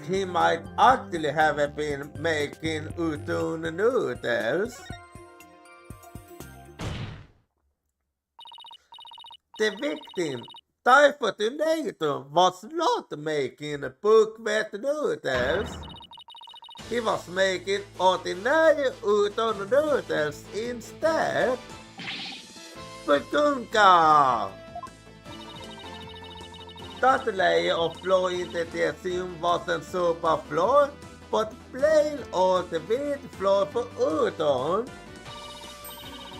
he might actually have been making udon noodles. The victim, Typhoid Tornado, was not making buckwheat noodles. He was making ordinary udon noodles instead. Batunka! That layer of flour in the assume wasn't super flour, but plain old wheat flour for udon.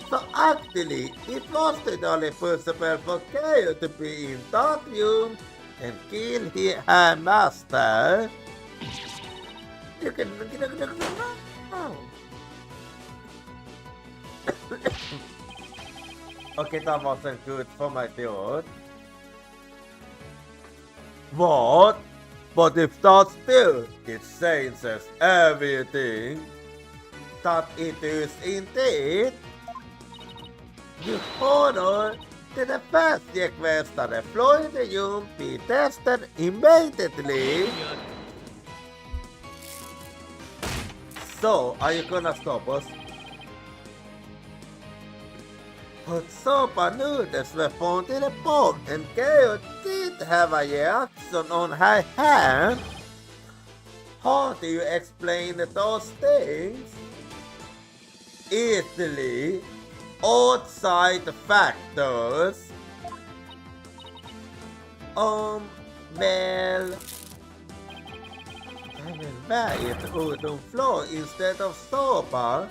So actually, it was the only possible for Kale to be in that room and kill her master. Okay, that wasn't good for my dude. What? But if that's true, it changes everything. That it is indeed. You order that the first request that the floor in the room be tested immediately. So, are you gonna stop us? But soba noodles were found in a pot and Gale did have a reaction on her hand. How do you explain those things? Easily, outside factors. Well, I will buy it udon flour instead of soba.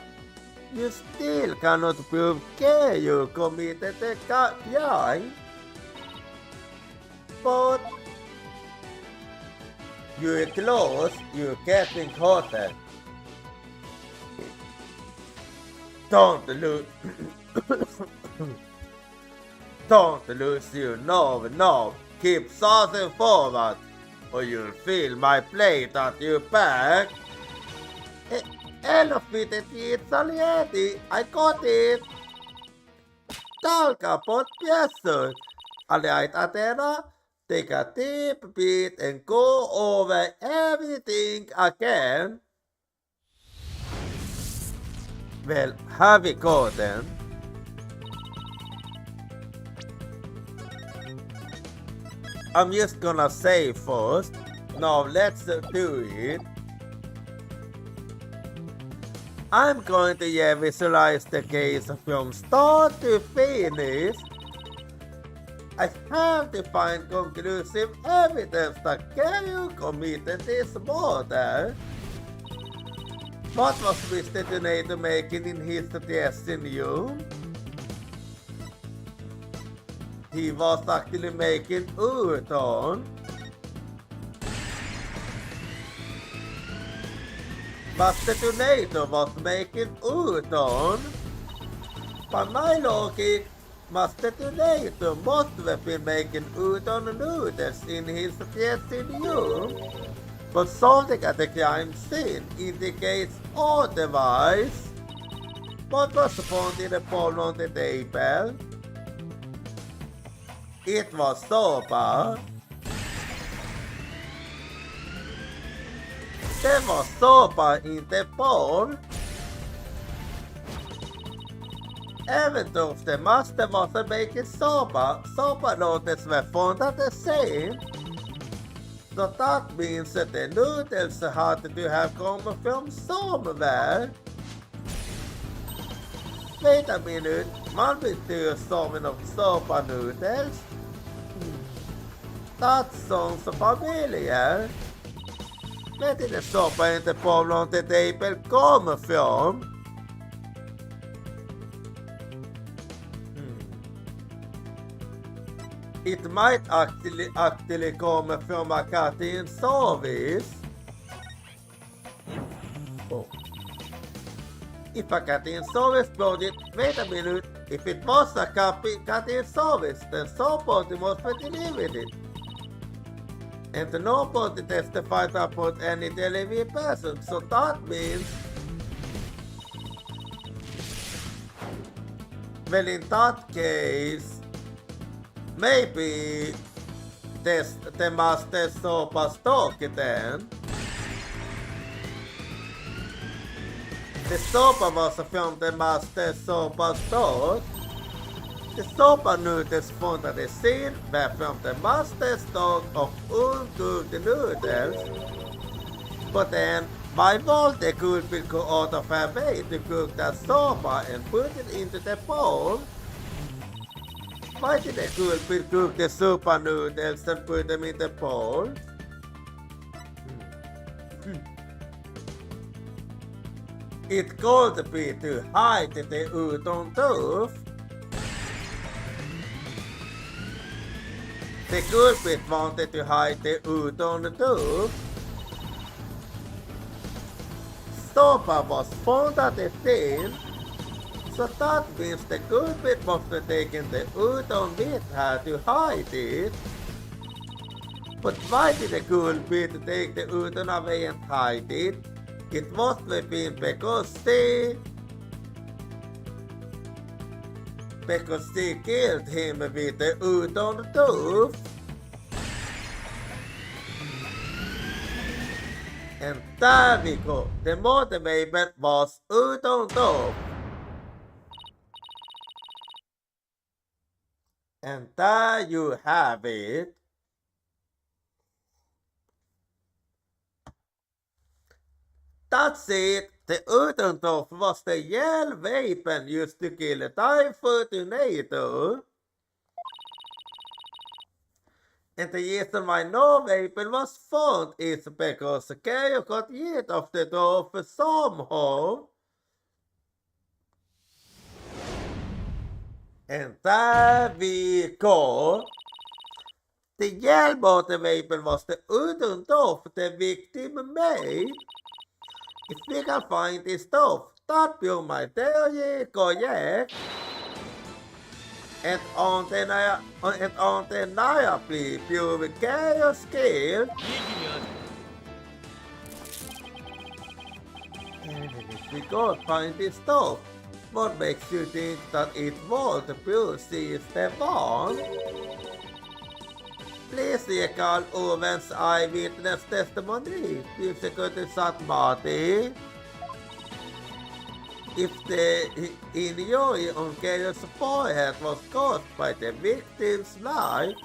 You still cannot prove Keiyu committed the crime. But you're close, you're getting hotter. Don't lose. Don't lose you, no. Keep saucing forward, or you'll feel my plate at your back. Elevated it already. I got it. Talk about yes, alright, Athena. Take a deep breath and go over everything again. Well, have we go then? I'm just gonna say first. Now let's do it. I'm going to visualize the case from start to finish. I have to find conclusive evidence that Keiyu committed this murder. What was Mr. Tornado making in his dressing room? He was actually making udon. But the Tornado was making udon. By my logic, Master Donator must have been making udon noodles in his dressing room, but something at the crime scene indicates otherwise. What was found in the bowl on the table? It was sopa. There was sopa in the bowl. Even though the master wasn't making sopa noodles were found at the same. So that means that the noodles had to have come from somewhere. Wait a minute, man will do some of sopa noodles? That sounds familiar. Where did the sopa in the bowl on the table come from? It might actually come from a cutting service. Oh. If a cutting service brought it, wait a minute, if it was a cutting service, then somebody must have delivered it. And nobody testified about any delivery person, so that means... Well, in that case... Maybe the master sopa stock then. The sopa was from the master sopa stock. The sopa noodles found at the scene were from the master stock of uncooked noodles. But then, why won't the culprit go out of her way to cook that sopa and put it into the bowl? Why did the culprit cook the sopa noodles and put them in the bowl? It could be to hide the udon tooth. The culprit wanted to hide the udon tooth. Sopa was found at the scene. So that means the culprit must have taken the udon with her to hide it. But why did the culprit take the udon away and hide it? It must have been because she killed him with the udon tooth. And there we go. The motivator was udon tooth. And there you have it. That's it. The udon tooth was the yell weapon used to kill a typhoid tornado. And the reason why no weapon was found is because Keo got rid of the tooth somehow. And there we go. The yell motivator was the udon tooth the victim made. If we can find this tooth, that will my theory correct. And on the undeniably pure chaos skill. And if we go find this tooth, what makes you think that it was Bruce the one? Please recall Owen's eyewitness testimony. Difficulty at Marty. If the injury on Gail's forehead was caused by the victim's knife,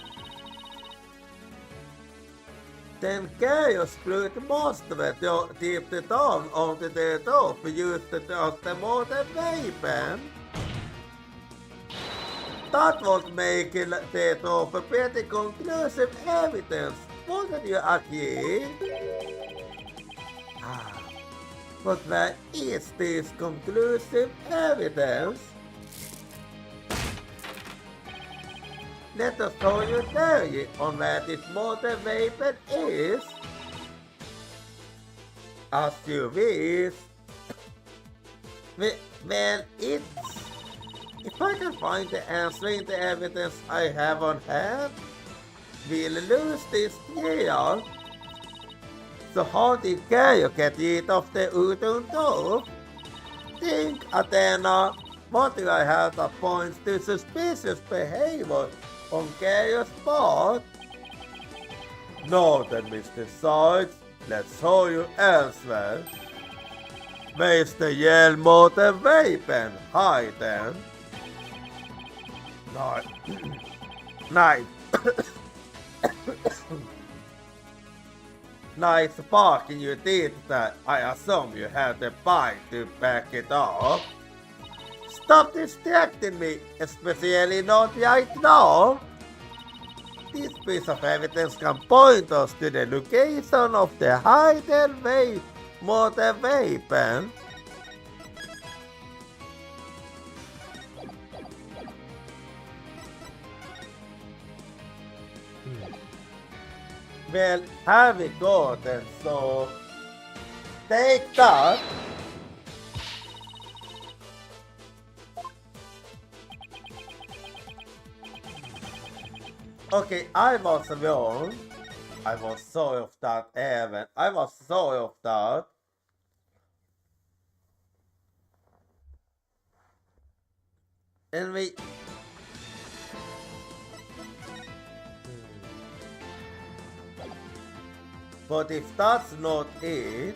then Chaos blood must have dipped it down onto the top used it as the modern weapon. That would make the top pretty conclusive evidence, wouldn't you agree? But where is this conclusive evidence? Let us show you theory on where this modern weapon is. As you wish. Well, I can find the answer in the evidence I have on hand. We'll lose this year. Så how did Gaio get rid of the Udon dove? Think, Athena. What do I have that points to suspicious behavior on Gaio's part? No then, Mr. Sides. Let's show you elsewhere. Where's the hjälm mot en vapen? Hide them. No. Nice. Nice parking you did that. I assume you had the bike to back it up. Stop distracting me, especially not right now. This piece of evidence can point us to the location of the hidden motor weapon. Well, have it go then, so take that. Okay, I was wrong. I was sorry of that, Evan. I was sorry of that. And we... But if that's not it...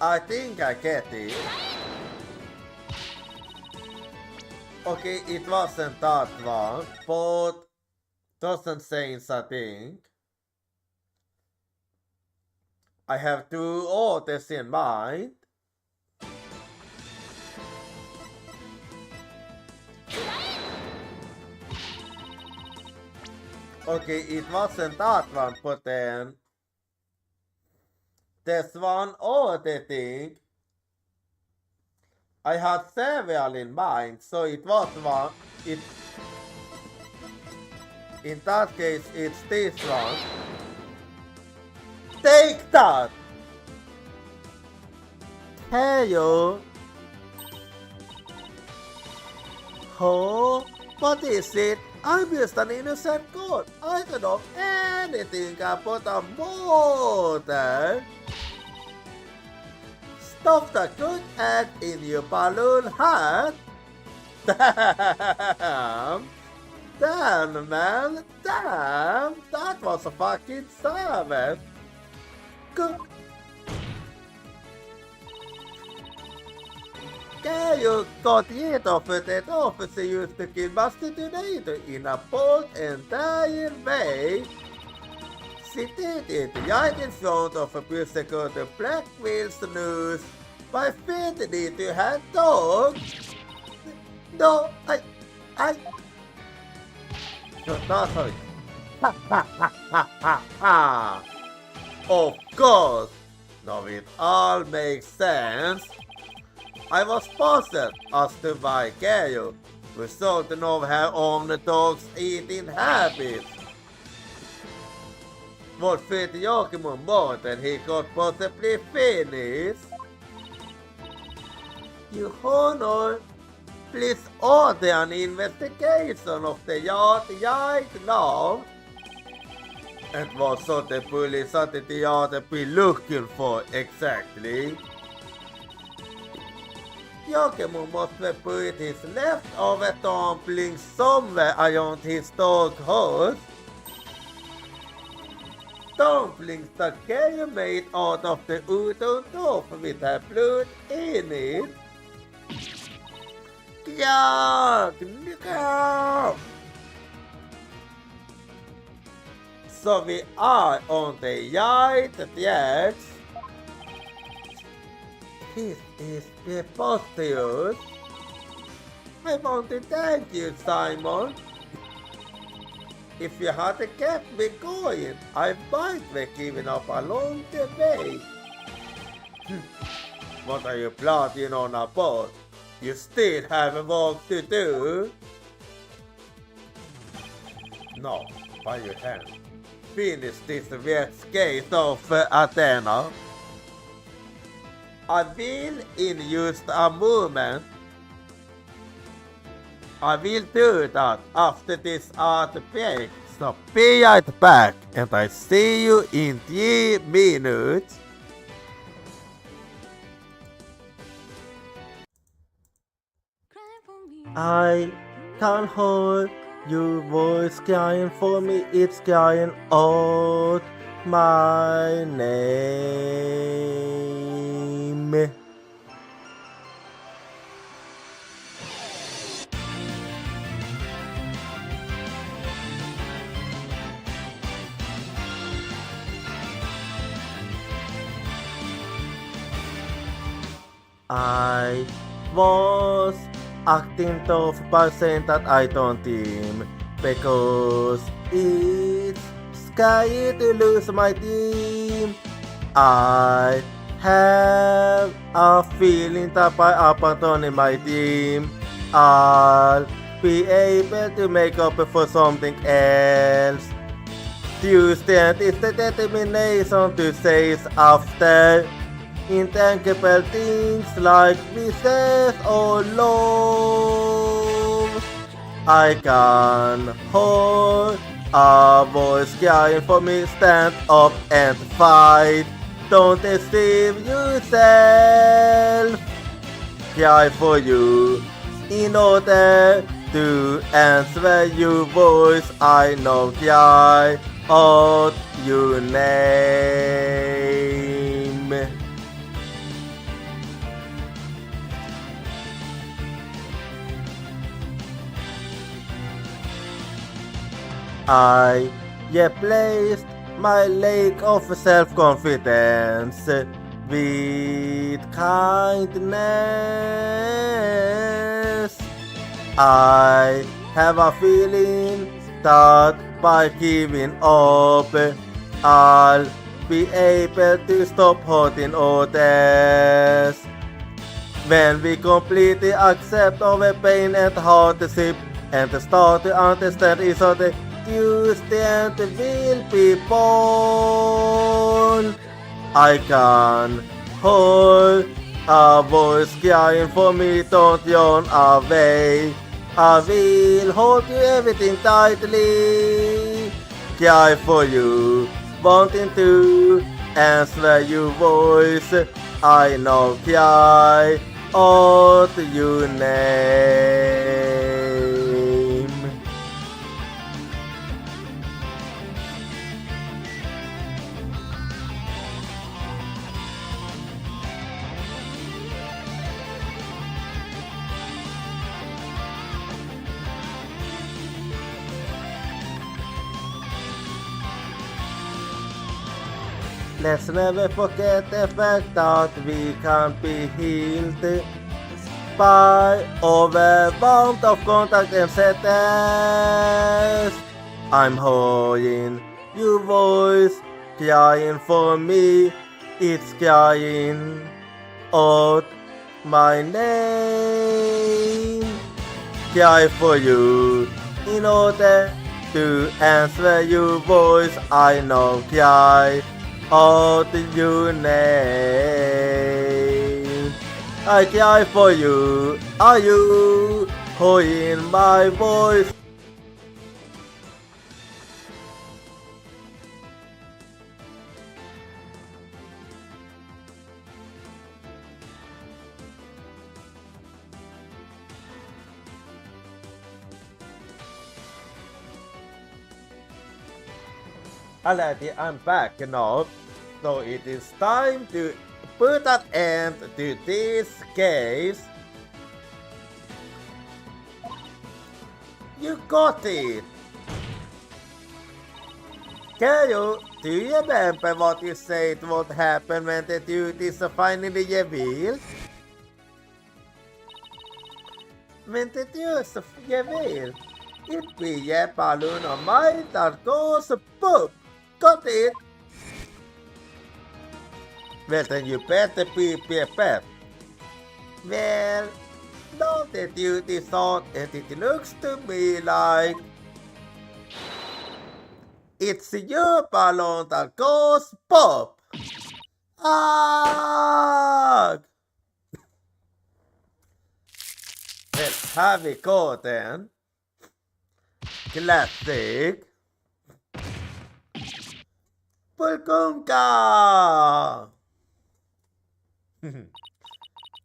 I think I get it. Okay, it wasn't that one, but doesn't change a thing. I have two orders in mind. Okay, it wasn't that one, but then there's one other thing. I had several in mind, so it was one. In that case, it's this one. Take that! Hey you! Oh, what is it? I'm just an innocent girl. I don't know anything about a motor. Stop the good act in your balloon hat. Damn. Damn, man. Damn. That was a fucking savage. Good. You got rid of that officer used to kill Mastodinator in a bold entire way. She did it right in front of a persecuted Black Wheels news by feeding it to her dog. No, no, sorry. Ha ha ha ha ha ha. Of course. Now it all makes sense. I was puzzled as to why Gaio resulted of her own dog's eating habits. What fit Jochira more than he could possibly finish? Your Honor, please order an investigation of the yard right now. And what should the police at the yard be looking for exactly? Jochira must have put his leftover dumpling somewhere around his dog house. Dumplings that Gaio made out of the udon dough with her blood in it. Yuck! No! So we are on the right tracks. This is preposterous. I want to thank you, Simon. If you had kept me going, I might be giving up along the way. What are you plotting on about? You still have work to do. No, by your hand. finish this weird case of Athena. I will, in just a moment, I will do that after this art break. So be right back and I see you in 3 minutes. I can't hold your voice crying for me, it's crying out my name. I was acting tough by saying that I don't team because it's scary to lose my team. I have a feeling that by abandoning my team, I'll be able to make up for something else. Tuesday is the determination to say after intangible things like business or love. I can hold a voice crying for me, stand up and fight. Don't deceive yourself. Cry for you in order to answer your voice. I know cry out your name. I replaced my lack of self-confidence with kindness. I have a feeling that by giving up, I'll be able to stop hurting others. When we completely accept our pain and hardship and start to understand each other, Tuesday will be born. I can hold a voice crying for me, don't run away. I will hold you everything tightly. Cry for you, wanting to answer your voice. I know cry out your name. Let's never forget the fact that we can't be healed by overwhelmed of contact and sadness. I'm holding your voice, crying for me, it's crying out my name. Cry for you in order to answer your voice. I know cry out your name. I cry for you. Are you hearing my voice? Alrighty, I'm back now. So it is time to put an end to this case. You got it! Do you remember what you said would happen when the duties are finally revealed? When the duties are revealed, it be a balloon of mine that goes boom! Got it! Well, then you better be prepared. Well, now the duty thought, and it looks to me like It's your balloon that goes pop. Ah! Let's have it go then. Classic. Pulkunka!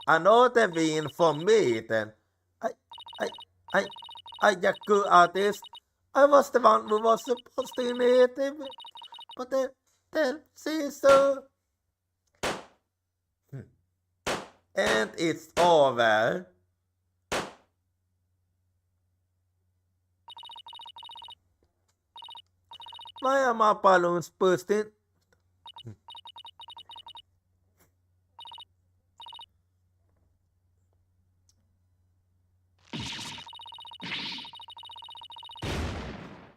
Another win for me then. I, I, I, Yaku artist. I was the one who was supposed to hit him. But then, see so. And it's over. Why are my balloons bursting?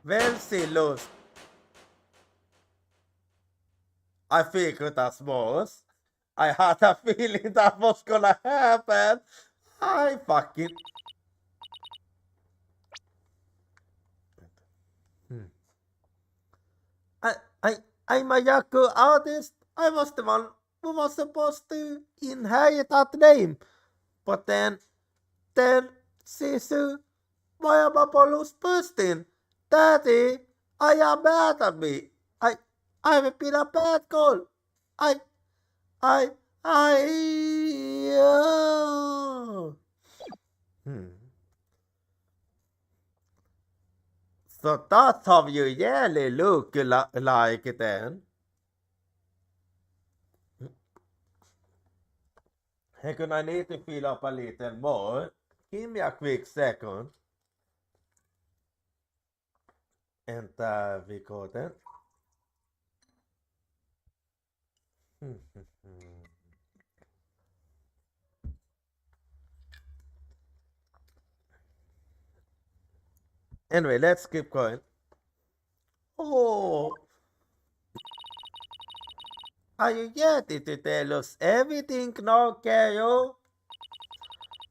Well, see, lost. I figured that was. I had a feeling that was gonna happen. I fucking. I'm a Yaku artist. I was the one who was supposed to inherit that name. But then, Sisu, why am I balloons bursting? Daddy, I am mad at me. I've been a bad girl. I, I, So that's how you really look like then. Hey, I need to fill up a little more. Give me a quick second. And we got it. Anyway, let's keep going. Oh, are you ready to tell us everything now, Kayo?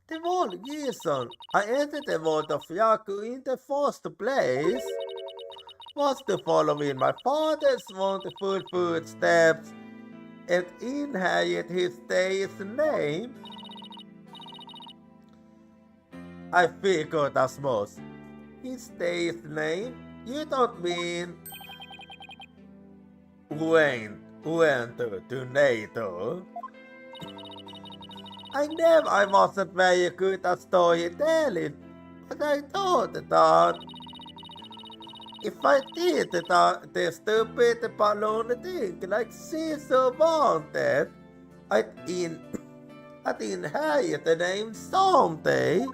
The whole reason I entered the world of Yaku in the first place was to follow in my father's wonderful footsteps and inherit his day's name. I figured as much. His day's name? You don't mean went to NATO? I wasn't very good at storytelling, but I thought that if I did the stupid balloon thing like Caesar wanted, I'd inherit the name someday.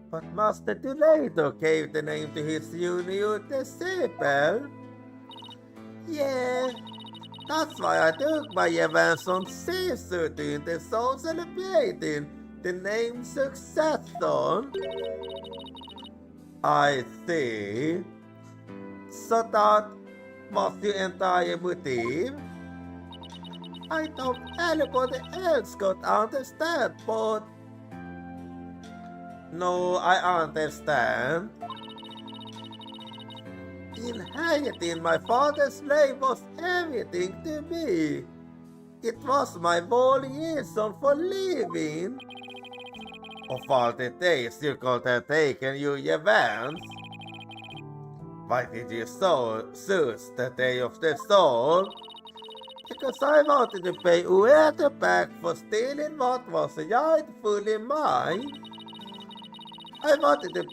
But Master Donato gave the name to his junior disciple. Yeah, that's why I took my events on Caesar during the soul celebrating the name successor. I see. So that was the entire motive? I thought anybody else could understand, but no, I understand. Inheriting my father's name was everything to me. It was my whole reason for living. Of all the days you could have taken your events, why did you choose the day of the soul? Because I wanted to pay whoever back for stealing what was rightfully mine. I wanted to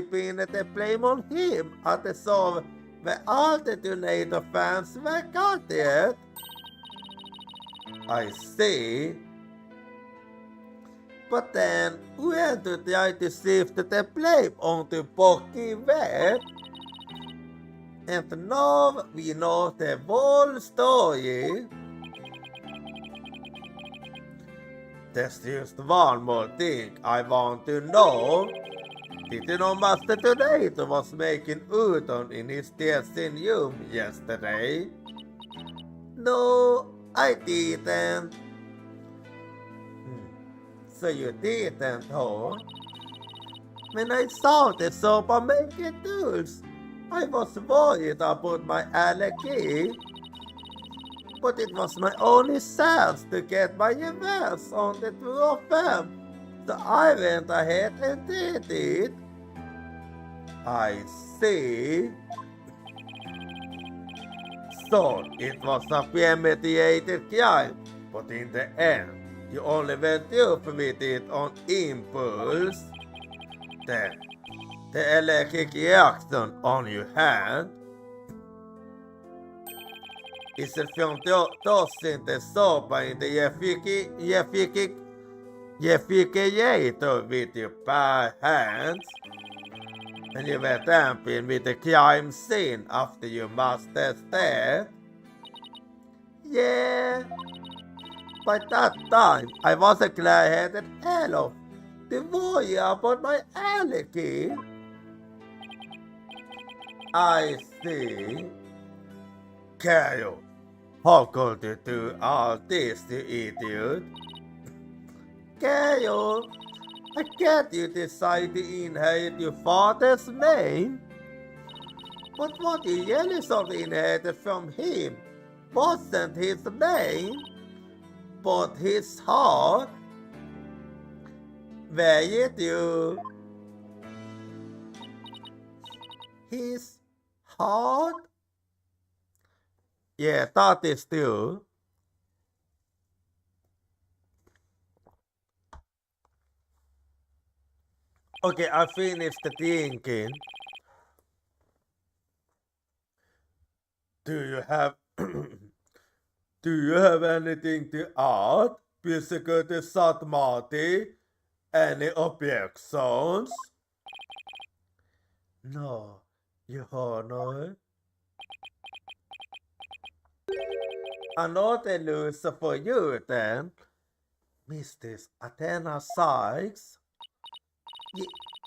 pin the blame on him at the show where all the Tornado fans were gutted. I see. But then, when to try to shift the blame onto Bucky Webb? And now we know the whole story. There's just one more thing I want to know. Did you know Master Tornado was making udon in his dressing room yesterday? No, I didn't. So you didn't, huh? When I saw the soap making tools, I was worried about my allergy, but it was my only chance to get my hands on the two of them. So I went ahead and did it. I see. So it was a premeditated crime, but in the end, you only went off with it on impulse. The electric reaction on your hand is från tossing the sopa in the refrigerator with your bare hands, and you were tampering with the crime scene after your master's death. Yeah, by that time I was a clear-headed elf. To worry about my allergy. I see. Carol, how could you do all this, you idiot? Carol, I get you decided to inherit your father's name. But what you really sort of inherited from him wasn't his name, but his heart. Where you do? His heart? Yeah, that is too. Okay, I finished thinking. Do you have do you have anything to add? Basically, Marty? Any objections? No, Your Honor. Another news for you then, Mistress Athena Sykes.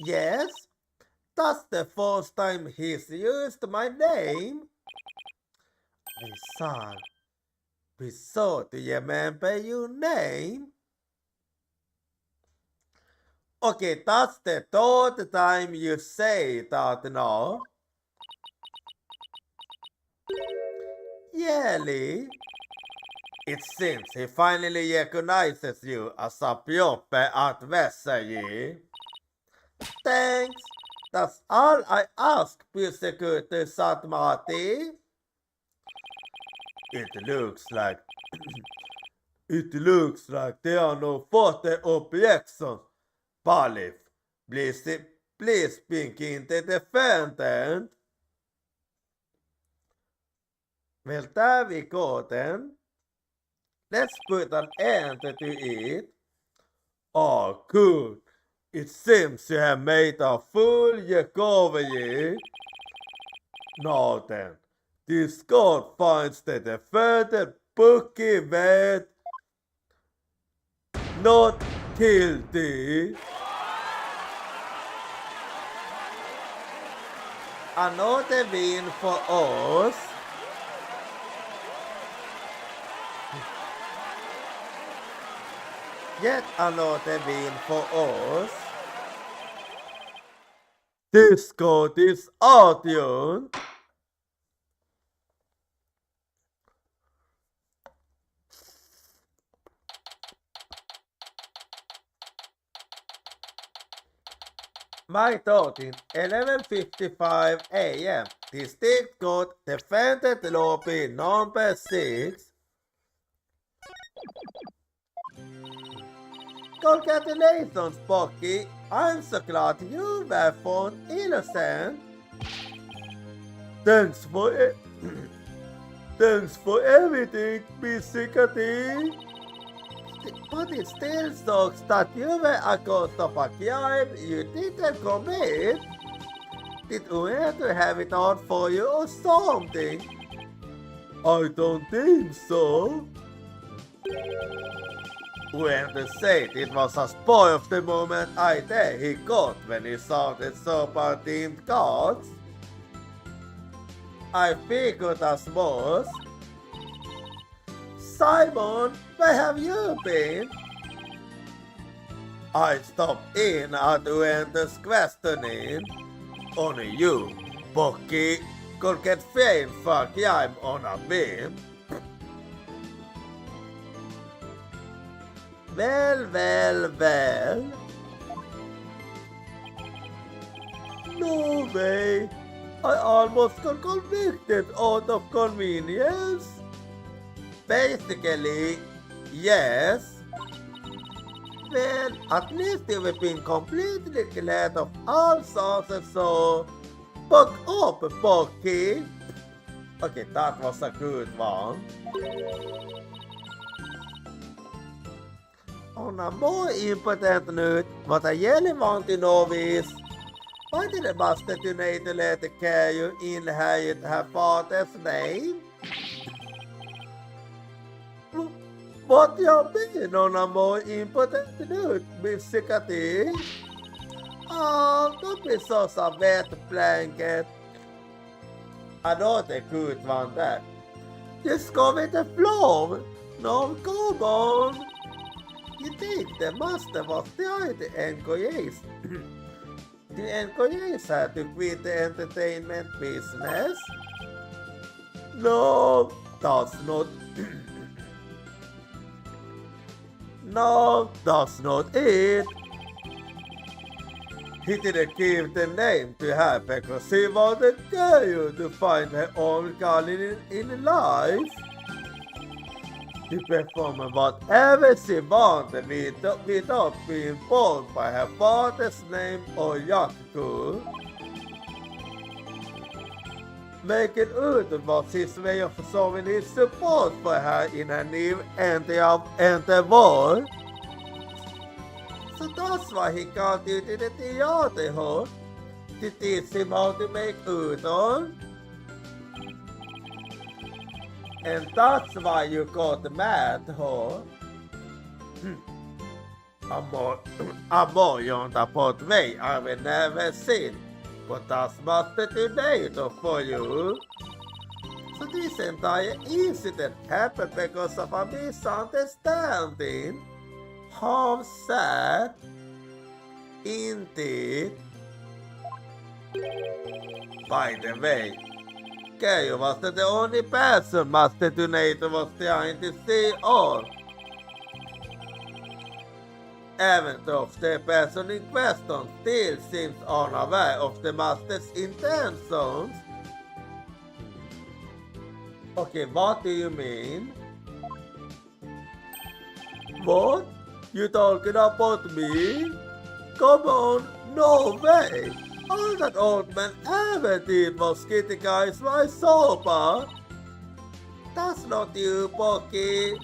Yes? That's the first time he's used my name. I saw. Be sure to remember your name. Okay, that's the third time you say that now. Really? It seems he finally recognizes you as a proper adversary. Thanks. That's all I ask, Prosecutor Satmati. It looks like there are no further objections. Balif, please speak in the defendant. Well, there we go then. Let's put an end to it. Oh, good. It seems you have made a full recovery. Now then, this court finds the defendant Bookie Wade not guilty. Another win for us. Yet another win for us. This court is adjourned. My thought in 11:55 a.m. District Court Defendant Lobby number 6. Congratulations, Bucky. I'm so glad you were found innocent. Thanks for everything, Miss Cathy. But it still sucks that you were accused of a crime you didn't commit. Did we have to have it out for you or something? I don't think so. When they said it was a spoil of the moment idea he got when he saw the super-themed cards. I figured as much. Simon, where have you been? I stopped in at Uenter's questioning. Only you, Pocky, could get fame for I'm on a beam. Well. No way. I almost got convicted out of convenience. Basically, yes. Well, at least you've been completely cleared of all sources, so buck up, Pocky. Okay, that was a good one. On a more important note, what I really want to know is, why did the bastard to let Caillou inherit her father's name? What you mean on a more important note, Miss Cathy? Oh, don't be so wet blanket. I know they could want that. Just go with the flow. No, come on. You think the master was trying to encourage her to quit the entertainment business? No, that's not. No, that's not it. He didn't give the name to her because he wanted Caillou to find her own calling in life. To perform whatever she wanted without being bound by her father's name or Jochira. Making Ut was his way of showing his support for her in her new endeavor. So that's why he got you to the theater hall, to teach him how to make udon. And that's why you got mad, huh? A more roundabout way I will never seen, but that's Master Tornado for you. So this entire incident happened because of a misunderstanding. How sad. Indeed. By the way, Caillou wasn't the only person Master Tornado was trying to see on. Even though the person in question still seems unaware of the Master's intentions. Okay, what do you mean? What? You talking about me? Come on, no way! All that old man ever did was criticize my sofa. That's not you, Pocky.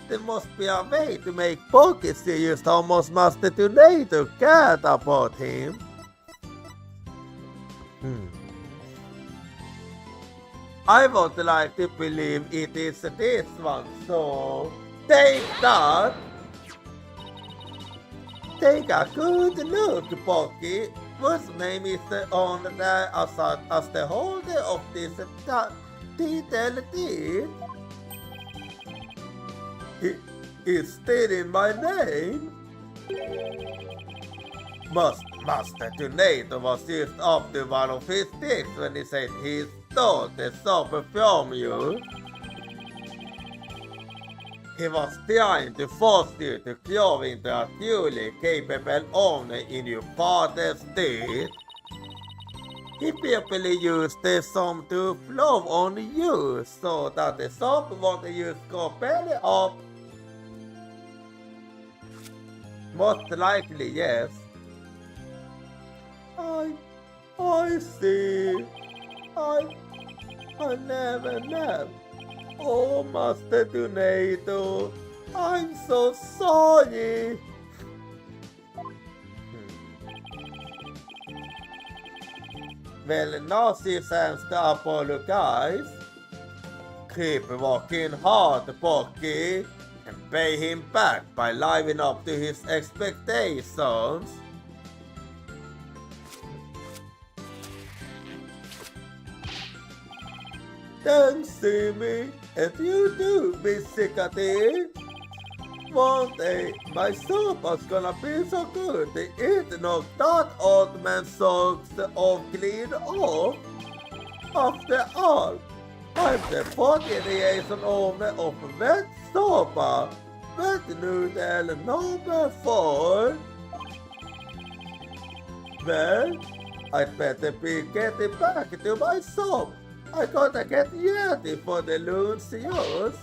There must be a way to make Pocky see just how much Master Tornado cared about him. I would like to believe it is this one, so take that. Take a good look, Pocky. Whose name is on there as the holder of this detailed deed? It's still in my name. Master Tornado was just up to one of his tricks when he said he stole the soap from you. He was trying to force you to grow into a truly capable owner in your father's deed. He probably used the soap to flow on you so that the soap won't use go belly up. Most likely, yes. I see. I never know. Oh, Master Tornado, I'm so sorry. Well, now she sends to apologize. Keep working hard, Pocky, and pay him back by living up to his expectations. Thanks, Simi, and you too, Miss Cathy. One day, my soup was gonna be so good, it knocked that old man's socks off clean off. After all, I'm the 48 owner of Wet Sopa, Wet Noodle number 4. Well, I'd better be getting back to my soap. I gotta get ready for the loon's use.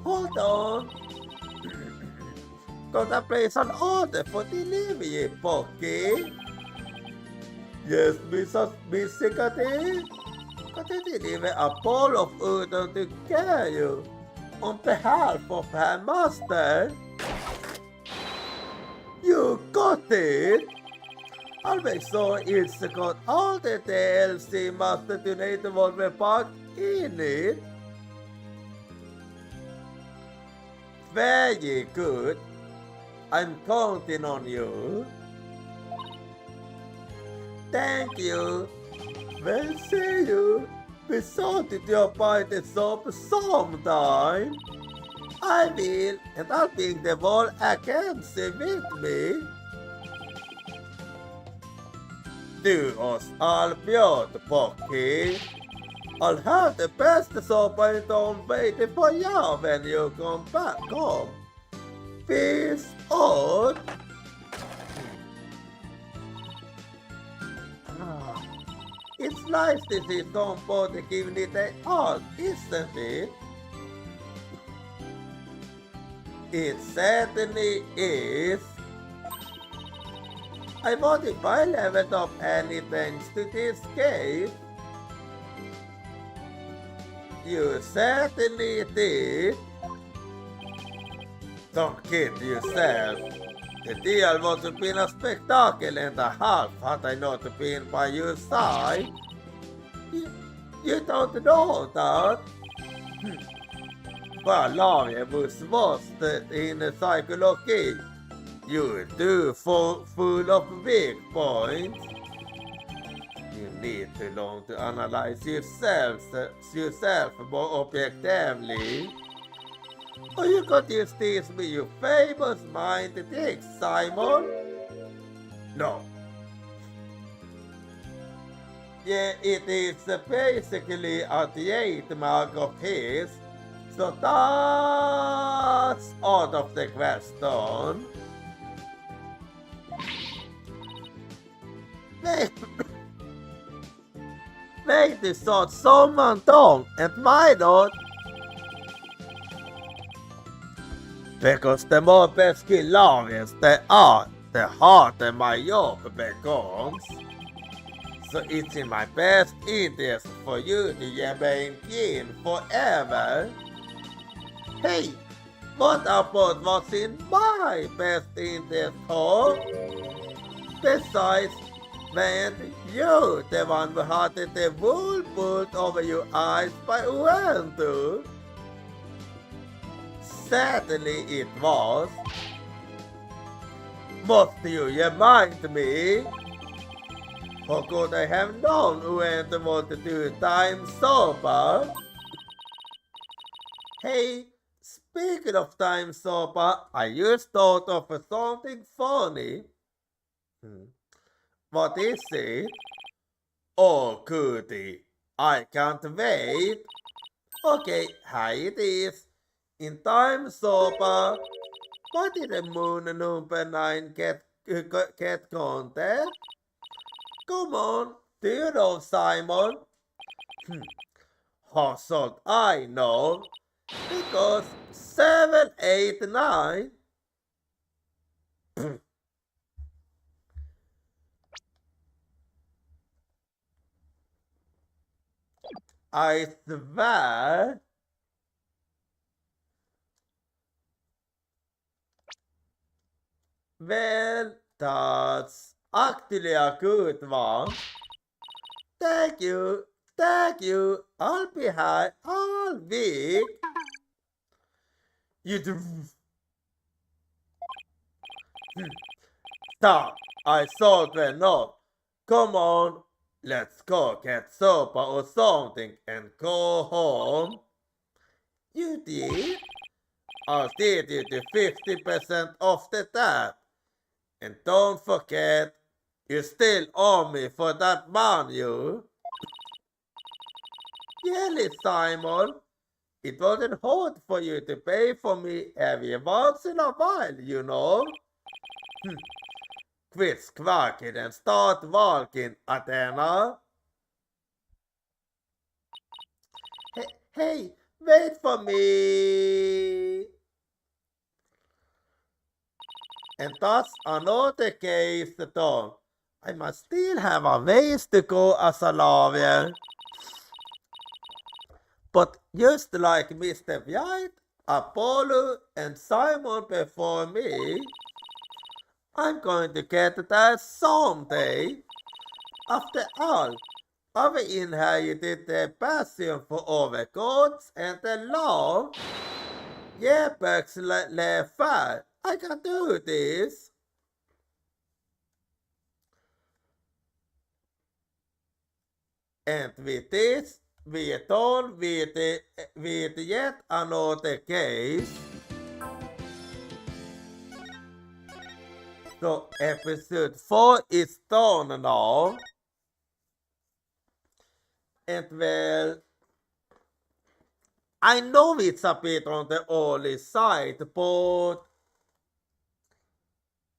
Hold on. Gotta place an order for delivery, Pocky. Yes, Miss Sikati. Gotta deliver a bowl of udon to Caillou on behalf of her master. You got it! I'll make sure it's got all the DLC master donated were packed in it. Very good. I'm counting on you. Thank you. Well, see you. Be sorted to buy the soap sometime. I will, and I'll bring the whole agency with me. Du oss all bjöd, Pocky. I'll have the best soap I don't waiting for you when you come back home. Peace out. It's nice to see somebody giving it a all, isn't it? It certainly is. I wonder if I leveled up any thanks to this game. You certainly did. Don't kid yourself. The deal would have been a spectacle and a half had I not been by your side. You don't know that? Valaria was mastered in psychology. You do full of weak points. You need to learn to analyze yourself more objectively. Or you could just teach me your famous mind tricks, Simon. No. Yeah, it is basically a trademark of his, so that's out of the question. Make this sort someone down and why not? Because the more pescilarians there are, the harder my job becomes. So it's in my best interest for you to remain clean forever. Hey, what about what's in my best interest, huh? Besides, man, you the one who had the wool pulled over your eyes by Urantu. Certainly it was. Must you remind me? How could I have known Urantu wanted to time sober? Hey, speaking of time sober, I just thought of something funny. What is it? Oh, goody. I can't wait. Okay, here it is. In time sober, why did the moon number 9 get contest? Come on, do you know, Simon? How should I know? Because 7, 8, 9. I swear. Well, that's actually a good one. Thank you. I'll be high all week. You do. Stop. I thought we're not. Come on. Let's go get sopa or something and go home. You did? I'll treat you to 50% off the tab. And don't forget, you still owe me for that bun, you. Really, Simon? It wasn't hard for you to pay for me every once in a while, you know? Quit squawking and start walking, Athena. Hey, wait for me. And that's another case, Tom. I must still have a ways to go as a lawyer. But just like Mr. White, Apollo, and Simon before me, I'm going to get there someday. After all, I've inherited the passion for our gods and the law. Yeah, Bugs fair. I can do this. And with this, we are done with yet another case. So episode 4 is done now. And well, I know it's a bit on the early side, but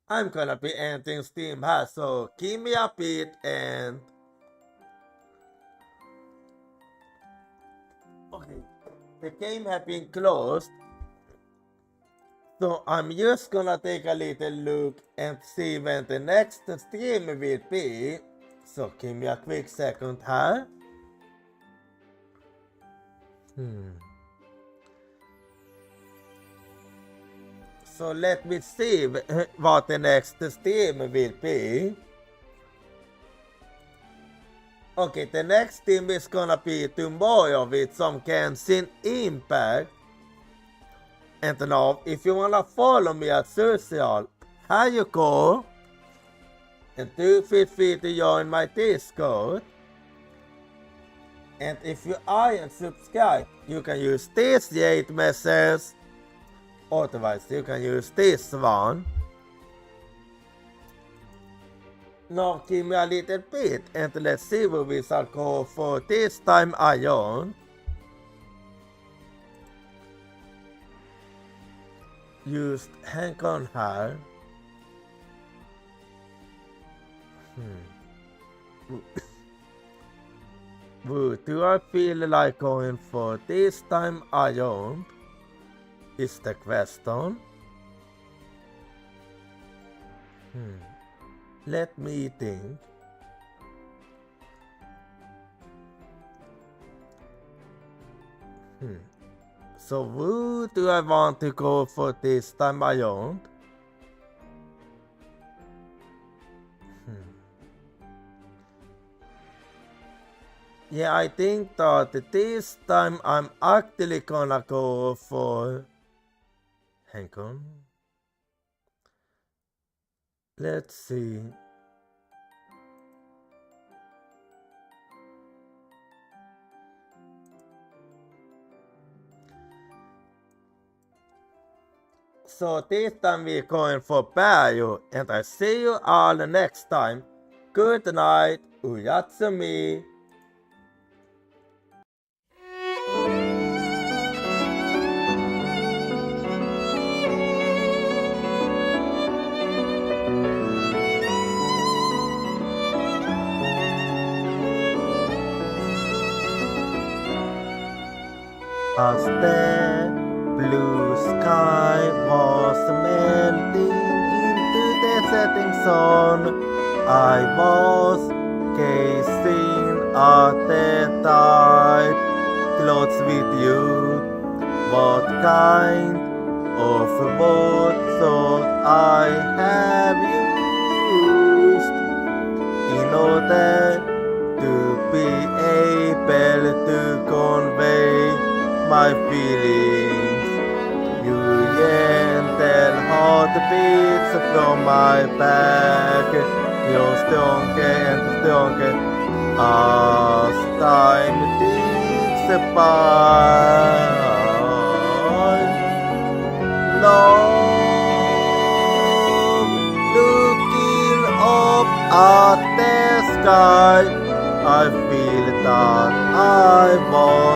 I'm gonna be ending Steam here, so give me a bit and... Okay, the game has been closed. So I'm just gonna take a little look and see when the next stream will be. So give me a quick second here. So let me see what the next stream will be. Okay, the next stream is gonna be tomorrow with some Genshin Impact. And now, if you wanna follow me at social, here you go. And do feel free to join my Discord. And if you aren't subscribed, you can use this 8 message. Otherwise, you can use this one. Now give me a little bit and let's see what we shall go for this time around. Just hang on here. Do I feel like going for this time around? Is the question. Let me think. So who do I want to go for this time around? Yeah, I think that this time I'm actually gonna go for... Hang on. Let's see. So this time we're going for Barrio, and I see you all next time. Good night, Uyatsumi. As the blue sky was melting into the setting sun, I was gazing at the tide clothes with you. What kind of words should I have used in order to be able to convey my feelings? You gentle heartbeats from my back, you're stronger and stronger as time ticks by. alone, looking up at the sky. I feel that I want